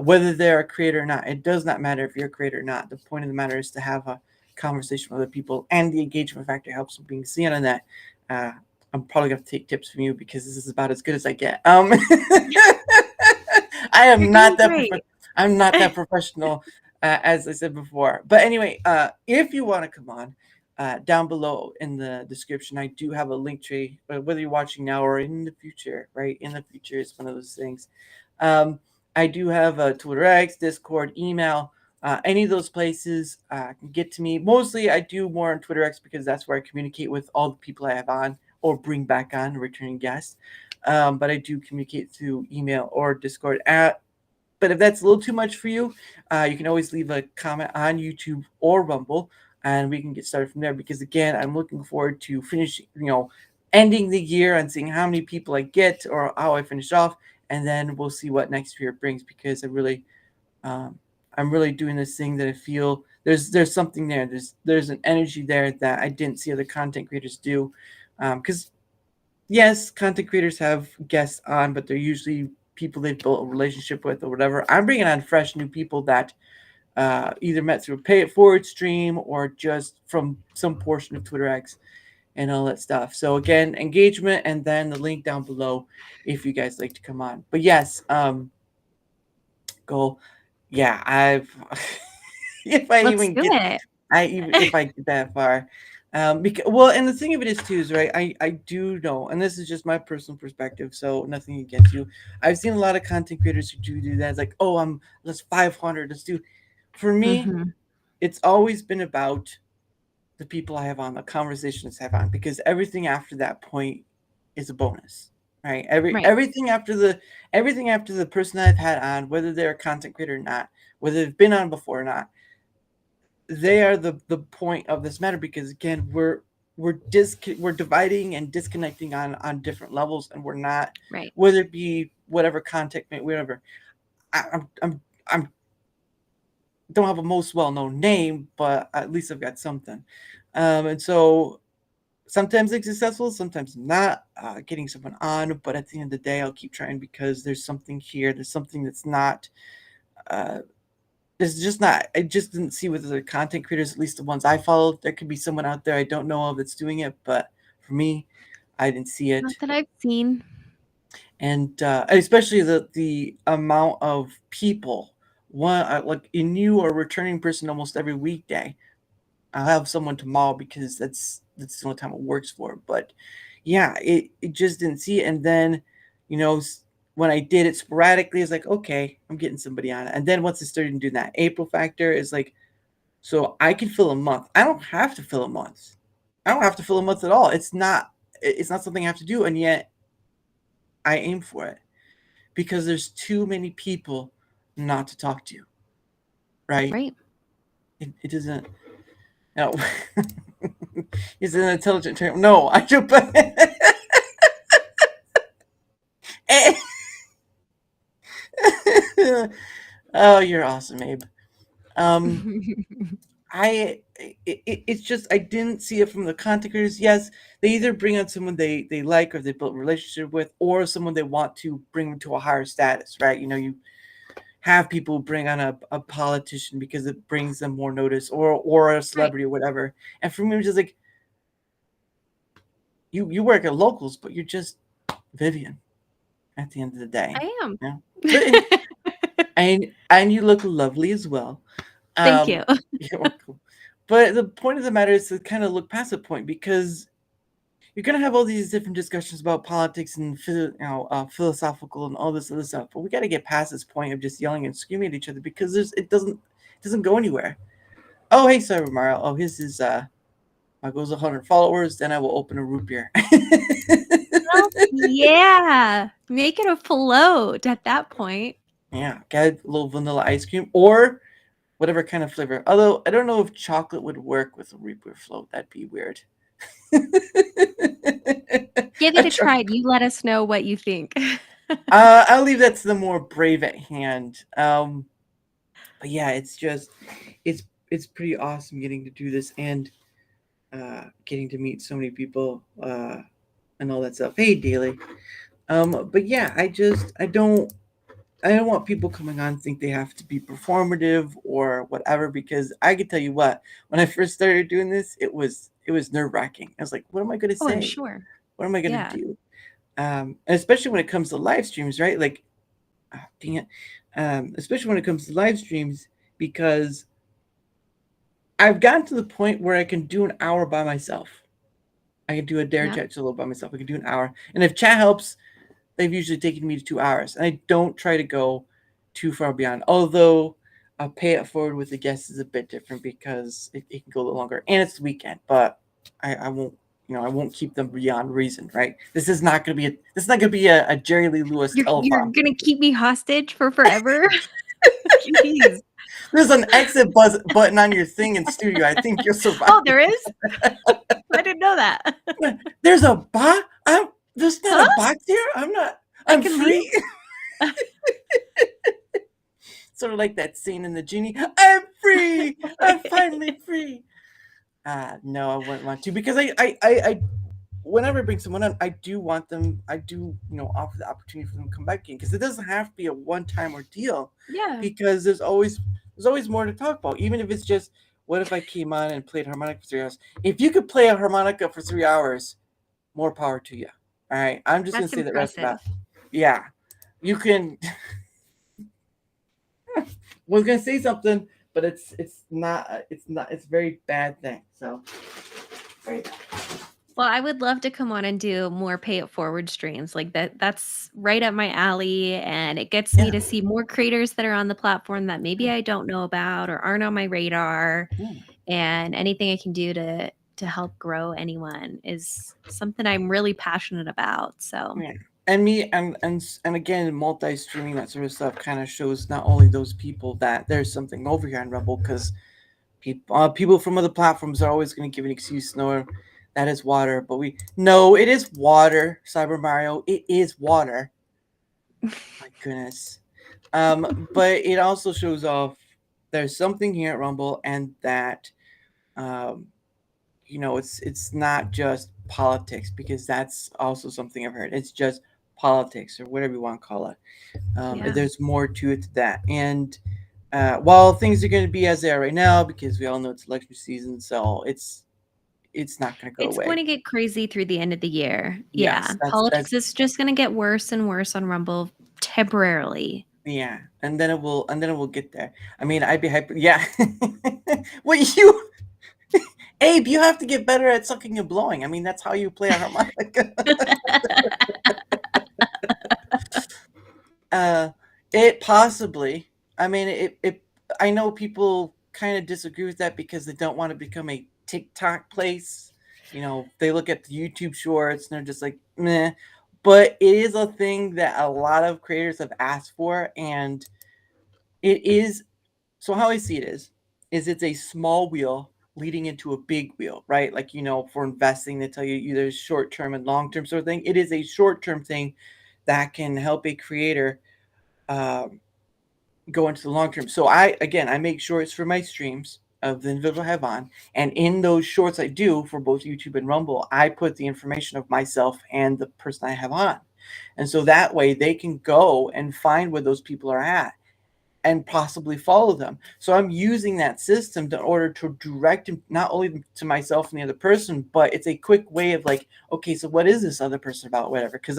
whether they're a creator or not. It does not matter if you're a creator or not. The point of the matter is to have a conversation with other people, and the engagement factor helps with being seen on that. I'm probably going to take tips from you because this is about as good as I get. I am not that I'm not that professional, as I said before. But anyway, if you want to come on, down below in the description, I do have a link tree, whether you're watching now or in the future, right? In the future is one of those things. I do have a Twitter X, Discord, email, any of those places can get to me. Mostly I do more on Twitter X because that's where I communicate with all the people I have on or bring back on returning guests. But I do communicate through email or Discord. But if that's a little too much for you, you can always leave a comment on YouTube or Rumble, and we can get started from there. Because again, I'm looking forward to finishing, ending the year and seeing how many people I get or how I finish off, and then we'll see what next year brings. Because I'm really doing this thing that I feel there's something there. There's an energy there that I didn't see other content creators do. Because yes, content creators have guests on, but they're usually people they've built a relationship with or whatever. I'm bringing on fresh new people that either met through a pay it forward stream or just from some portion of Twitter X and all that stuff. So again, engagement, and then the link down below if you guys like to come on. But yes, goal. Yeah, if I get that far. Because, well, and the thing of it is too is right. I do know, and this is just my personal perspective, so nothing against you. I've seen a lot of content creators who do that. It's like, oh, let's 500. Let's do. For me, it's always been about the people I have on, the conversations I have on, because everything after that point is a bonus, right? Everything after the person I've had on, whether they're a content creator or not, whether they've been on before or not, they are the point of this matter, because again, we're dividing and disconnecting on different levels, and we're not right. Whether it be whatever content, whatever. I'm don't have a most well-known name, but at least I've got something. And so sometimes it's successful, sometimes not getting someone on, but at the end of the day, I'll keep trying because there's something here. There's something that's not. There's just not. I just didn't see with the content creators, at least the ones I followed. There could be someone out there I don't know of that's doing it, but for me, I didn't see it. Not that I've seen. And especially the amount of people. Like a new or returning person almost every weekday. I'll have someone tomorrow because that's the only time it works for. But yeah, it just didn't see it. And then, when I did it sporadically, it's like, okay, I'm getting somebody on it. And then once I started doing that April factor, is like, so I can fill a month. I don't have to fill a month. I don't have to fill a month at all. It's not something I have to do. And yet I aim for it because there's too many people not to talk to, right? It doesn't. No, it's an intelligent term. No, I don't. Oh, you're awesome, Abe. It's just I didn't see it from the content creators. Yes, they either bring on someone they like or they built a relationship with, or someone they want to bring to a higher status, right? You have people bring on a politician because it brings them more notice, or a celebrity or whatever. And for me, it's just like, you work at locals, but you're just Vivian at the end of the day. I am. Yeah. and you look lovely as well. Thank you. You're welcome. But the point of the matter is to kind of look past the point, because you're going to have all these different discussions about politics and philosophical and all this other stuff. But we got to get past this point of just yelling and screaming at each other, because it doesn't go anywhere. Oh, hey, sorry, Mario. Oh, his is my goal's 100 followers. Then I will open a root beer. Well, Yeah, make it a float at that point. Yeah, get a little vanilla ice cream or whatever kind of flavor. Although I don't know if chocolate would work with a Reaper float. That'd be weird. Give it a try. You let us know what you think. I'll leave that to the more brave at hand. But yeah, it's pretty awesome getting to do this and getting to meet so many people and all that stuff. Hey, Daily. But yeah, I don't want people coming on and think they have to be performative or whatever, because I can tell you what, when I first started doing this, it was nerve-wracking. I was like, what am I going to say? Oh, I'm sure. What am I going to do? And especially when it comes to live streams, right? Like, dang it. Especially when it comes to live streams, because I've gotten to the point where I can do an hour by myself. I can do a Darachat solo by myself. I can do an hour. And if chat helps, they've usually taken me to 2 hours. And I don't try to go too far beyond. Although I'll pay it forward with the guests is a bit different because it can go a little longer. And it's the weekend. But I won't, I won't keep them beyond reason, right? This is not going to be a Jerry Lee Lewis telethon. You're going to keep me hostage for forever? Jeez. There's an exit button on your thing in studio. I think you'll survive. Oh, there is? I didn't know that. There's a box. There's not a box here. I'm free. Sort of like that scene in the genie. I'm free. I'm finally free. No, I wouldn't want to, because I whenever I bring someone on, I do want them. I do, offer the opportunity for them to come back in, because it doesn't have to be a one-time ordeal. Yeah. Because there's always more to talk about, even if it's just, what if I came on and played harmonica for 3 hours? If you could play a harmonica for 3 hours, more power to you. All right, I'm just gonna say that right now. Yeah, you can. Was gonna say something, but it's not. It's a very bad thing. So, very bad. Well, I would love to come on and do more pay it forward streams like that. That's right up my alley, and it gets me to see more creators that are on the platform that maybe I don't know about or aren't on my radar. And anything I can do to help grow anyone is something I'm really passionate about. So and me and again, multi-streaming, that sort of stuff kind of shows not only those people that there's something over here on Rumble, because people from other platforms are always going to give an excuse. No, that is water, but it is water, Cyber Mario. It is water. My goodness. But it also shows off there's something here at Rumble, and that it's not just politics, because that's also something I've heard. It's just politics, or whatever you want to call it. There's more to it to that. And while things are going to be as they are right now, because we all know it's election season, so it's not going to go away. It's going to get crazy through the end of the year. Yes, politics is just going to get worse and worse on Rumble temporarily. Yeah, and then it will get there. I mean, I'd be hyper. Yeah. Abe, you have to get better at sucking and blowing. I mean, that's how you play a harmonica. It possibly. I mean, I know people kind of disagree with that because they don't want to become a TikTok place. They look at the YouTube shorts and they're just like, meh. But it is a thing that a lot of creators have asked for, and it is. So how I see it is it's a small wheel leading into a big wheel, right? Like, for investing, they tell you either short-term and long-term sort of thing. It is a short-term thing that can help a creator go into the long-term. So I make shorts for my streams of the individual I have on, and in those shorts I do for both YouTube and Rumble, I put the information of myself and the person I have on. And so that way they can go and find where those people are at and possibly follow them. So I'm using that system in order to direct them not only to myself and the other person, but it's a quick way of like, okay, so what is this other person about? Whatever. Because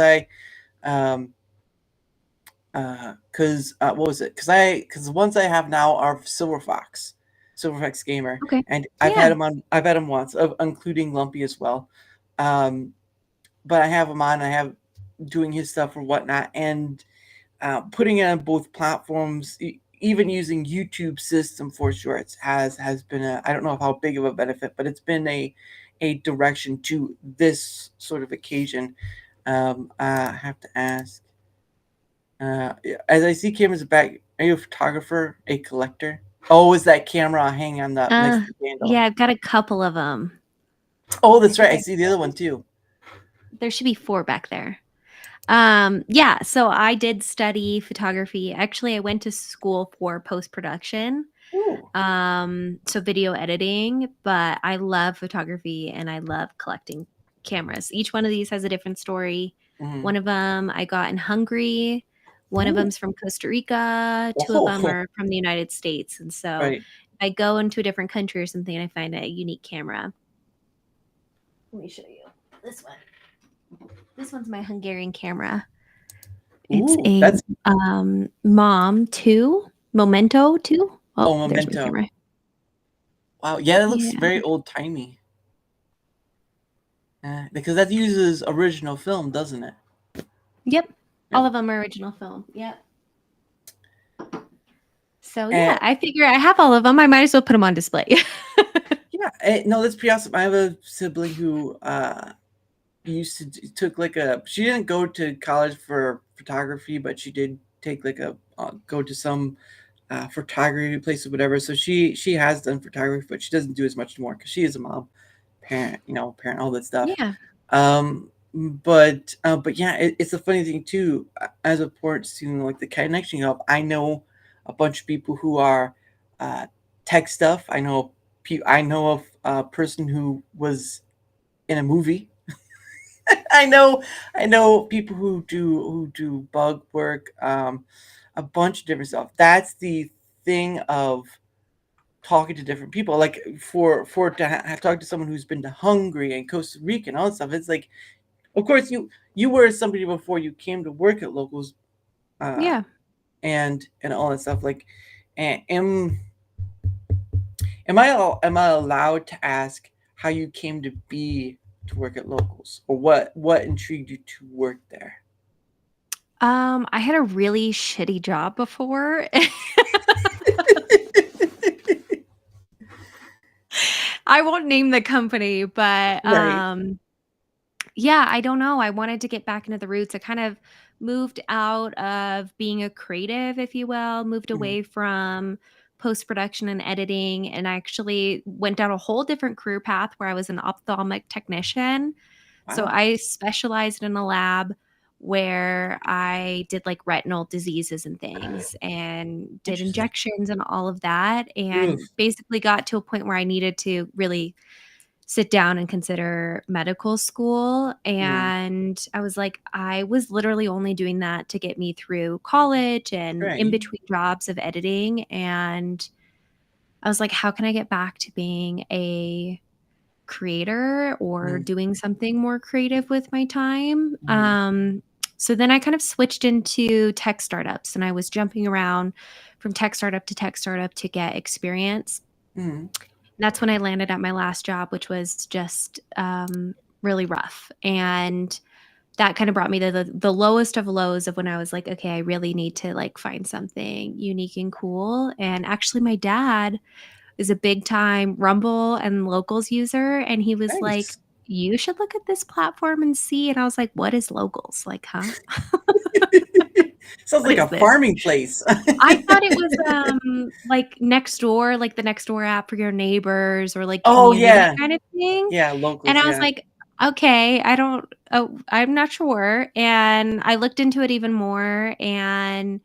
because ones I have now are Silver Fox Gamer. Okay. And I've had him once, including Lumpy as well. But I have him on. I have doing his stuff or whatnot, and putting it on both platforms, even using YouTube system for shorts has been I don't know how big of a benefit, but it's been a direction to this sort of occasion. I have to ask. As I see cameras back, are you a photographer, a collector? Oh, is that camera hanging on the next to the handle? Yeah, I've got a couple of them. Oh, that's right. I see the other one too. There should be 4 back there. Yeah, so I did study photography. Actually, I went to school for post-production. So video editing, but I love photography and I love collecting cameras. Each one of these has a different story. Mhm. One of them I got in Hungary. One of Ooh. them's from Costa Rica. 2 of them are from the United States. And so Right. if I go into a different country or something and I find a unique camera. Let me show you this one. This one's my Hungarian camera. It's Ooh, that's a Mom 2, Momento 2. Oh, There's my Memento. camera. Wow, yeah, that looks Yeah. very old timey. Because that uses original film, doesn't it? Yep. All of them are original film. Yep. So yeah, I figure I have all of them. I might as well put them on display. Yeah, no, that's pretty awesome. I have a sibling who used to took like a. She didn't go to college for photography, but she did take like a go to some photography place or whatever. So she has done photography, but she doesn't do as much anymore because she is a mom, parent, parent, all that stuff. Yeah. But yeah, it's a funny thing too. As a port student, like the connection of, I know a bunch of people who are tech stuff. I know of a person who was in a movie. I know people who do bug work, a bunch of different stuff. That's the thing of talking to different people. Like for to have talked to someone who's been to Hungary and Costa Rica and all that stuff. It's like, of course you were somebody before you came to work at Locals, Yeah. and all that stuff. Like, am I allowed to ask how you came to be to work at Locals, or what intrigued you to work there? I had a really shitty job before. I won't name the company, but Right. yeah, I don't know. I wanted to get back into the roots. I kind of moved out of being a creative, if you will, moved away from post-production and editing, and I actually went down a whole different career path where I was an ophthalmic technician. So Wow. I specialized in a lab where I did like retinal diseases and things and did Interesting. injections and all of that, and Oof. basically got to a point where I needed to really sit down and consider medical school. And I was like, I was literally only doing that to get me through college and in Right. between jobs of editing. And I was like, how can I get back to being a creator or doing something more creative with my time? So then I kind of switched into tech startups, and I was jumping around from tech startup to tech startup to get experience. Mhm. That's when I landed at my last job, which was just really rough. And that kind of brought me to the lowest of lows of when I was like, okay, I really need to like find something unique and cool. And actually my dad is a big time Rumble and Locals user. And he was like, Nice. you should look at this platform and see. And I was like, what is Locals? Like, huh? Sounds What like a is this? farming place. I thought it was like Nextdoor, like the Nextdoor app for your neighbors, or like Oh, community yeah. kind of thing. Yeah, Locals, And I was yeah. like, okay, I'm not sure. And I looked into it even more and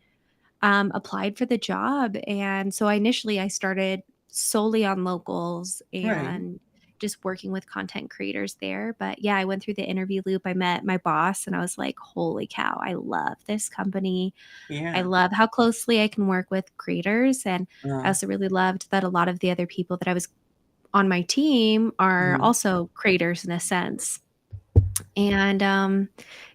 applied for the job. And so initially I started solely on Locals and just working with content creators there. But yeah, I went through the interview loop. I met my boss and I was like, holy cow, I love this company. I Yeah. love how closely I can work with creators. And I also really loved that a lot of the other people that I was on my team are also creators in a sense. And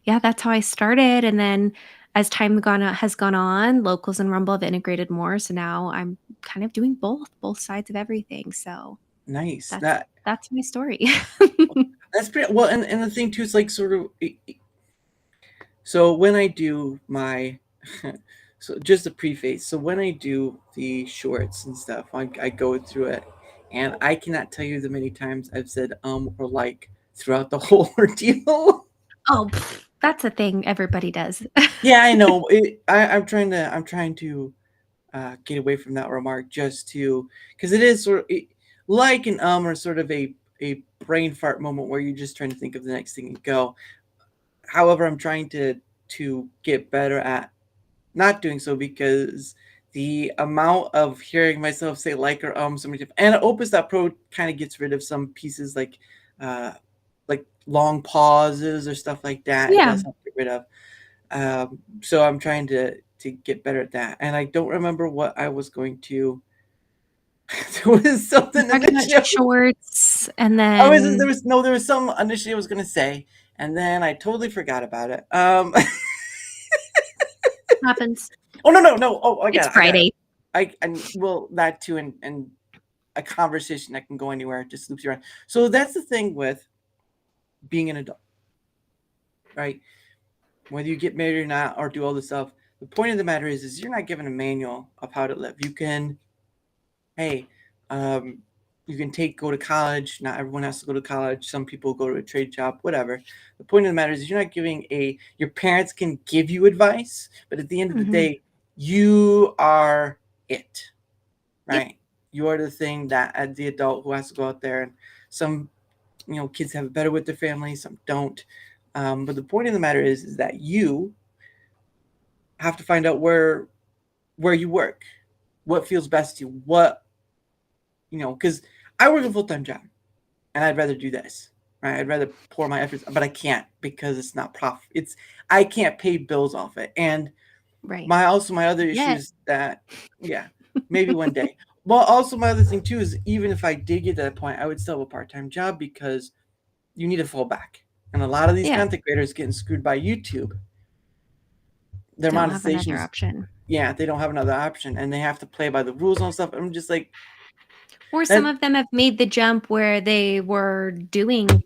yeah, that's how I started. And then as time has gone on, Locals and Rumble have integrated more. So now I'm kind of doing both sides of everything. So Nice. that's my story. That's pretty well. And the thing too is like sort of. So when I do my, so just a preface. So when I do the shorts and stuff, I go through it, and I cannot tell you the many times I've said or like throughout the whole ordeal. Oh, That's a thing everybody does. Yeah, I know. I'm trying to get away from that remark just to, because it is sort of like an or sort of a brain fart moment where you're just trying to think of the next thing and go. However, I'm trying to get better at not doing so, because the amount of hearing myself say like or so many times, and Opus.Pro kind of gets rid of some pieces like long pauses or stuff like that. Yeah. It does have to get rid of. So I'm trying to get better at that, and I don't remember what I was going to. There was something shorts, and then there was some initially I was going to say, and then I totally forgot about it. Happens. Oh no! Oh, I got it's it. Friday. I well, that too, and a conversation that can go anywhere, it just loops you around. So that's the thing with being an adult, right? Whether you get married or not, or do all this stuff, the point of the matter is you're not given a manual of how to live. You can, you can go to college. Not everyone has to go to college. Some people go to a trade job, whatever. The point of the matter is you're not giving your parents can give you advice, but at the end of the day, you are it, right? Yep. You are the thing that, as the adult who has to go out there, and some, kids have it better with their family, some don't. But the point of the matter is that you have to find out where you work, what feels best to you, because I work a full-time job and I'd rather do this, right? I'd rather pour my efforts, but I can't because it's not profit. I can't pay bills off it. And my other issues that, maybe one day. Well, also my other thing too is even if I did get to that point, I would still have a part-time job because you need to fall back. And a lot of these content creators getting screwed by YouTube. Their monetization option. Yeah, they don't have another option, and they have to play by the rules and stuff. I'm just like, or some of them have made the jump where they were doing,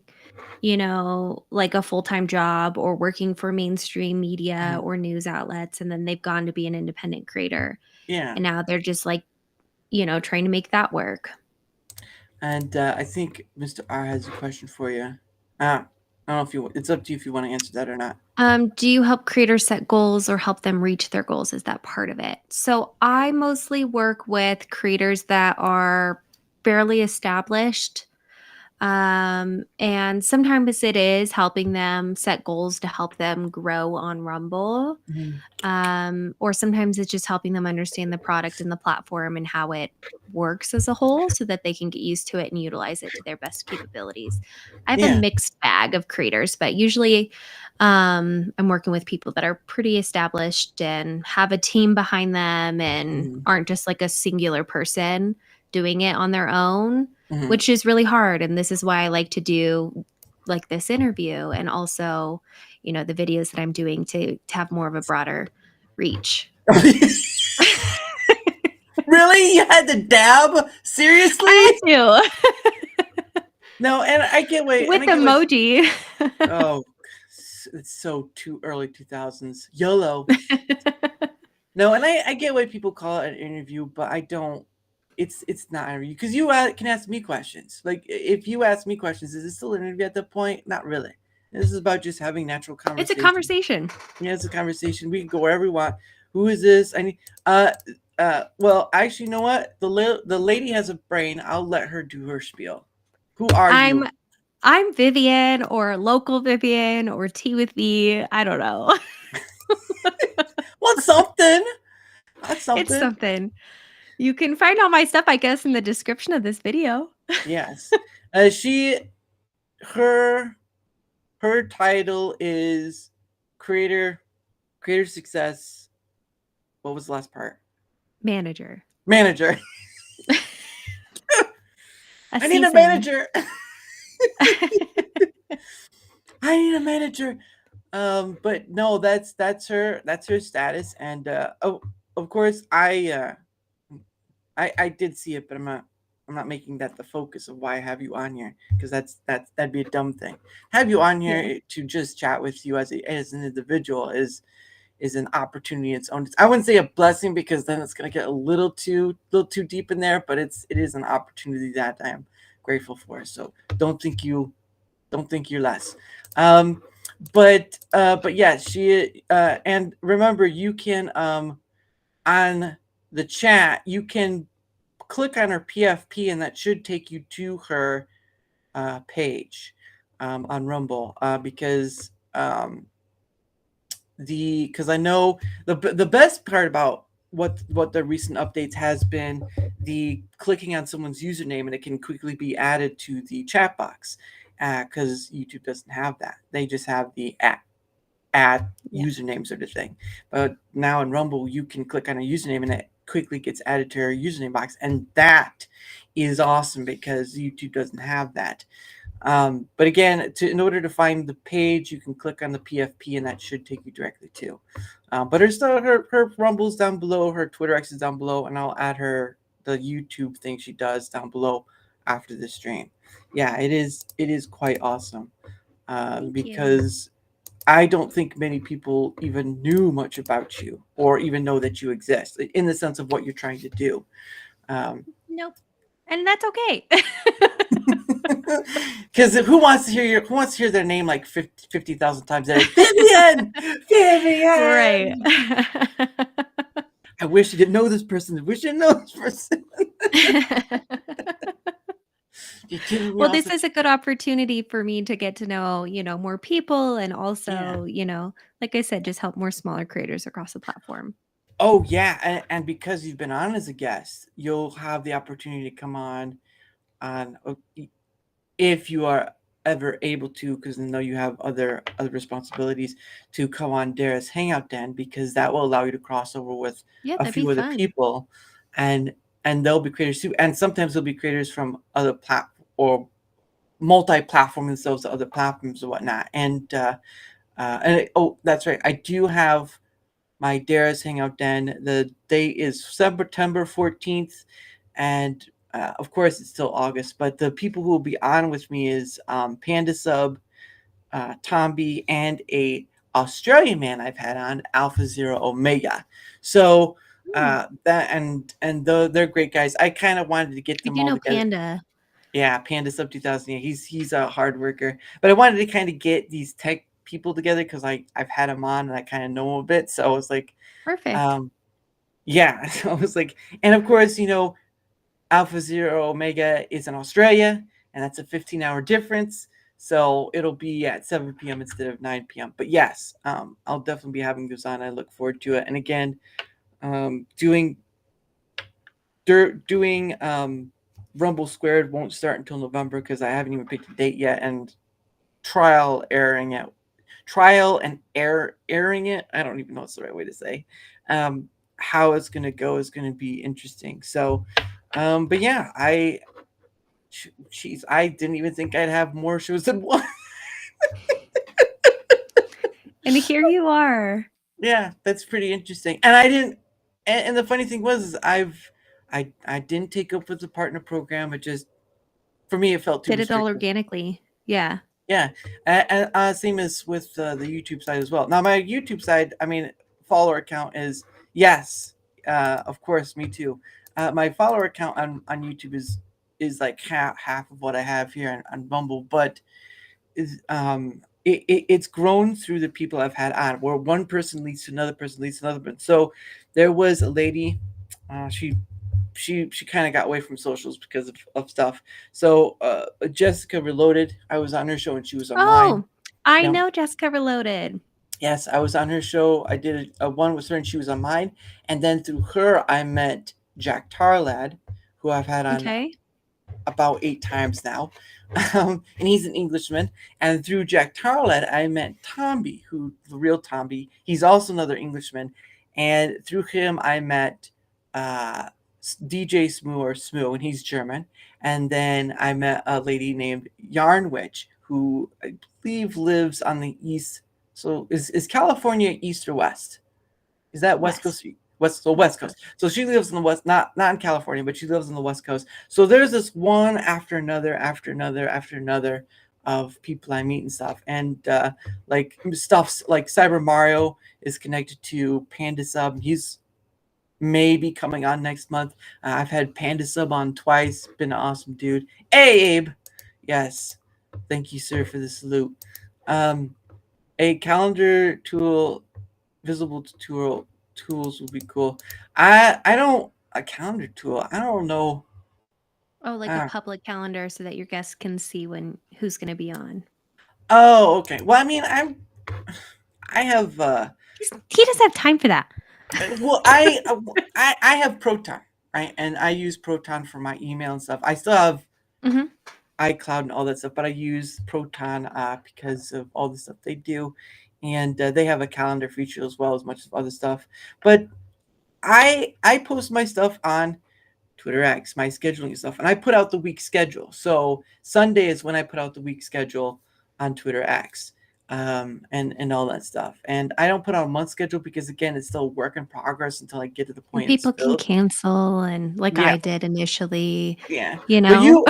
like a full-time job or working for mainstream media or news outlets, and then they've gone to be an independent creator. Yeah, and now they're just like, trying to make that work. And I think Mr. R has a question for you. I don't know if it's up to you if you want to answer that or not. Do you help creators set goals or help them reach their goals? Is that part of it? So I mostly work with creators that are fairly established. And sometimes it is helping them set goals to help them grow on Rumble. Or sometimes it's just helping them understand the product and the platform and how it works as a whole so that they can get used to it and utilize it to their best capabilities. I have a mixed bag of creators, but usually I'm working with people that are pretty established and have a team behind them and aren't just like a singular person doing it on their own, which is really hard. And this is why I like to do like this interview and also, the videos that I'm doing to have more of a broader reach. Really? You had to dab? Seriously? I do. No, and I can't wait. With emoji. Oh, it's so too early 2000s. YOLO. No, and I get why people call it an interview, but I don't. It's not an interview because you can ask me questions. Like if you ask me questions, is it still an interview at that point? Not really. This is about just having natural conversation. It's a conversation. Yeah, it's a conversation. We can go wherever we want. Who is this? Well, actually, you know what? The lady has a brain. I'll let her do her spiel. Who are you? I'm Vivian or local Vivian or Tea with V. I don't know. Well, something. That's something. It's something. You can find all my stuff, I guess, in the description of this video. Yes. Her title is creator success. What was the last part? Manager. I need a manager. I need a manager. But no, that's her status. And of course I did see it, but I'm not making that the focus of why I have you on here, because that'd be a dumb thing. Have you on here to just chat with you as an individual is an opportunity in its own. I wouldn't say a blessing because then it's gonna get a little too deep in there, but it is an opportunity that I am grateful for. So don't think you're less. But yeah, she and remember, you can on the chat, you can click on her PFP, and that should take you to her page on Rumble, because I know the best part about what the recent updates has been the clicking on someone's username, and it can quickly be added to the chat box, because YouTube doesn't have that. They just have the at username sort of thing. But now in Rumble, you can click on a username and it quickly gets added to your username box, and that is awesome because YouTube doesn't have that. But again, in order to find the page, you can click on the PFP, and that should take you directly to. But her Rumble's down below, her Twitter X is down below, and I'll add the YouTube thing she does down below after the stream. Yeah, it is quite awesome, because I don't think many people even knew much about you or even know that you exist in the sense of what you're trying to do. Nope. And that's okay. Because who wants to hear their name like 50,000 times a day? Vivian! Vivian! Right. I wish I didn't know this person. I wish I didn't know this person. Well, this is a good opportunity for me to get to know, more people, and also, like I said, just help more smaller creators across the platform. Oh yeah, and because you've been on as a guest, you'll have the opportunity to come on if you are ever able to, because I know you have other responsibilities, to come on Dara's Hangout Den, because that will allow you to cross over with a few other people, and they'll be creators too, and sometimes they'll be creators from other platforms or multi-platform themselves to other platforms or whatnot. And that's right, I do have my Dara's Hangout Den. The date is September 14th, and of course it's still August, but the people who will be on with me is Panda Sub, Tomby, and a Australian man I've had on, Alpha Zero Omega. So they're great guys. I kind of wanted to get them all together. Panda. Yeah, Panda Sub 2000. Yeah, he's a hard worker, but I wanted to kind of get these tech people together because I've had them on and I kind of know them a bit. So I was like, perfect. Yeah, so I was like, and of course, Alpha Zero Omega is in Australia, and that's a 15-hour difference. So it'll be at 7 p.m. instead of 9 p.m. But yes, I'll definitely be having those on. I look forward to it. And again, doing Rumble Squared won't start until November because I haven't even picked a date yet, and trial and airing it. I don't even know what's the right way to say. How it's going to go is going to be interesting. So, but yeah, I didn't even think I'd have more shows than one. And here you are. Yeah, that's pretty interesting. And I didn't. And the funny thing was, I didn't take up with the partner program. It just, for me, it felt too did it all organically. Yeah. Yeah. And same as with the YouTube side as well. Now, my YouTube side, follower count is, yes, of course, me too. My follower count on YouTube is like half of what I have here on Rumble, but it's grown through the people I've had on, where one person leads to another person leads to another person. So there was a lady, she kind of got away from socials because of stuff. So Jessica Reloaded, I was on her show and she was on mine. I know Jessica Reloaded. Yes, I was on her show. I did a one with her and she was on mine. And then through her, I met Jack Tarlad, who I've had on about 8 times now. And he's an Englishman. And through Jack Tarlad, I met Tomby, the real Tomby. He's also another Englishman. And through him, I met DJ Smoo, and he's German. And then I met a lady named Yarn Witch, who I believe lives on the east. So is California east or west? Is that West Coast? West Coast. So she lives in the west, not in California, but she lives on the West Coast. So there's this one after another of people I meet and stuff. And like stuff like Cyber Mario is connected to Panda Sub. He's maybe coming on next month. I've had Panda Sub on twice. Been an awesome dude. Hey, Abe. Yes. Thank you, sir, for the salute. A calendar tool, visible tools would be cool. I don't a calendar tool. I don't know. Oh, like a public calendar so that your guests can see who's going to be on. Oh, okay. Well, I mean, I have. He doesn't have time for that. Well, I have Proton, right, and I use Proton for my email and stuff. I still have iCloud and all that stuff, but I use Proton because of all the stuff they do, and they have a calendar feature as well as much of other stuff. But I post my stuff on Twitter X, my scheduling stuff, and I put out the week schedule. So Sunday is when I put out the week schedule on Twitter X, and all that stuff. And I don't put out a month schedule because again, it's still work in progress until I get to the point. People can cancel, and I did initially. Yeah, you know.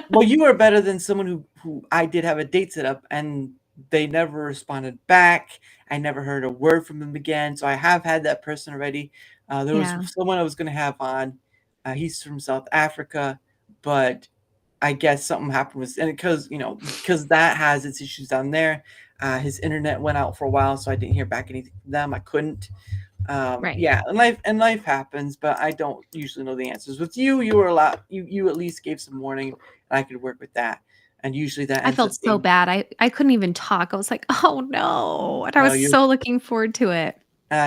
Well, you are better than someone who I did have a date set up and they never responded back. I never heard a word from them again. So I have had that person already. There was someone I was going to have on. He's from South Africa, but I guess something happened because that has its issues down there. His internet went out for a while, so I didn't hear back anything from them. I couldn't. Right. Yeah, and life happens, but I don't usually know the answers. With you were a lot. You at least gave some warning, and I could work with that. And usually that I felt so bad. I couldn't even talk. I was like, oh no, and I was so looking forward to it.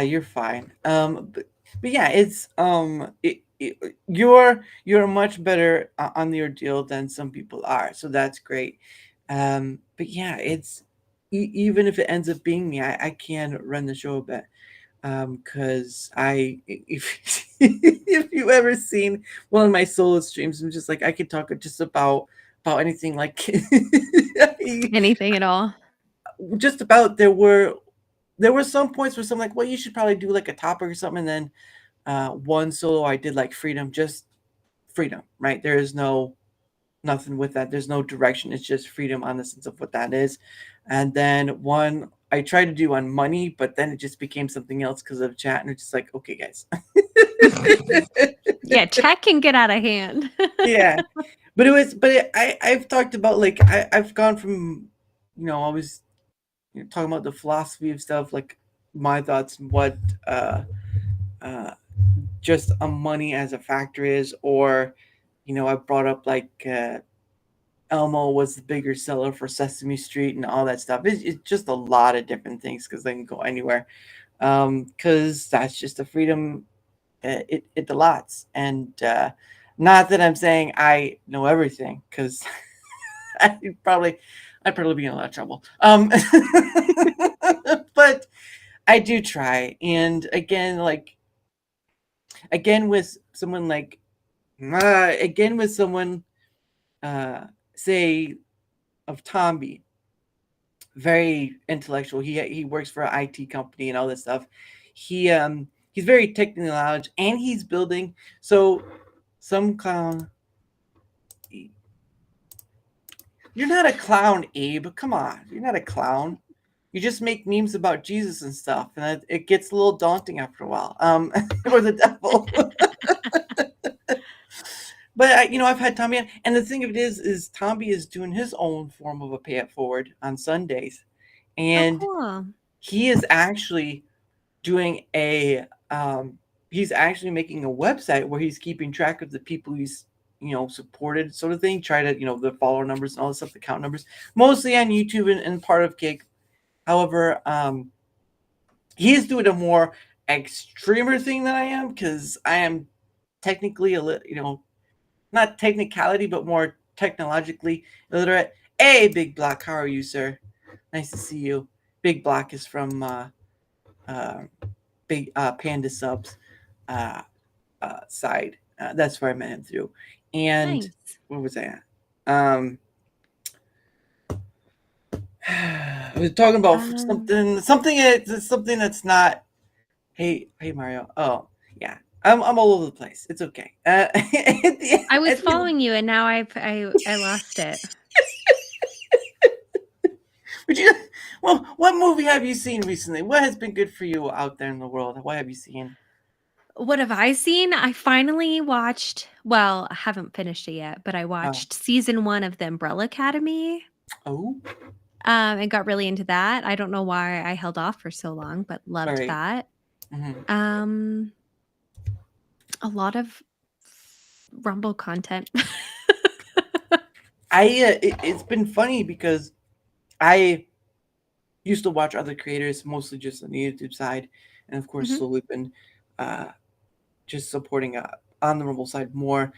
You're fine. But yeah, it's you're much better on your deal than some people are, so that's great. But yeah, it's even if it ends up being me, I can run the show a bit. Because if you've ever seen one of my solo streams, I'm just like I could talk just about anything, like anything at all. Just about there were some points where some like, well, you should probably do like a topic or something. And then one solo I did like freedom, just freedom, right? There is nothing with that. There's no direction. It's just freedom on the sense of what that is. And then one I tried to do on money, but then it just became something else because of chat. And it's just like, okay, guys. Yeah, chat can get out of hand. Yeah. But I've talked about, like, I've gone from, always talking about the philosophy of stuff, like my thoughts and what just a money as a factor is, or, I brought up like Elmo was the bigger seller for Sesame Street and all that stuff. It's just a lot of different things because they can go anywhere. Because that's just the freedom it allots. And not that I'm saying I know everything, because I'd probably be in a lot of trouble. But I do try. And again with someone like say of Tomby, very intellectual. He works for an IT company and all this stuff. He's very technically knowledge, and he's building. So some clown. You're not a clown, Abe. Come on, you're not a clown. You just make memes about Jesus and stuff, and it gets a little daunting after a while. Or the devil. But I've had Tomby on, and the thing of it is Tomby is doing his own form of a pay it forward on Sundays, and he is actually doing he's actually making a website where he's keeping track of the people he's supported, sort of thing. Try to the follower numbers and all this stuff, the count numbers, mostly on YouTube and part of Gig. However, he's doing a more extremer thing than I am, because I am technically not technicality, but more technologically illiterate. Hey, Big Block, how are you, sir? Nice to see you. Big Block is from Big Panda Subs side. That's where I met him through. And nice. What was that? I was talking about something that's not. Hey, Mario. Oh, yeah. I'm all over the place. It's okay. I was following you, and now I lost it. What movie have you seen recently? What has been good for you out there in the world? What have you seen? What have I seen? I finally watched. Well, I haven't finished it yet, but I watched season 1 of The Umbrella Academy. Oh. and got really into that. I don't know why I held off for so long, but loved that. A lot of Rumble content. It's been funny because I used to watch other creators, mostly just on the YouTube side, and of course slowly been just supporting on the Rumble side more.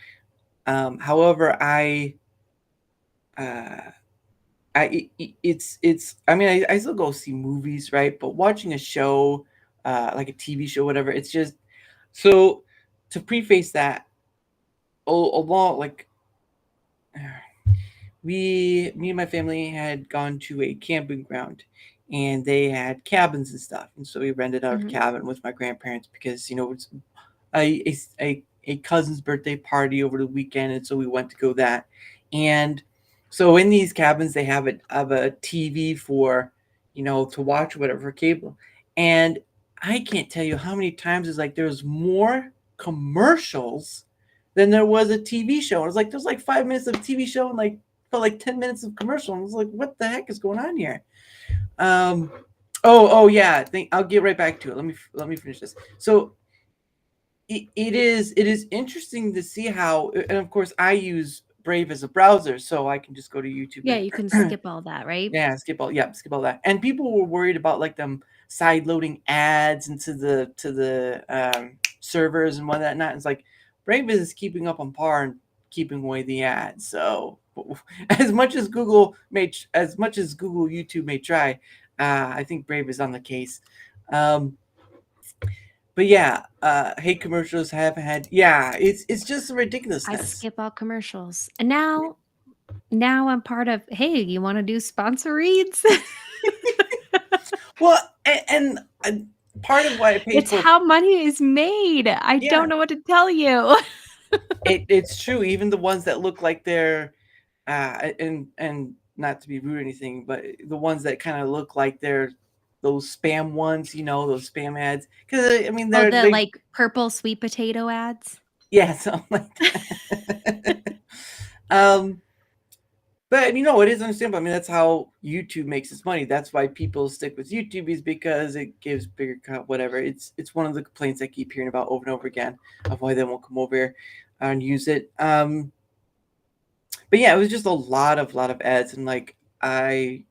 However, I still go see movies, right? But watching a show, like a TV show, whatever, it's just so. To preface that, a lot like me and my family had gone to a camping ground, and they had cabins and stuff, and so we rented out a cabin with my grandparents because it's a cousin's birthday party over the weekend, and so we went to go that. And so in these cabins they have a TV for to watch whatever cable, and I can't tell you how many times it's like there's more commercials than there was a TV show. It was like there's like 5 minutes of TV show and like 10 minutes of commercial. And I was like, what the heck is going on here? Yeah. I'll get right back to it. Let me finish this. So it is interesting to see how, and of course I use Brave as a browser, so I can just go to YouTube. Yeah, you can skip all that, right? Yeah, skip all that. And people were worried about like them side loading ads into the servers and whatnot. It's like Brave is keeping up on par and keeping away the ads. So as much as Google YouTube may try, I think Brave is on the case. But yeah, hate commercials have had. Yeah, it's just ridiculousness. I skip all commercials, and now I'm part of. Hey, you want to do sponsor reads? Well, and part of why I pay it's how money is made. I don't know what to tell you. It's true. Even the ones that look like they're, and not to be rude or anything, but the ones that kind of look like they're those spam ones, those spam ads. Because I mean, they're like purple sweet potato ads. Yeah, something like that. But it is understandable. I mean, that's how YouTube makes its money. That's why people stick with YouTube, is because it gives bigger cut, whatever. It's one of the complaints I keep hearing about over and over again of why they won't come over here and use it. But yeah, it was just a lot of ads, and like I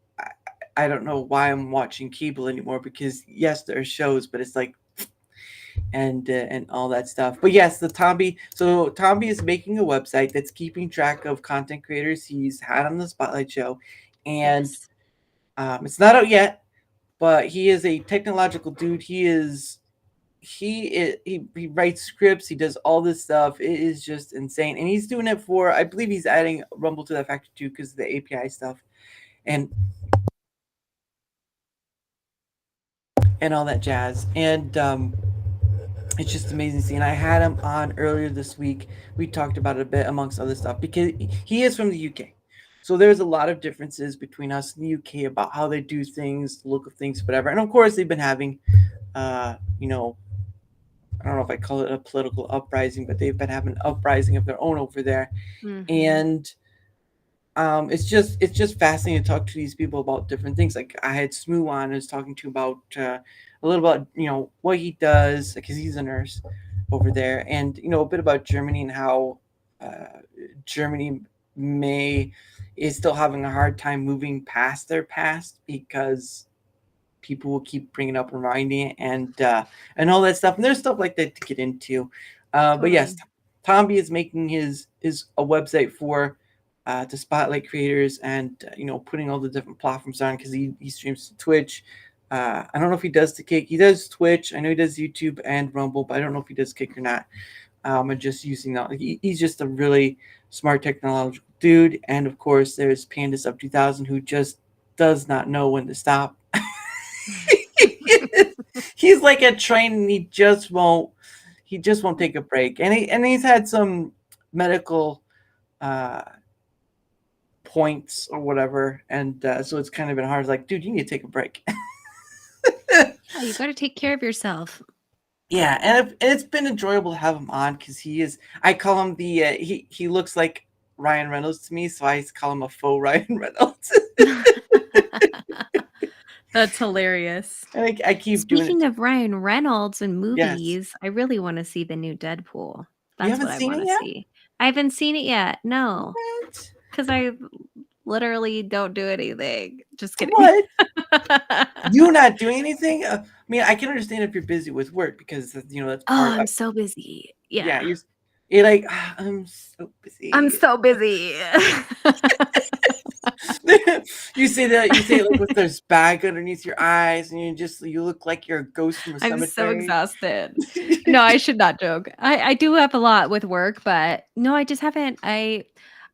don't know why I'm watching cable anymore, because yes, there are shows, but it's like and all that stuff. But yes, the Tomby. So Tomby is making a website that's keeping track of content creators he's had on the Spotlight show, and it's not out yet. But he is a technological dude. He writes scripts. He does all this stuff. It is just insane, and he's doing it for. I believe he's adding Rumble to that factor too, because of the API stuff, and all that jazz. And it's just amazing seeing. I had him on earlier this week. We talked about it a bit amongst other stuff, because he is from the UK. So there's a lot of differences between us and the UK about how they do things, the look of things, whatever. And of course, they've been having, I don't know if I call it a political uprising, but they've been having an uprising of their own over there. And it's just fascinating to talk to these people about different things. Like I had Smoo on, and was talking to about a little about what he does, because he's a nurse over there, and a bit about Germany and how Germany is still having a hard time moving past their past, because people will keep bringing up and reminding it, and all that stuff. And there's stuff like that to get into. But yes, Tomby is making his a website for to spotlight creators, and putting all the different platforms on, because he streams to Twitch. I don't know if he does to Kick. He does Twitch. I know he does YouTube and Rumble, but I don't know if he does Kick or not. And just using that. He's just a really smart technological dude. And of course, there's Panda Sub 2000, who just does not know when to stop. He's like a train, and he just won't take a break. And he's had some medical points or whatever, and so it's kind of been hard. It's like, dude, you need to take a break. You got to take care of yourself. Yeah, and it's been enjoyable to have him on, because I call him he looks like Ryan Reynolds to me, so I call him a faux Ryan Reynolds. That's hilarious. I keep Speaking of Ryan Reynolds and movies, I really want to see the new Deadpool. That's what I want to see. I haven't seen it yet. No, because I literally don't do anything. Just kidding. What? You not doing anything? I mean, I can understand if you're busy with work because that's part I'm so busy. Yeah. You're like, I'm so busy. I'm so busy. You say it like with this bag underneath your eyes, and you look like you're a ghost from a cemetery. I'm so exhausted. No, I should not joke. I do have a lot with work, but no, I just haven't. I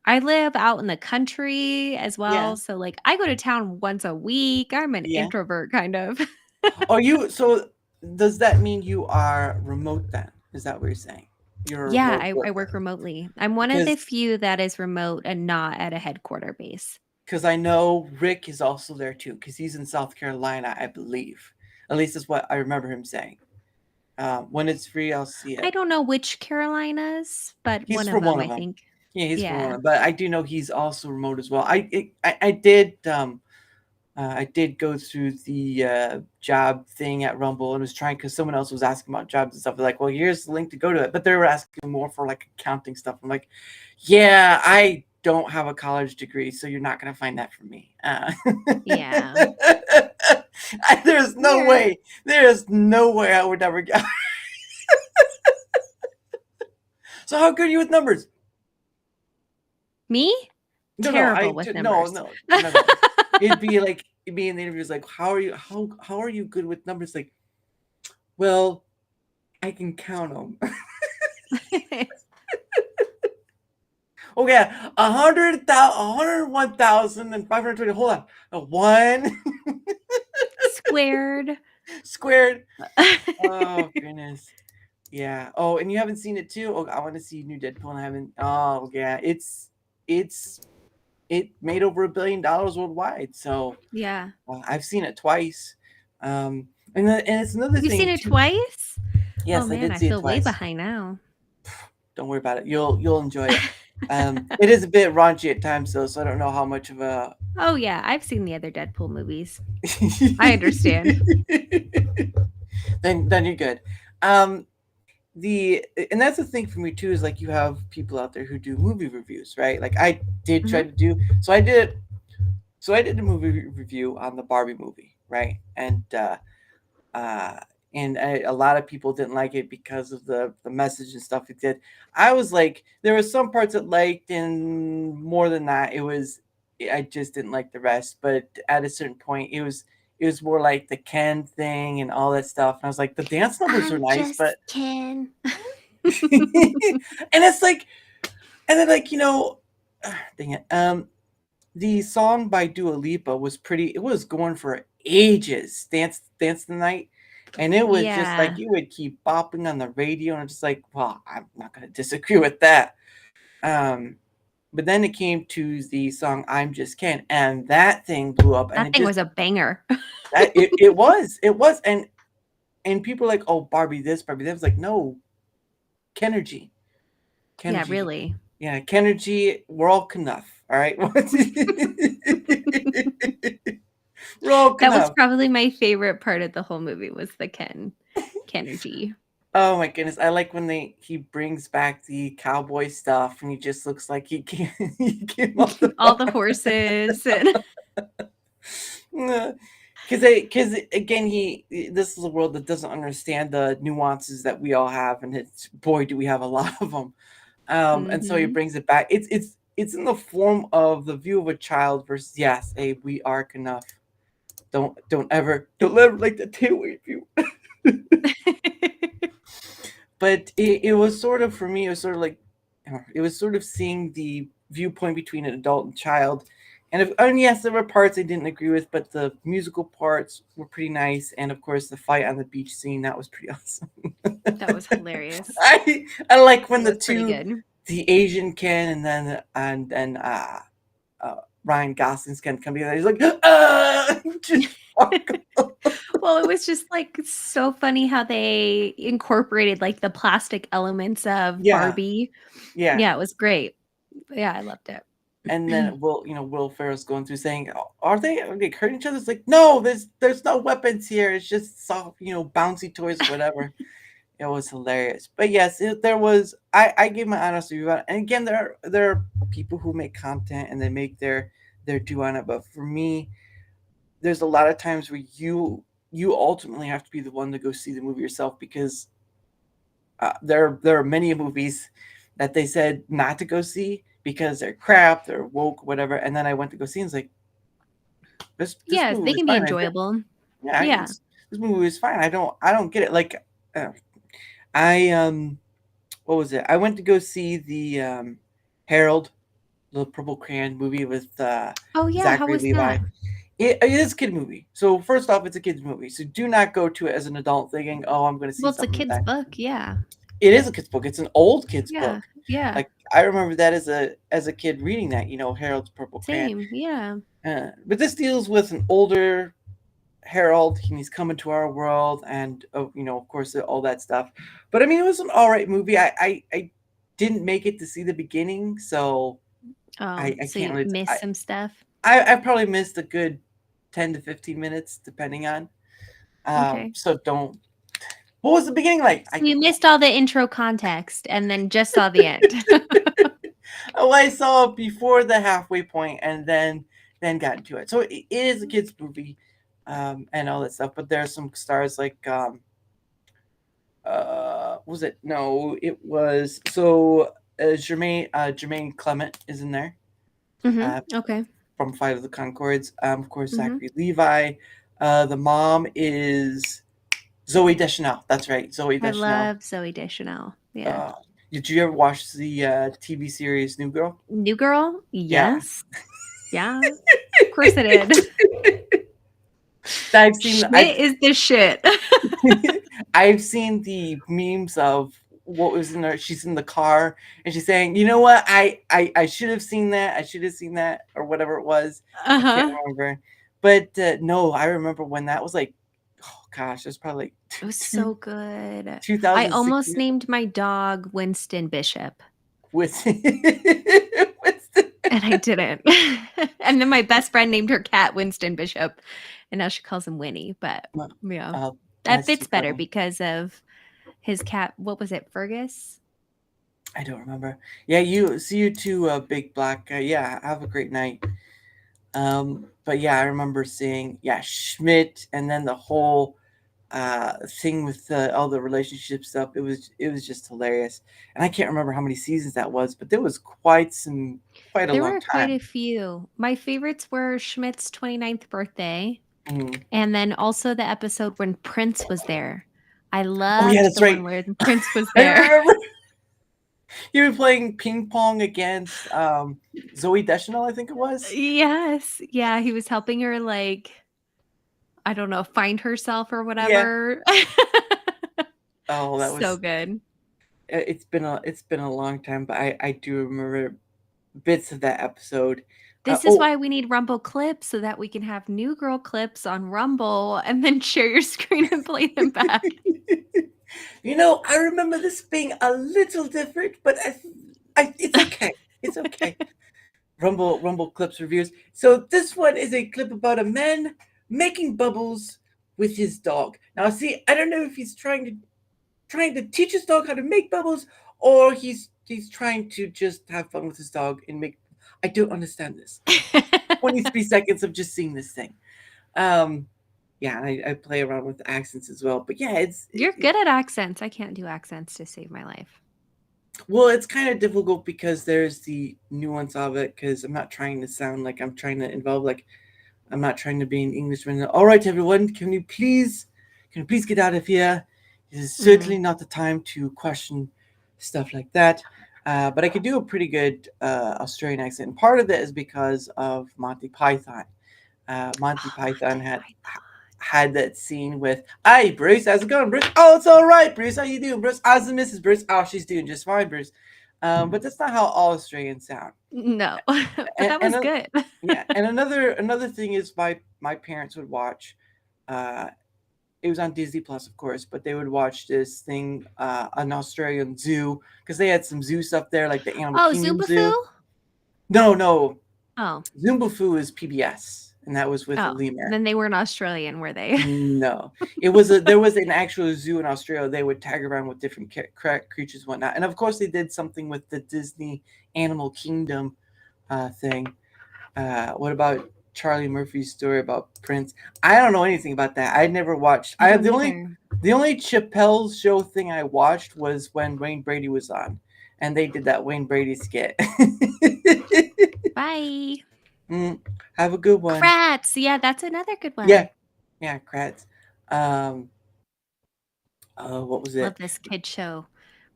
live out in the country as well, so like I go to town once a week. I'm an introvert, kind of. So does that mean you are remote then? Is that what you're saying? I work remotely. I'm one of the few that is remote and not at a headquarter base. Because I know Rick is also there too, because he's in South Carolina, I believe. At least that's what I remember him saying. When it's free, I'll see it. I don't know which Carolinas, but He's one from of them, one of I think. Yeah, he's from one of them. But I do know he's also remote as well. I did go through the job thing at Rumble and was trying because someone else was asking about jobs and stuff. They're like, well, here's the link to go to it. But they were asking more for like accounting stuff. I'm like, yeah, I don't have a college degree, so you're not going to find that from me. Yeah. There's no way. There's no way I would ever get. So how good are you with numbers? Me? Terrible with numbers. No. It'd be in the interviews like, how are you good with numbers? Like, well, I can count them. Okay, 101,520. Hold on, one squared. Oh goodness, yeah. Oh, and you haven't seen it too. Oh, I want to see new Deadpool. And I haven't. Oh yeah, it made over $1 billion worldwide. So yeah, I've seen it twice. And it's another thing. You've seen it twice? Yes, oh, man, I did I see feel it twice. way behind now. Don't worry about it. You'll enjoy it. It is a bit raunchy at times, though, so I don't know how much of a. Oh yeah, I've seen the other Deadpool movies. I understand. Then you're good. And that's the thing for me too is like you have people out there who do movie reviews, right? Like I did try to do. So I did a movie review on the Barbie movie, right? And a lot of people didn't like it because of the message and stuff it did. I was like, there were some parts I liked, and more than that, I just didn't like the rest. But at a certain point, it was more like the Ken thing and all that stuff. And I was like, the dance numbers are nice, but Ken. and it's like, and then like dang it. The song by Dua Lipa was pretty. It was going for ages. Dance the Night. And it was just like you would keep bopping on the radio, and I'm just like, well, I'm not going to disagree with that. But then it came to the song "I'm Just Ken," and that thing blew up. That thing was a banger. It was, and people were like, "Oh, Barbie this, Barbie that." I was like, "No, Kenergy." Yeah, really. Yeah, Kenergy. We're all Knuff, all right. That was probably my favorite part of the whole movie was the Kenergy. Oh my goodness. I like when he brings back the cowboy stuff and he just looks like he came off all the horses. Because again, this is a world that doesn't understand the nuances that we all have, and boy, do we have a lot of them. And so he brings it back. It's in the form of the view of a child versus we are enough. Don't ever like the tailway view. But it was sort of, for me, it was sort of like, it was sort of seeing the viewpoint between an adult and child. And yes, there were parts I didn't agree with, but the musical parts were pretty nice. And of course, the fight on the beach scene, that was pretty awesome. That was hilarious. I like when the Asian Ken and then Ryan Gosling's Ken come together. He's like, well, it was just like so funny how they incorporated like the plastic elements of Barbie. Yeah, it was great. Yeah, I loved it. And then Will Ferrell's going through saying, are they hurting each other? It's like, no, there's no weapons here. It's just soft, bouncy toys, whatever. It was hilarious. But yes, there was. I gave my honest review on it. And again, there are people who make content and they make their due on it. But for me, there's a lot of times where you ultimately have to be the one to go see the movie yourself, because there are many movies that they said not to go see because they're crap, they're woke, whatever. And then I went to go see and it's like, this yes, movie they can be enjoyable. Yeah. This movie was fine. I don't get it. Like, what was it? I went to go see the Harold, the Purple Crayon movie with Zachary how was Levi. That? It is a kid movie. So first off, it's a kid's movie. So do not go to it as an adult thinking, oh, I'm going to see Well, it's a something kid's like that. book, yeah. It is a kid's book. It's an old kid's book. Yeah. Like, I remember that as a kid reading that, Harold's Purple Crayon. Same, yeah. But this deals with an older Harold, and he's coming to our world, and of course, all that stuff. But I mean, it was an all right movie. I didn't make it to see the beginning, so I so can't you really missed some stuff. I probably missed a good 10 to 15 minutes, depending on. Okay. So don't. What was the beginning like? You missed all the intro context and then just saw the end. I saw it before the halfway point and then got into it. So it is a kid's movie, and all that stuff. But there are some stars like, was it? No, it was. So Jermaine Clement is in there. Okay. From Flight of the Conchords. Of course, Zachary Levi. The mom is Zooey Deschanel. That's right, Zooey Deschanel. I love Zooey Deschanel. Yeah. Did you ever watch the TV series New Girl? New Girl? Yes. Yeah. Of course I did. I've seen. Schmidt is the shit. I've seen the memes of what was in her. She's in the car and she's saying, "You know what? I should have seen that. I should have seen that, or whatever it was." I can't remember. But no, I remember when that was like, oh gosh, it was probably it was so good. 2000. I almost named my dog Winston Bishop. Winston. And I didn't. And then my best friend named her cat Winston Bishop, and now she calls him Winnie. But yeah, that fits better because of his cat. What was it, Fergus? I don't remember. Yeah, see you too, Big Black. Yeah, have a great night. But yeah, I remember seeing Schmidt, and then the whole thing with all the relationship stuff. It was just hilarious, and I can't remember how many seasons that was, but there was quite a long time. There were quite a few. My favorites were Schmidt's 29th birthday, and then also the episode when Prince was there. I love that's right. one where Prince was there. You were playing ping pong against Zooey Deschanel, I think it was. Yes. Yeah, he was helping her, like, I don't know, find herself or whatever. Yeah. Oh, that was so good. It's been a long time, but I do remember bits of that episode. This is why we need Rumble clips, so that we can have New Girl clips on Rumble and then share your screen and play them back. I remember this being a little different, but it's okay. It's okay. Rumble clips reviews. So this one is a clip about a man making bubbles with his dog. Now, see, I don't know if he's trying to teach his dog how to make bubbles, or he's trying to just have fun with his dog and make. I don't understand this. 23 seconds of just seeing this thing. I play around with accents as well. But yeah, you're good at accents. I can't do accents to save my life. Well, it's kind of difficult because there's the nuance of it, because I'm not trying to sound like I'm trying to involve, like, I'm not trying to be an Englishman. All right, everyone, can you please get out of here? This is certainly not the time to question stuff like that. But I could do a pretty good Australian accent. And part of it is because of Monty Python. Monty Python had that scene with, "Hey, Bruce, how's it going, Bruce? Oh, it's all right, Bruce. How you doing, Bruce? How's the missus, Bruce? Oh, she's doing just fine, Bruce." But that's not how all Australians sound. No, but that was good. Yeah, and another thing is my parents would watch. It was on Disney Plus, of course, but they would watch this thing, an Australian zoo, because they had some zoo stuff there, like the Animal Kingdom Zoo. No. Oh. Zumbufu is PBS, and that was with a Oh, lemur. then they weren't Australian, were they? No, it was there was an actual zoo in Australia. They would tag around with different creatures and whatnot, and of course they did something with the Disney Animal Kingdom thing. What about Charlie Murphy's story about Prince? I don't know anything about that. I never watched. I have don't the only Chappelle show thing I watched was when Wayne Brady was on, and they did that Wayne Brady skit. Bye. Have a good one. Kratz. Yeah, that's another good one. Yeah, Kratz. What was it? Love this kid show.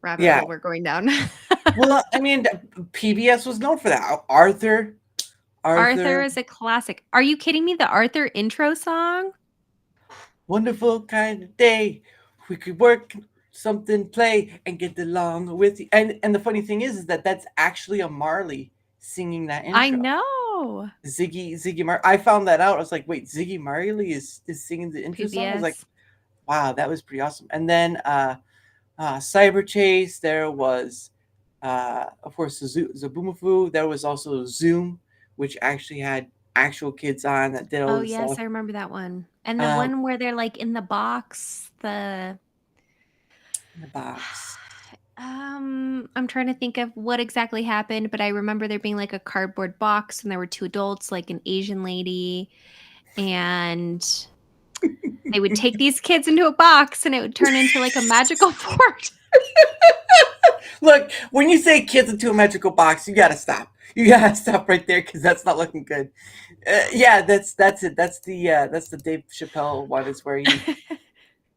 Rabbit hole we're going down. Well, I mean, PBS was known for that. Arthur is a classic. Are you kidding me? The Arthur intro song? Wonderful kind of day. We could work something, play, and get along with you. And the funny thing is that that's actually a Marley singing that intro. I know. Ziggy Marley. I found that out. I was like, wait, Ziggy Marley is singing the intro song? I was like, wow, that was pretty awesome. And then Cyber Chase, there was of course Zaboomafoo. There was also Zoom, which actually had actual kids on that did all this yes, stuff. I remember that one. And the one where they're like in the box, in the box. I'm trying to think of what exactly happened, but I remember there being like a cardboard box and there were two adults, like an Asian lady, and they would take these kids into a box and it would turn into like a magical fort. Look, when you say kids into a magical box, you gotta stop. You gotta stop right there because that's not looking good. That's it. That's the Dave Chappelle one. Is where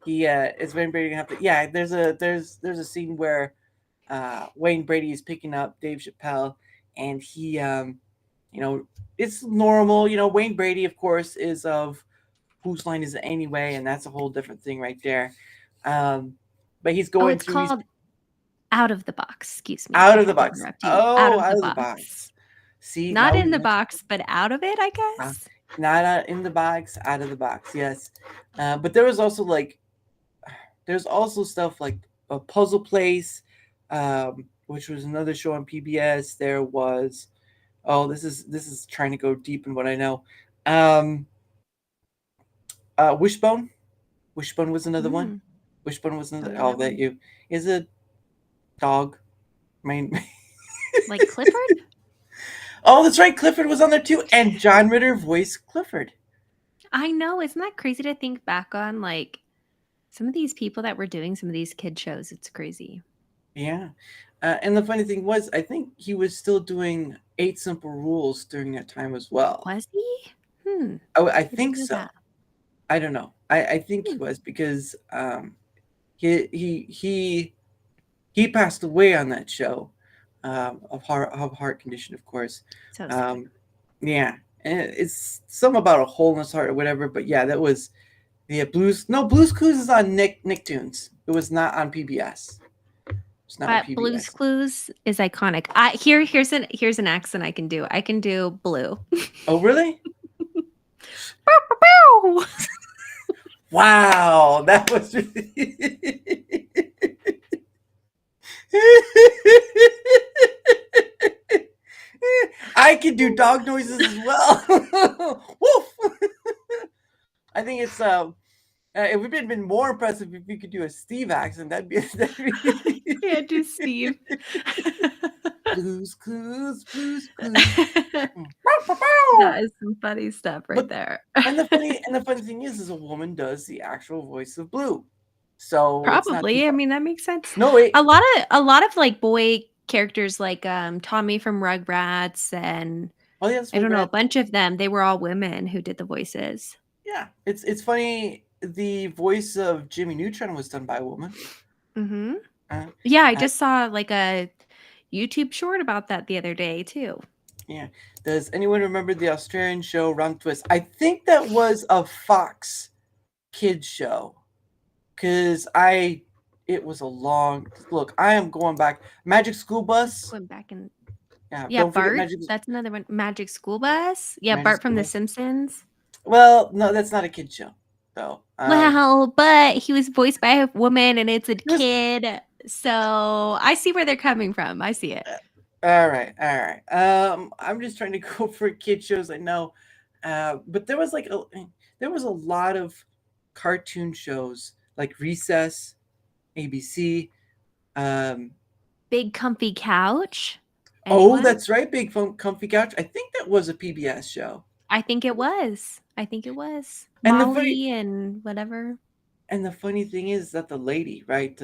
he is Wayne Brady gonna have to. Yeah, there's a scene where Wayne Brady is picking up Dave Chappelle, and he it's normal. Wayne Brady, of course, is of Whose Line Is It Anyway, and that's a whole different thing right there. But he's going it's through. Called Out of the Box. Excuse me. Out of the box. Out of the box. See, not in the box, but out of it, I guess. Not in the box, out of the box. Yes, but there was also there's also stuff like a Puzzle Place, which was another show on PBS. There was, this is trying to go deep in what I know. Wishbone. Wishbone was another one. Wishbone was another. Oh, that you is a dog. Like Clifford. Oh, that's right. Clifford was on there too, and John Ritter voiced Clifford. I know. Isn't that crazy to think back on? Like some of these people that were doing some of these kid shows. It's crazy. Yeah, and the funny thing was, I think he was still doing 8 Simple Rules during that time as well. Was he? Oh, I think so. That. I don't know. I think he was because he passed away on that show. Of heart condition, of course. Yeah, and it's something about a hole in his heart or whatever. But yeah, that was Blues Clues is on Nicktoons. It was not on PBS. It's not on PBS. Blues Clues is iconic. Here's an accent I can do. I can do Blue. Oh really? Wow, that was really. I can do dog noises as well. Woof. I think it's it would have been more impressive if you could do a Steve accent. That'd be yeah, do Steve. Blues Clues. That is some funny stuff right there. And the funny thing is a woman does the actual voice of Blue. So probably, I mean, that makes sense. No, wait. A lot of like boy characters like Tommy from Rugrats and I don't know, a bunch of them. They were all women who did the voices. Yeah, it's funny. The voice of Jimmy Neutron was done by a woman. Mm-hmm. Yeah, I just saw like a YouTube short about that the other day too. Yeah. Does anyone remember the Australian show Rum Twist? I think that was a Fox kids show. Because it was a long look. I am going back. Magic School Bus. Going back and yeah, Bart. That's another one. Magic School Bus. Yeah, Bart from The Simpsons. Well, no, that's not a kid show, though. Well, but he was voiced by a woman, and it's a kid. So I see where they're coming from. I see it. All right. I'm just trying to go for kid shows. I know, but there was a lot of cartoon shows like Recess, ABC, Big Comfy Couch. Oh, that's right, Big Comfy Couch. I think that was a PBS show. I think it was. And Molly and whatever. And the funny thing is that the lady, right?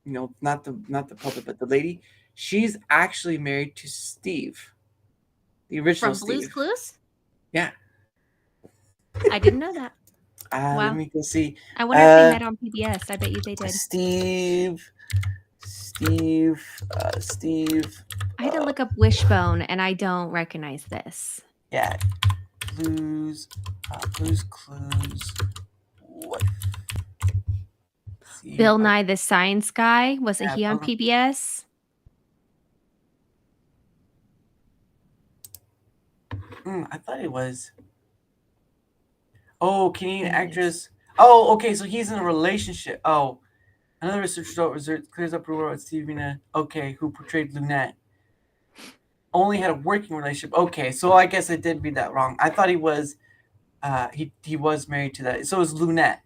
Not the puppet, but the lady, she's actually married to Steve, the original From Blue's Steve. Clues? Yeah. I didn't know that. Wow. Let me go see. I wonder if they met on PBS. I bet you they did. Steve. I had to look up Wishbone, and I don't recognize this. Yeah. Blue's Clues. What? Bill Nye the Science Guy. Wasn't he on PBS? I thought he was. Oh, Canadian actress. Oh, okay. So he's in a relationship. Oh, another researcher clears up rumor about Stevena. Okay, who portrayed Lunette. Only had a working relationship. Okay, so I guess I did read that wrong. I thought he was. He was married to that. So it was Lunette.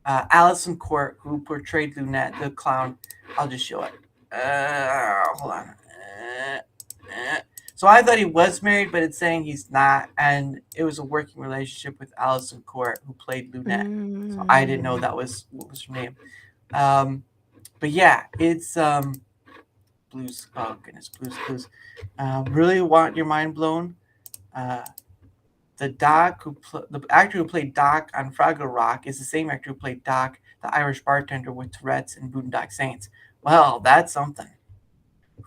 Allison Court, who portrayed Lunette, the clown. I'll just show it. Hold on. So I thought he was married, but it's saying he's not, and it was a working relationship with Allison Court, who played Lunette. So I didn't know that was what was her name. But yeah, it's Blues. Oh goodness, Blues Clues. Really want your mind blown. The actor who played Doc on Fraggle Rock is the same actor who played Doc, the Irish bartender with Tourette's and Boondock Saints. Well, that's something.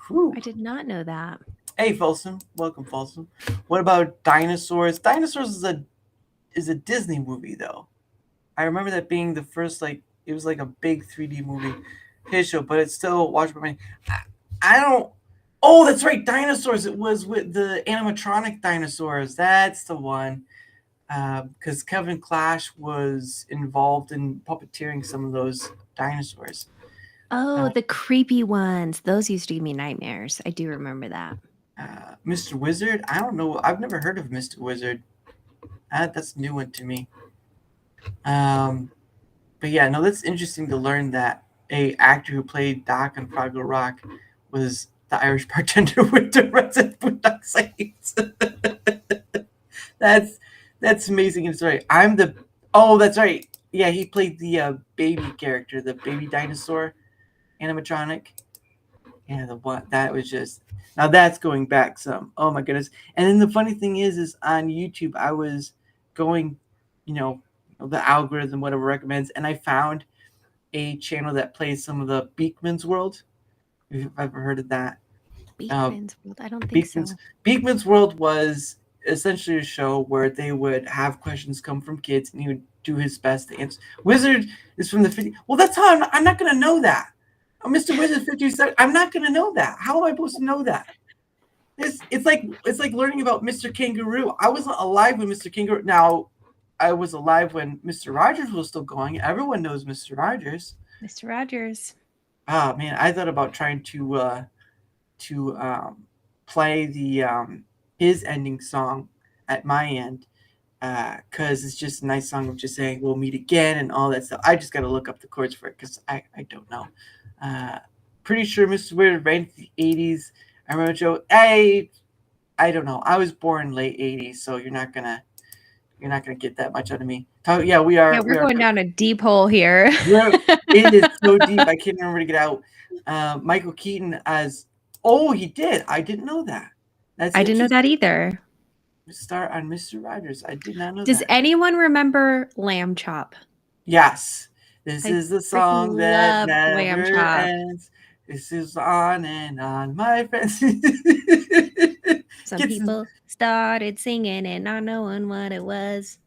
Whew. I did not know that. Hey, Folsom. Welcome, Folsom. What about Dinosaurs? Dinosaurs is a Disney movie, though. I remember that being the first, it was like a big 3D movie his show, but it's still watchable. I don't. Oh, that's right, Dinosaurs. It was with the animatronic dinosaurs. That's the one. Because Kevin Clash was involved in puppeteering some of those dinosaurs. Oh, the creepy ones. Those used to give me nightmares. I do remember that. Mr. Wizard? I don't know. I've never heard of Mr. Wizard. That's a new one to me. But yeah, no, that's interesting to learn that a actor who played Doc on Fraggle Rock was the Irish bartender with Tourette's and Boondock Saints. That's amazing. And sorry, that's right. Yeah, he played the baby character, the baby dinosaur animatronic. Yeah, the one that was just. Now that's going back some. Oh my goodness. And then the funny thing is on YouTube, I was going, the algorithm, whatever recommends, and I found a channel that plays some of the Beakman's World. If you've ever heard of that. Beakman's World? I don't think so. Beakman's World was essentially a show where they would have questions come from kids and he would do his best to answer. Wizard is from the 50s. Well, that's how I'm not going to know that. Mr. Wizard 57. I'm not going to know that. How am I supposed to know that? It's like learning about Mr. Kangaroo. I wasn't alive when Mr. Kangaroo. Now, I was alive when Mr. Rogers was still going. Everyone knows Mr. Rogers. Mr. Rogers. Oh man, I thought about trying to play the his ending song at my end because it's just a nice song of just saying we'll meet again and all that stuff. I just got to look up the chords for it because I don't know. Pretty sure Mr. Weird ran in the 80s. I remember Joe. I don't know. I was born late 80s, so you're not gonna get that much out of me. Yeah, we are. Yeah, we're going down a deep hole here. It is so deep. I can't remember to get out. Michael Keaton as. Oh, he did. I didn't know that. I didn't know that either. Start on Mr. Rogers. I did not know Does that. anyone remember Lamb Chop? Yes. This is the song that Lamb never Chop. ends. This is on and on, my friends. Some people started singing and not knowing what it was.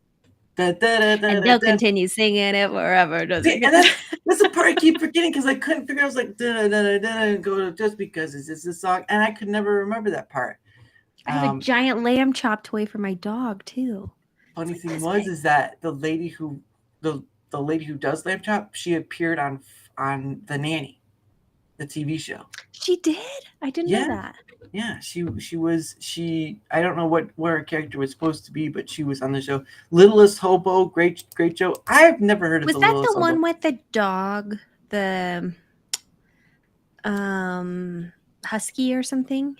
And they'll continue singing it forever. That's the part I keep forgetting because I couldn't figure. I was like, go just because it's just a song, and I could never remember that part. I have a giant Lamb Chop toy for my dog too. Funny thing is that the lady who does Lamb Chop, she appeared on The Nanny. the TV show. She did? I didn't know that. Yeah, she was I don't know where her character was supposed to be, but she was on the show. Littlest Hobo, great show. I've never heard of Was the that Littlest the Hobo. one with the dog, the husky or something?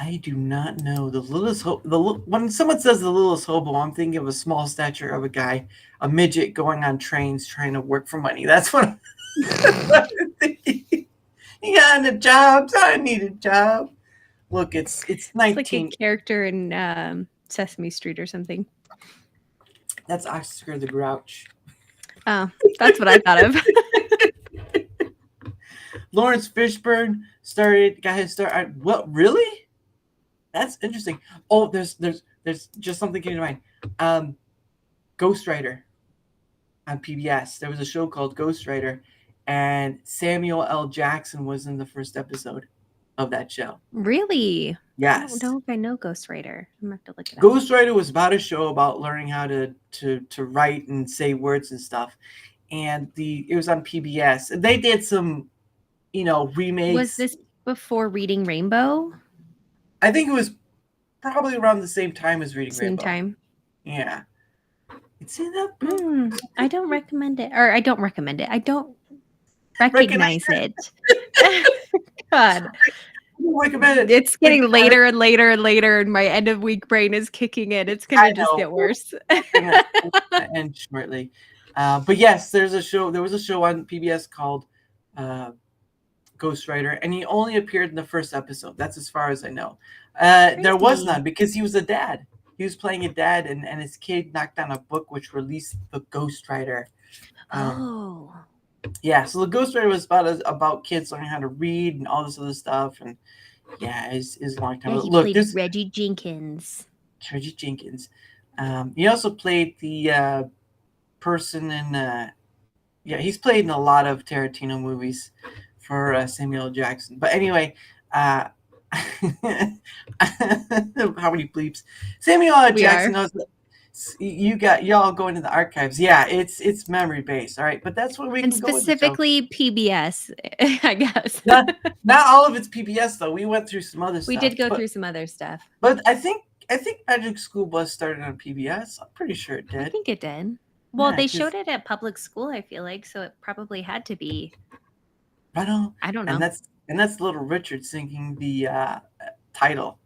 I do not know. The Littlest Hobo. When someone says the Littlest Hobo, I'm thinking of a small stature of a guy, a midget going on trains trying to work for money. That's what I'm thinking. He got a job, so I need a job. Look, it's 19. Like a character in Sesame Street or something. That's Oscar the Grouch. Oh, that's what I thought of. Lawrence Fishburne got his start. What, really? That's interesting. Oh, there's just something came to mind. Ghost Rider on PBS. There was a show called Ghost Rider, and Samuel L. Jackson was in the first episode of that show. Really? Yes. I don't know if I know Ghost Rider. I'm gonna have to look it up. Ghost Rider was about a show about learning how to write and say words and stuff, and it was on PBS. They did some, remakes. Was this before Reading Rainbow? I think it was probably around the same time as Reading Rainbow. Same time. Yeah. It's in that. I don't recommend it, or I don't recommend it. I don't recognize it. God. It's getting later and later and later, and my end of week brain is kicking in. It's gonna just get worse. End shortly. But yes, there was a show on PBS called Ghost Rider, and he only appeared in the first episode. That's as far as I know. There was none because he was a dad. He was playing a dad, and his kid knocked down a book which released the Ghost Rider. Yeah, so the Ghost Rider was about kids learning how to read and all this other stuff, and yeah, it's a long time. Yeah, he Look, played there's Reggie Jenkins. He also played the person in. He's played in a lot of Tarantino movies for Samuel L. Jackson. But anyway, how many bleeps? Samuel L. Jackson knows that. Y'all go into the archives. Yeah, it's memory based, all right. But that's what we And can go with the show. specifically PBS, I guess. Not all of it's PBS though. We went through some other stuff. We did go through some other stuff. But I think Magic School Bus started on PBS. I'm pretty sure it did. I think it did. Well, Yeah, they 'cause- showed it at public school, I feel like, so it probably had to be. I don't know. And that's Little Richard singing the title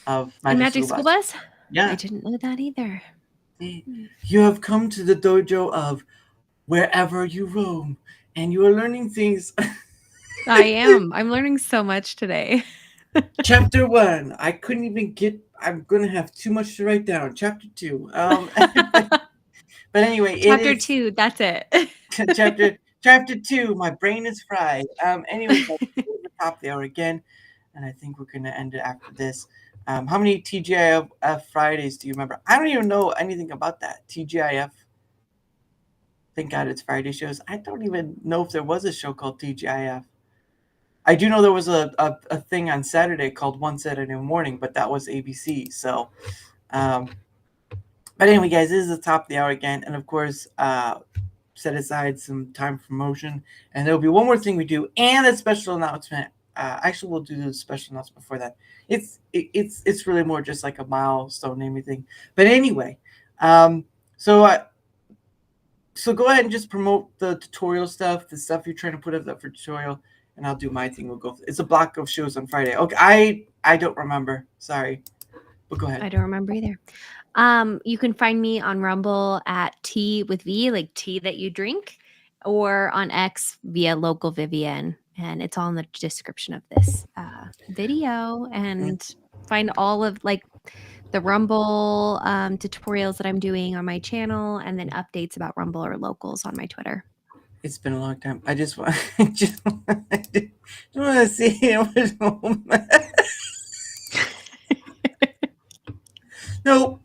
of Magic School Bus? Yeah. I didn't know that either. You have come to the dojo of wherever you roam, and you are learning things. I am. I'm learning so much today. Chapter 1. I couldn't even I'm going to have too much to write down. Chapter 2. But anyway, Chapter 2, that's it. Chapter 2. My brain is fried. Anyway, that's the top of the hour again, and I think we're going to end it after this. How many TGIF Fridays do you remember? I don't even know anything about that. TGIF. Thank God it's Friday shows. I don't even know if there was a show called TGIF. I do know there was a thing on Saturday called One Saturday Morning, but that was ABC. So, but anyway, guys, this is the top of the hour again. And of course, set aside some time for promotion. And there'll be one more thing we do and a special announcement. Actually, we'll do the special announcement before that. It's really more just like a milestone anything. But anyway, so go ahead and just promote the tutorial stuff, the stuff you're trying to put up for tutorial, and I'll do my thing. It's a block of shows on Friday. Okay, I don't remember. Sorry, but go ahead. I don't remember either. You can find me on Rumble at Tea with V, like tea that you drink, or on X via local Vivian. And it's all in the description of this video. And find all of like the Rumble tutorials that I'm doing on my channel, and then updates about Rumble or locals on my Twitter. It's been a long time. I just want to see it. Nope.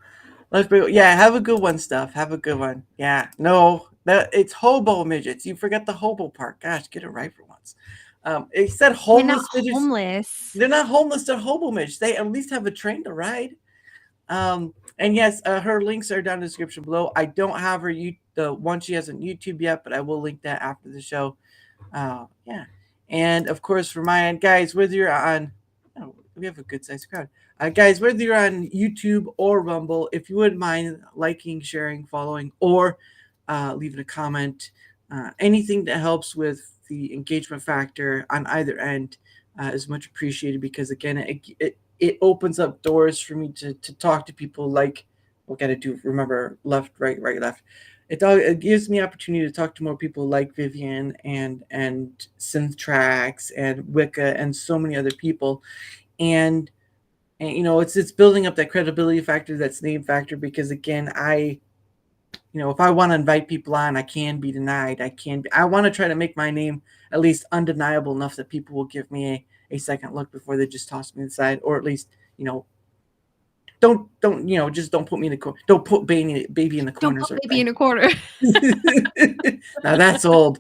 Let's bring. Yeah, have a good one, stuff. Have a good one. Yeah. No, it's hobo midgets. You forgot the hobo part. Gosh, get it right for once. It said homeless. They're not homeless. They're not homeless. They're hobo midgets. They at least have a train to ride. And yes, her links are down in the description below. I don't have the one she has on YouTube yet, but I will link that after the show. Yeah. And of course, for my end, guys, whether you're on, oh, we have a good sized crowd. Guys, whether you're on YouTube or Rumble, if you wouldn't mind liking, sharing, following, or leaving a comment, anything that helps with the engagement factor on either end is much appreciated, because again, it opens up doors for me to talk to people. Like, we got to do, remember, left, right, right, left. It gives me opportunity to talk to more people like Vivian and Synthtrax and Wicca and so many other people, and you know, it's building up that credibility factor, that's name factor, because again, if I want to invite people on, I can be denied. I want to try to make my name at least undeniable enough that people will give me a second look before they just toss me aside, or at least, don't just don't put me in the corner. Don't put baby in the corner. Don't put baby in a corner. Now that's old.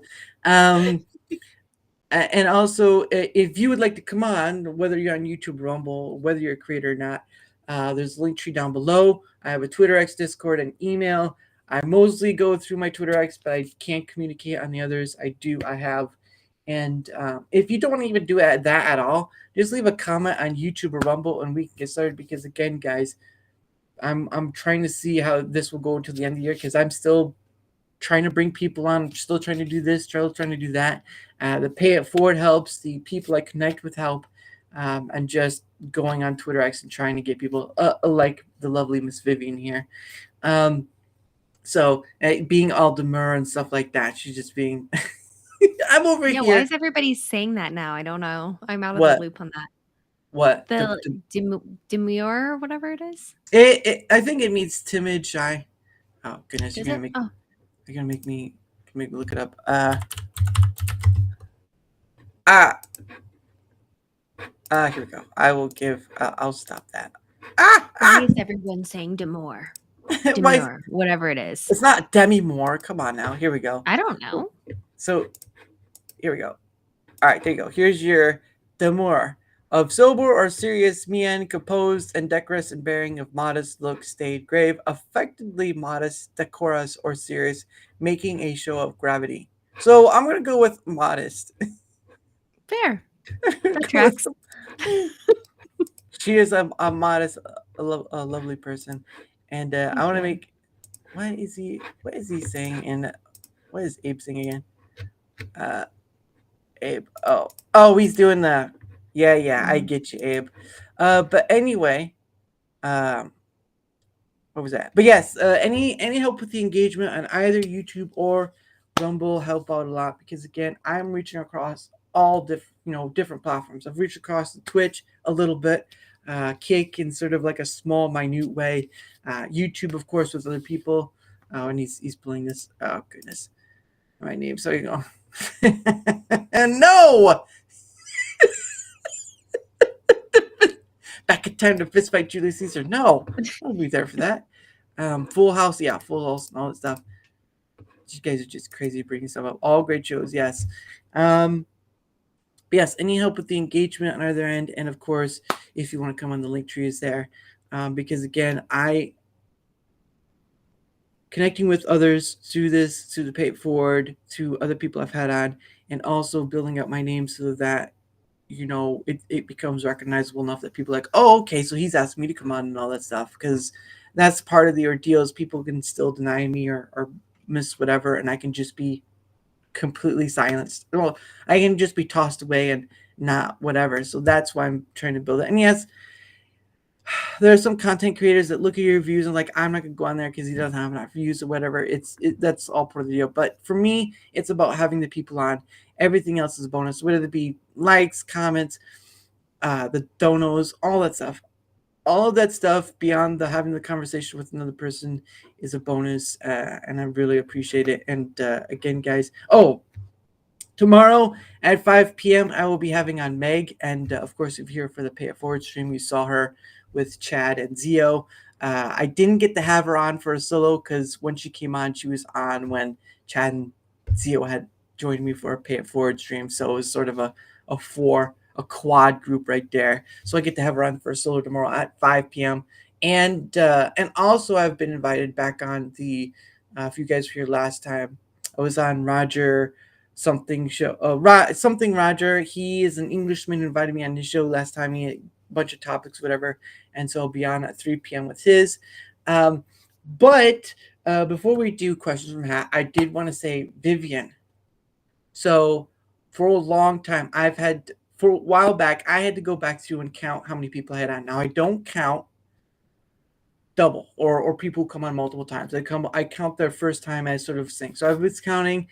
And also, if you would like to come on, whether you're on YouTube, Rumble, whether you're a creator or not, there's a link tree down below. I have a Twitter X, Discord, and email. I mostly go through my Twitter X, but I can't communicate on the others. I have. And if you don't even do that at all, just leave a comment on YouTube or Rumble, and we can get started. Because again, guys, I'm trying to see how this will go until the end of the year, because I'm still trying to bring people on. I'm still trying to do this, trying to do that. The pay it forward helps. The people I connect with help. And just going on Twitter X and trying to get people like the lovely Miss Vivian here. So being all demure and stuff like that, she's just being. I'm over here. Why is everybody saying that now? I don't know. I'm out of the loop on that. What? The demure or whatever it is? I think it means timid, shy. Oh goodness, you're gonna make me look it up. Here we go. I'll stop that. Why is everyone saying demure? Demure, whatever it is. It's not Demi Moore. Come on now. Here we go. I don't know. So here we go. All right, there you go. Here's your demure. Of sober or serious mien, composed and decorous in bearing, of modest look, staid, grave, affectedly modest, decorous, or serious, making a show of gravity. So I'm gonna go with modest. Fair. That tracks. She is a modest, a lovely person, and I want to make. What is he saying? And what is Abe saying again? Abe. Oh, he's doing the. Yeah, I get you, Abe. But anyway, what was that? But yes, any help with the engagement on either YouTube or Rumble help out a lot, because again, I'm reaching across all different platforms. I've reached across the Twitch a little bit, Kick in sort of like a small, minute way, YouTube, of course, with other people. And he's playing this. Oh goodness, my name. So you go. And no. Back in time to fist fight Julius Caesar. No, I'll be there for that. Full House, and all that stuff. You guys are just crazy bringing stuff up. All great shows, yes. But yes, any help with the engagement on either end, and of course, if you want to come on, the link tree is there. Because again, connecting with others through the pay it forward, to other people I've had on, and also building up my name so that it becomes recognizable enough that people are like, oh, okay, so he's asking me to come on and all that stuff, because that's part of the ordeal. Is people can still deny me or miss whatever, and I can just be completely silenced. Well, I can just be tossed away and not whatever. So that's why I'm trying to build it. And yes, there are some content creators that look at your reviews and like, I'm not gonna go on there because he doesn't have enough views or whatever. That's all part of the deal. But for me, it's about having the people on. Everything else is a bonus, whether it be likes, comments, the donos, all that stuff. All of that stuff beyond having the conversation with another person is a bonus, and I really appreciate it. And again, guys, tomorrow at 5 p.m. I will be having on Meg, and of course, if you're here for the Pay It Forward stream, you saw her with Chad and Zio. I didn't get to have her on for a solo because when she came on, she was on when Chad and Zio had joined me for a Pay It Forward stream, so it was sort of a quad group right there. So I get to have her on for a solo tomorrow at 5 p.m. And also I've been invited back on the if you guys were here last time, I was on Roger something Roger. He is an Englishman who invited me on his show last time. He had a bunch of topics, whatever, and so I'll be on at 3 p.m. with his. But before we do questions from Hat, I did want to say Vivian. So for a long time, for a while back, I had to go back through and count how many people I had on. Now I don't count double or people who come on multiple times. I count their first time as sort of thing. So I was counting.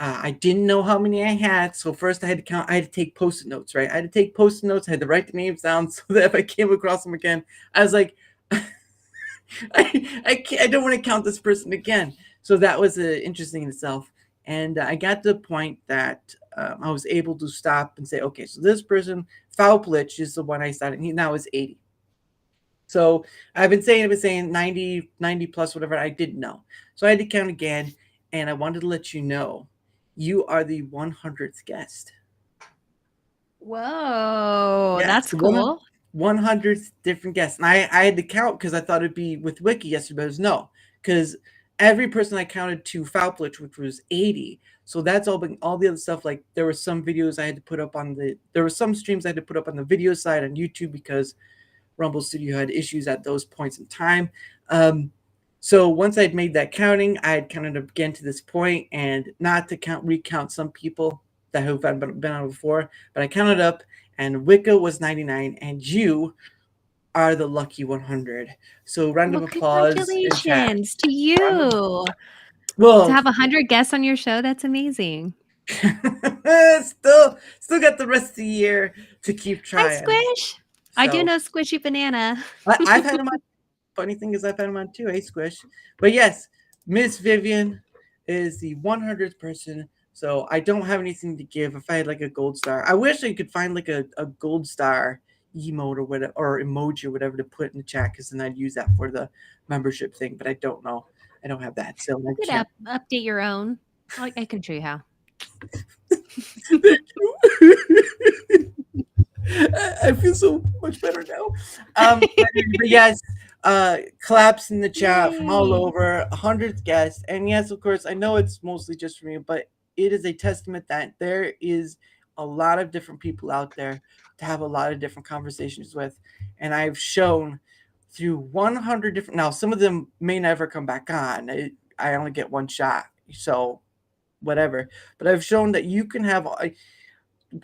I didn't know how many I had, so first I had to count. I had to take post-it notes, right? I had to take post-it notes. I had to write the names down so that if I came across them again, I was like, I don't want to count this person again. So that was interesting in itself. And I got to the point that I was able to stop and say, okay, so this person, Foulplich, is the one I started. He now is 80. So I've been saying 90 plus, whatever. I didn't know. So I had to count again. And I wanted to let you know, you are the 100th guest. Whoa, that's cool. 100 different guests. And I had to count because I thought it'd be with Wiki yesterday, but it was no. Because every person I counted to Foulplich, which was 80. So that's all the other stuff. Like there were some videos I had to put up there were some streams I had to put up on the video side on YouTube because Rumble Studio had issues at those points in time. So once I'd made that counting, I had counted up again to this point, and not to recount some people that have been on before, but I counted up, and Wicca was 99, and you are the lucky 100. So round of applause. Congratulations to you. Well, to have 100 guests on your show, that's amazing. still got the rest of the year to keep trying. Hi, Squish. I do know Squishy Banana. I've had him on. Funny thing is, I've had him on too. Hey, Squish. But yes, Miss Vivian is the 100th person. So I don't have anything to give. If I had like a gold star, I wish I could find like a gold star emote or whatever, or emoji or whatever to put in the chat, because then I'd use that for the membership thing. But I don't know. I don't have that. So you could update your own. I can show you how. I feel so much better now. But yes, claps in the chat from all over, 100th guest. And yes, of course, I know it's mostly just for me, but it is a testament that there is a lot of different people out there to have a lot of different conversations with. And I've shown through 100 different, now some of them may never come back on. I only get one shot, so whatever. But I've shown that you can have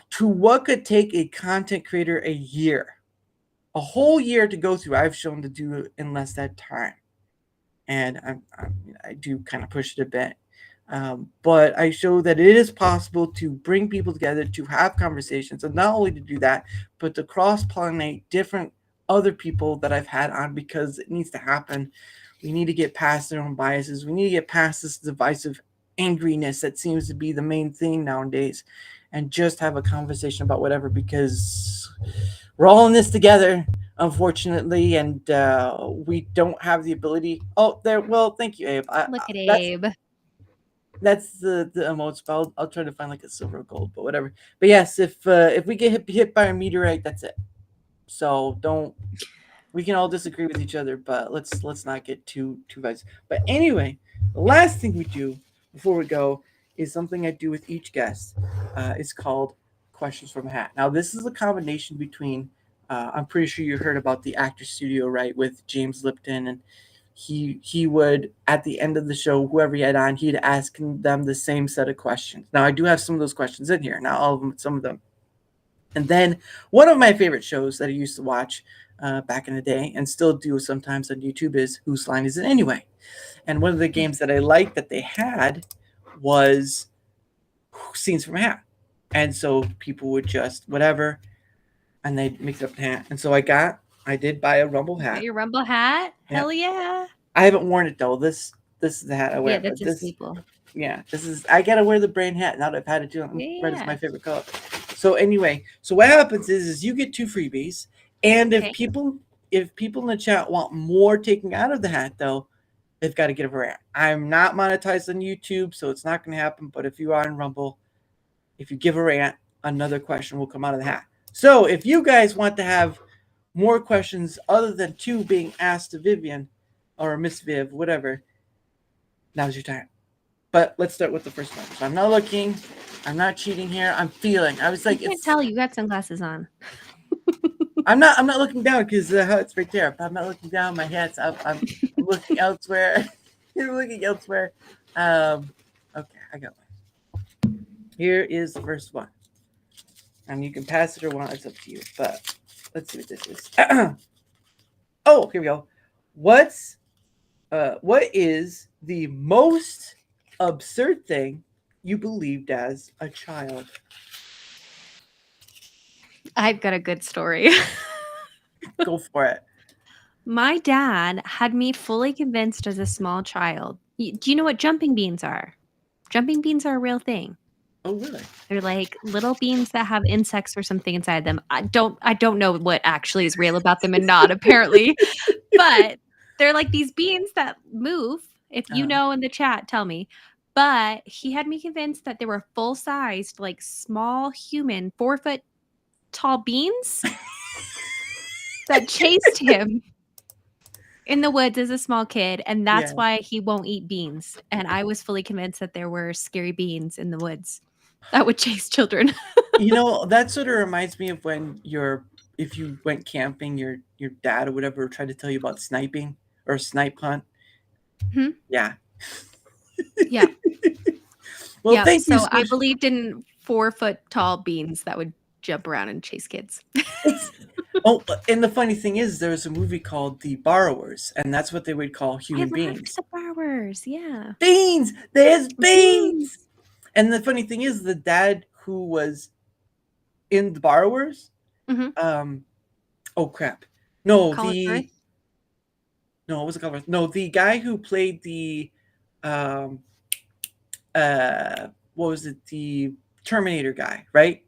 to what could take a content creator a whole year to go through, I've shown to do in less that time. And I do kind of push it a bit. But I show that it is possible to bring people together, to have conversations, and not only to do that, but to cross-pollinate different other people that I've had on, because it needs to happen. We need to get past their own biases. We need to get past this divisive angriness that seems to be the main thing nowadays, and just have a conversation about whatever, because we're all in this together, unfortunately, and we don't have the ability. Oh, there. Well, thank you, Abe. Look at Abe. That's the emotes. I'll try to find like a silver or gold, but whatever. But yes, if we get hit by a meteorite, that's it. So we can all disagree with each other, but let's not get too vice. But anyway, the last thing we do before we go is something I do with each guest. It's called Questions from a Hat. Now, this is a combination between, I'm pretty sure you heard about the Actor Studio, right, with James Lipton, and he would, at the end of the show, whoever he had on, he'd ask them the same set of questions. Now, I do have some of those questions in here, not all of them, but some of them. And then one of my favorite shows that I used to watch back in the day, and still do sometimes on YouTube, is Whose Line Is It Anyway? And one of the games that I liked that they had was Scenes from a Hat. And so people would just whatever, and they'd mix up the hat. And so I did buy a Rumble hat. Got your Rumble hat? Yeah. Hell yeah. I haven't worn it though. This is the hat I wear. Yeah, that's just people. Yeah, I gotta wear the brain hat now that I've had it too. Red is my favorite color. So anyway, so what happens is you get 2 freebies, and if people in the chat want more taking out of the hat though, they've got to get a rant. I'm not monetized on YouTube, so it's not going to happen. But if you are in Rumble, if you give a rant, another question will come out of the hat. So if you guys want to have more questions other than 2 being asked to Vivian or Miss Viv, whatever, now's your time. But let's start with the first one. So I'm not looking. I'm not cheating here. I'm feeling. I was like, I can't tell you got sunglasses on. I'm not looking down because it's right there. But I'm not looking down. My head's up. I'm looking elsewhere. You're looking elsewhere. Okay, I got one. Here is the first one, and you can pass it or want. It's up to you. But let's see what this is. Oh, here we go. What is the most absurd thing you believed as a child? I've got a good story. Go for it. My dad had me fully convinced as a small child. Do you know what jumping beans are? Jumping beans are a real thing. Oh, really? They're like little beans that have insects or something inside them. I don't know what actually is real about them and not, apparently. But they're like these beans that move. If you know in the chat, tell me. But he had me convinced that they were full-sized, like small human, 4-foot tall beans that chased him in the woods as a small kid, and that's why he won't eat beans. And I was fully convinced that there were scary beans in the woods that would chase children. You know, that sort of reminds me of when if you went camping, your dad or whatever tried to tell you about sniping or snipe hunt. Hmm? Yeah. Yeah. Well, yeah, thank you. so I believed in 4-foot tall beans that would jump around and chase kids. Oh, and the funny thing is, there's a movie called The Borrowers, and that's what they would call human beings. The borrowers, yeah. Beans! There's beans! And the funny thing is, the dad who was in The Borrowers, oh crap. No, Colin no, it wasn't Colin Firth. No, the guy who played the what was it? The Terminator guy, right?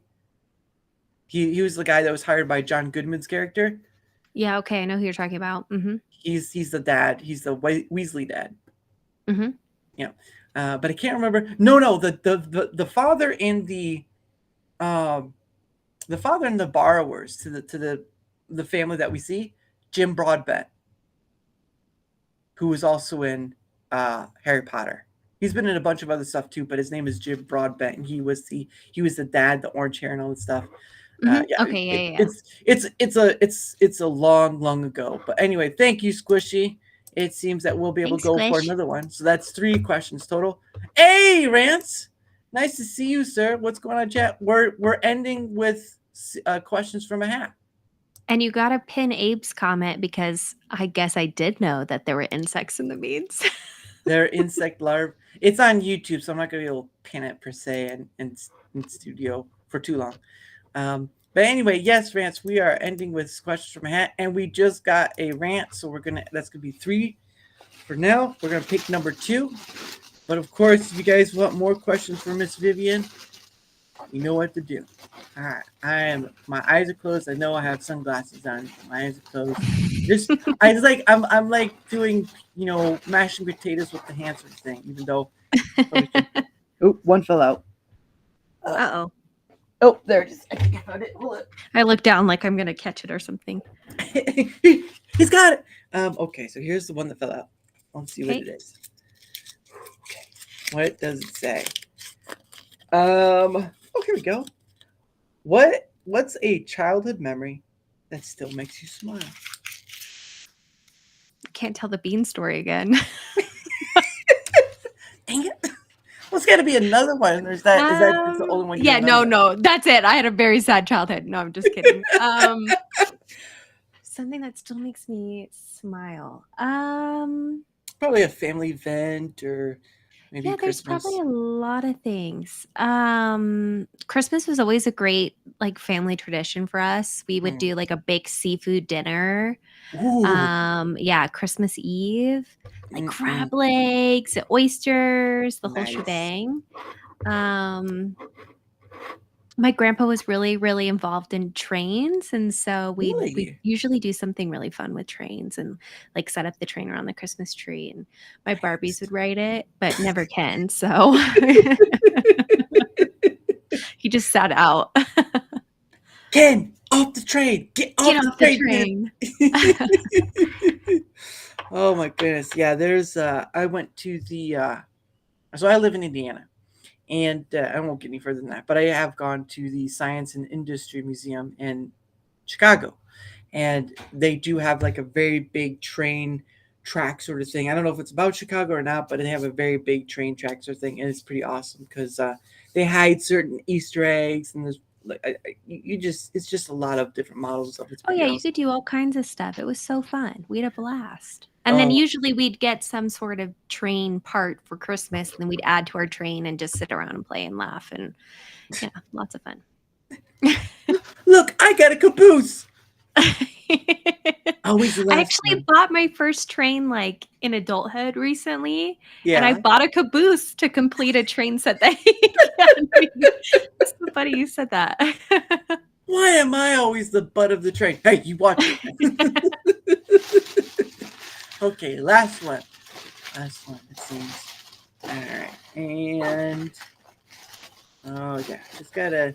He was the guy that was hired by John Goodman's character. Yeah, okay, I know who you're talking about. Mm-hmm. He's the dad. He's the Weasley dad. Mm-hmm. Yeah, but I can't remember. No, the father in the father in The Borrowers to the family that we see, Jim Broadbent, who was also in Harry Potter. He's been in a bunch of other stuff too, but his name is Jim Broadbent, and he was the dad, the orange hair and all that stuff. It's a long ago. But anyway, thank you, Squishy. It seems that we'll be able to go for another one. So that's 3 questions total. Hey, Rance, nice to see you, sir. What's going on, chat? We're ending with questions from a hat. And you got to pin Abe's comment because I guess I did know that there were insects in the beans. They're insect larvae. It's on YouTube, so I'm not going to be able to pin it per se in studio for too long. But anyway, yes, Rants, we are ending with questions from a hat, and we just got a rant, so that's gonna be 3 for now. We're gonna pick number 2. But of course, if you guys want more questions for Miss Vivian, you know what to do. All right, my eyes are closed. I know I have sunglasses on. My eyes are closed. I'm like doing, mashing potatoes with the hand sort of thing, even though. Oh, one fell out. Uh-oh. Oh, there it is. I think I found it. Hold it. I look down like I'm gonna catch it or something. He's got it. Okay, so here's the one that fell out. Let's see what it is. Okay, what does it say? Oh, here we go. What's a childhood memory that still makes you smile? I can't tell the bean story again. Dang it. Well, it's got to be another one. Or is that the only one? Yeah, no, that's it. I had a very sad childhood. No, I'm just kidding. Something that still makes me smile. Probably a family event or maybe Christmas. There's probably a lot of things. Christmas was always a great family tradition for us. We would do a big seafood dinner. Christmas Eve, crab legs, oysters, the whole shebang. My grandpa was really, really involved in trains, and so we usually do something really fun with trains and set up the train around the Christmas tree. And my Barbies would ride it, but never Ken. So he just sat out. Ken, off the train! Get off the train! Oh my goodness! Yeah, there's. I went to the. So I live in Indiana, And I won't get any further than that, but I have gone to the Science and Industry Museum in Chicago, and they do have like a very big train track sort of thing. I don't know if it's about Chicago or not, but they have a very big train track sort of thing, and it's pretty awesome because they hide certain Easter eggs, and there's like it's just a lot of different models and stuff. It's Oh yeah, awesome. you could do all kinds of stuff. It was so fun. We had a blast. And then usually we'd get some sort of train part for Christmas, and then we'd add to our train and just sit around and play and laugh, and yeah, lots of fun. Look, I got a caboose. I actually bought my first train like in adulthood recently, Yeah. and I bought a caboose to complete a train set that It's so funny you said that. Why am I always the butt of the train? Hey, you watch it. Okay, last one, it seems. All right, and oh yeah, just gotta.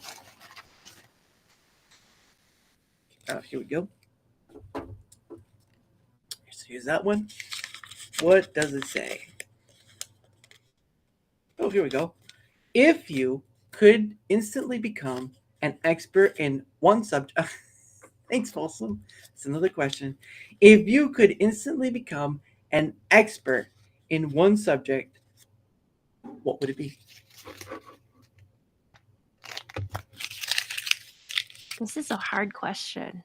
Oh, here we go. Here's that one. What does it say? Oh, here we go. If you could instantly become an expert in one subject. Thanks, Folsom. It's another question. If you could instantly become an expert in one subject, what would it be? This is a hard question.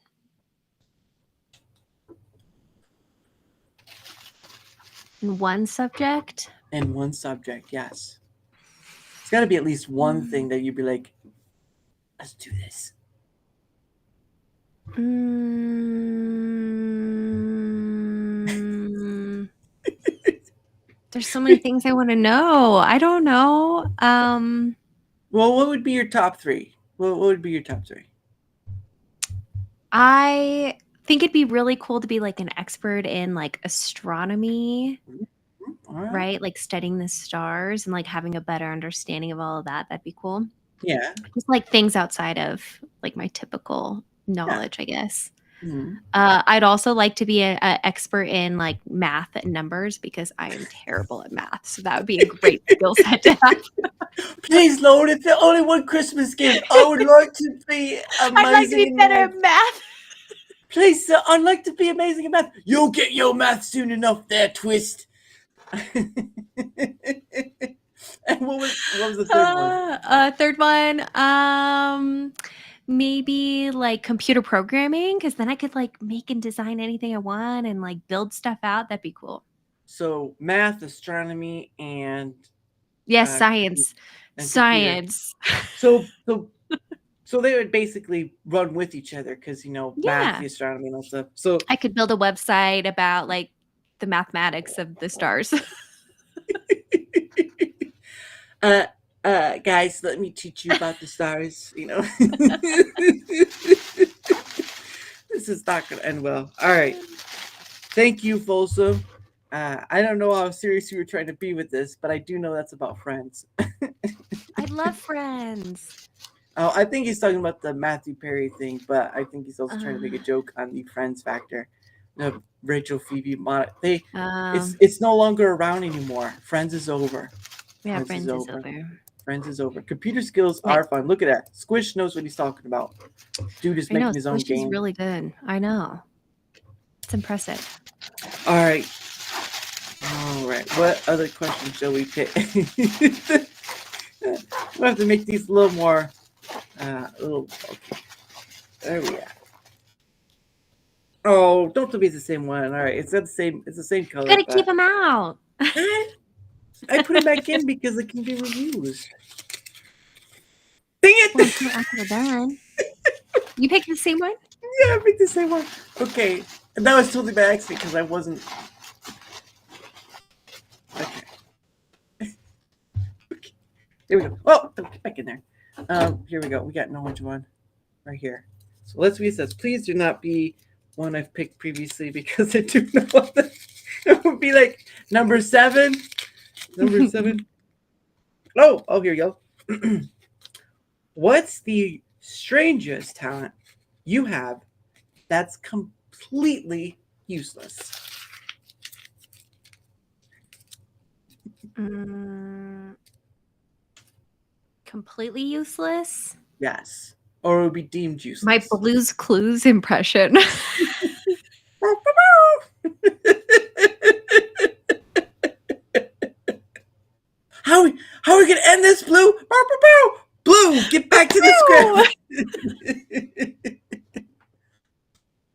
In one subject? In one subject, yes. It's got to be at least one thing that you'd be like, let's do this. There's so many things I want to know. I don't know. Well, what would be your top three? What would be your top three? I think it'd be really cool to be like an expert in like astronomy, right? Like studying the stars and like having a better understanding of all of that. That'd be cool. Yeah. Just like things outside of like my typical knowledge, I guess. Mm-hmm. I'd also like to be an expert in like math and numbers because I am terrible at math. So that would be a great skill set to have. Please, Lord, if there's only one Christmas gift, I would like to be amazing. I'd like to be better at math. Please, sir, I'd like to be amazing at math. You'll get your math soon enough there, Twist. And what was the third one? Third one, maybe like computer programming, because then I could like make and design anything I want and like build stuff out. That'd be cool. So math, astronomy, and science. Science. So they would basically run with each other because math, the astronomy, and all stuff. So I could build a website about like the mathematics of the stars. Guys, let me teach you about the stars. This is not gonna end well. All right, thank you, Folsom. I don't know how serious you were trying to be with this, but I do know that's about Friends. I love Friends. Oh, I think he's talking about the Matthew Perry thing, but I think he's also trying to make a joke on the Friends factor. No, Rachel, Phoebe, it's no longer around anymore. Friends is over. Yeah, Friends is over. Friends is over. Computer skills are fun. Look at that. Squish knows what he's talking about. Dude is making his own game. Squish is really good. I know. It's impressive. All right. What other questions shall we pick? We'll have to make these a little more. Okay. There we are. Oh, don't tell me it's the same one. All right, it's the same color. You gotta keep them out. I put it back in because it can be reused. Dang it! Well, after we're done. You picked the same one? Yeah, I picked the same one. Okay, and that was totally by accident because I wasn't. Okay. Here we go. Oh, get back in there. Here we go. We got an orange one right here. So let's read this. Please do not be one I've picked previously because I do know that it would be like number 7. Number 7. Oh, here we go. What's the strangest talent you have that's completely useless? Completely useless? Yes. Or it would be deemed useless. My Blue's Clues impression. How are we gonna end this, Blue? Blue, get back to the script.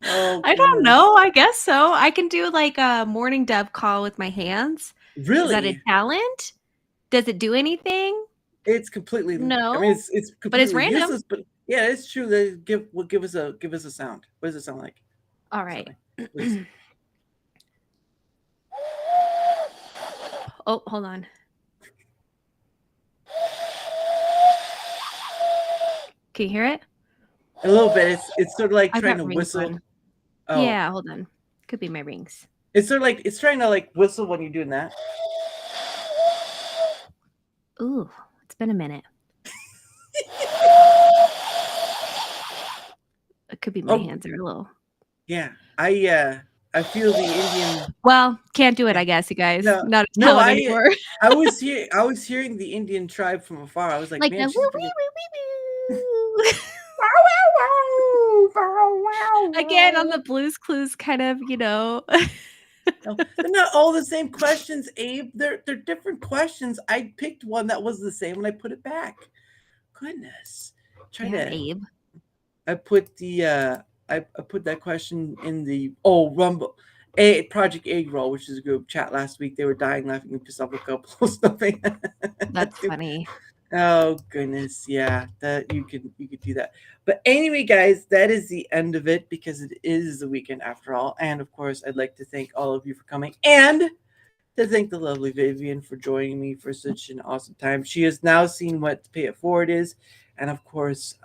Oh, I don't know. I guess so. I can do like a morning dove call with my hands. Is that a Really? talent? Does it do anything? It's completely No. I mean, it's completely but it's random. useless. But yeah, it's true. That give us a sound. What does it sound like? All right. Oh, hold on. Can you hear it? A little bit. It's sort of like I trying got to rings whistle. on. Oh. Yeah, hold on. Could be my rings. It's sort of like it's trying to like whistle when you're doing that. Ooh, it's been a minute. It could be my hands are a little. Yeah, I feel the Indian. Well, can't do it. I guess you guys. No, Not a talent anymore. I was hearing the Indian tribe from afar. I was like, man, the she's woo, pretty... Again on the Blues Clues kind of, No, they're not all the same questions, Abe. They're different questions. I picked one that was the same and I put it back. Goodness. Abe. I put the I put that question in the Rumble Project Egg Roll, which is a group chat last week. They were dying laughing and pissed off a couple of something. That's funny. Oh goodness, yeah, that you could do that. But anyway, guys, that is the end of it because it is the weekend after all. And of course, I'd like to thank all of you for coming and to thank the lovely Vivian for joining me for such an awesome time. She has now seen what Pay It Forward is, and of course,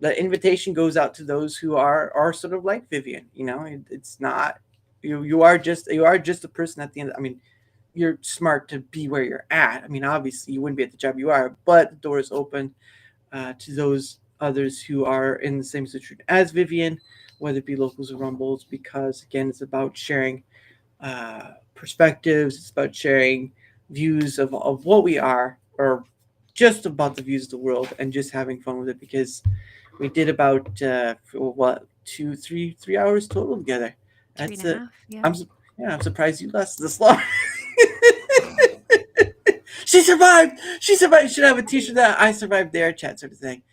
the invitation goes out to those who are sort of like Vivian. You know, it's not you are just a person at the end. I mean, you're smart to be where you're at. I mean, obviously you wouldn't be at the job you are, but the door is open to those others who are in the same situation as Vivian, whether it be locals or rumbles, because again, it's about sharing perspectives. It's about sharing views of what we are, or just about the views of the world, and just having fun with it, because we did about 3 hours total together. That's it. I'm surprised you lasted this long. She survived. She survived. You should have a t-shirt that I survived Darachat sort of thing.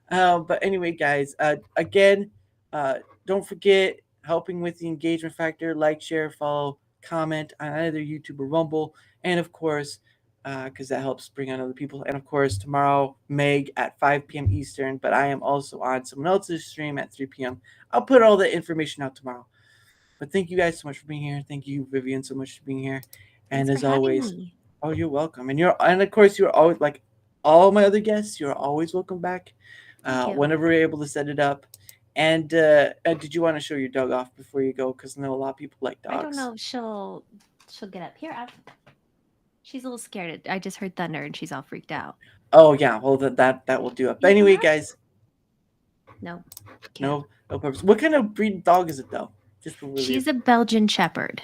But anyway, guys, again, don't forget helping with the engagement factor. Like, share, follow, comment on either YouTube or Rumble, and of course, because that helps bring on other people. And of course, tomorrow, Meg at 5 p.m. Eastern. But I am also on someone else's stream at 3 p.m. I'll put all the information out tomorrow. But thank you guys so much for being here. Thank you, Vivian, so much for being here. And as always, oh, you're welcome. And of course, you're always, like all my other guests, you're always welcome back whenever we're able to set it up. And did you want to show your dog off before you go? Because I know a lot of people like dogs. I don't know if she'll get up here. She's a little scared. I just heard thunder and she's all freaked out. Oh yeah, well that will do it. But anyway, guys. No purpose. What kind of breed dog is it though? She's a Belgian Shepherd.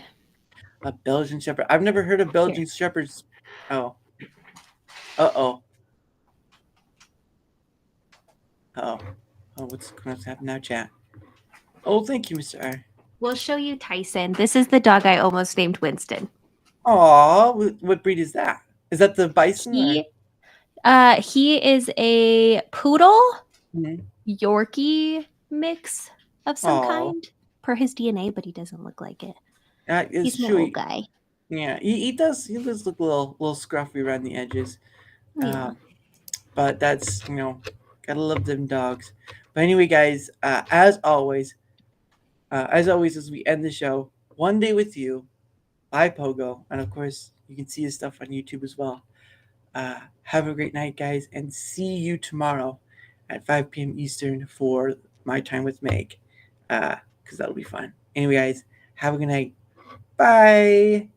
A Belgian Shepherd. I've never heard of Belgian Shepherds. Oh. Oh, what's going to happen now, chat? Oh, thank you, Mr. R. We'll show you Tyson. This is the dog I almost named Winston. Aw, what breed is that? Is that the bison? He is a poodle, Yorkie mix of some kind per his DNA, but he doesn't look like it. He's an old guy. Yeah, he does look a little scruffy around the edges. Yeah. But that's, gotta love them dogs. But anyway, guys, as always, as we end the show, One Day With You by Pogo. And of course, you can see his stuff on YouTube as well. Have a great night, guys, and see you tomorrow at 5 p.m. Eastern for My Time with Meg, because that'll be fun. Anyway, guys, have a good night. Bye.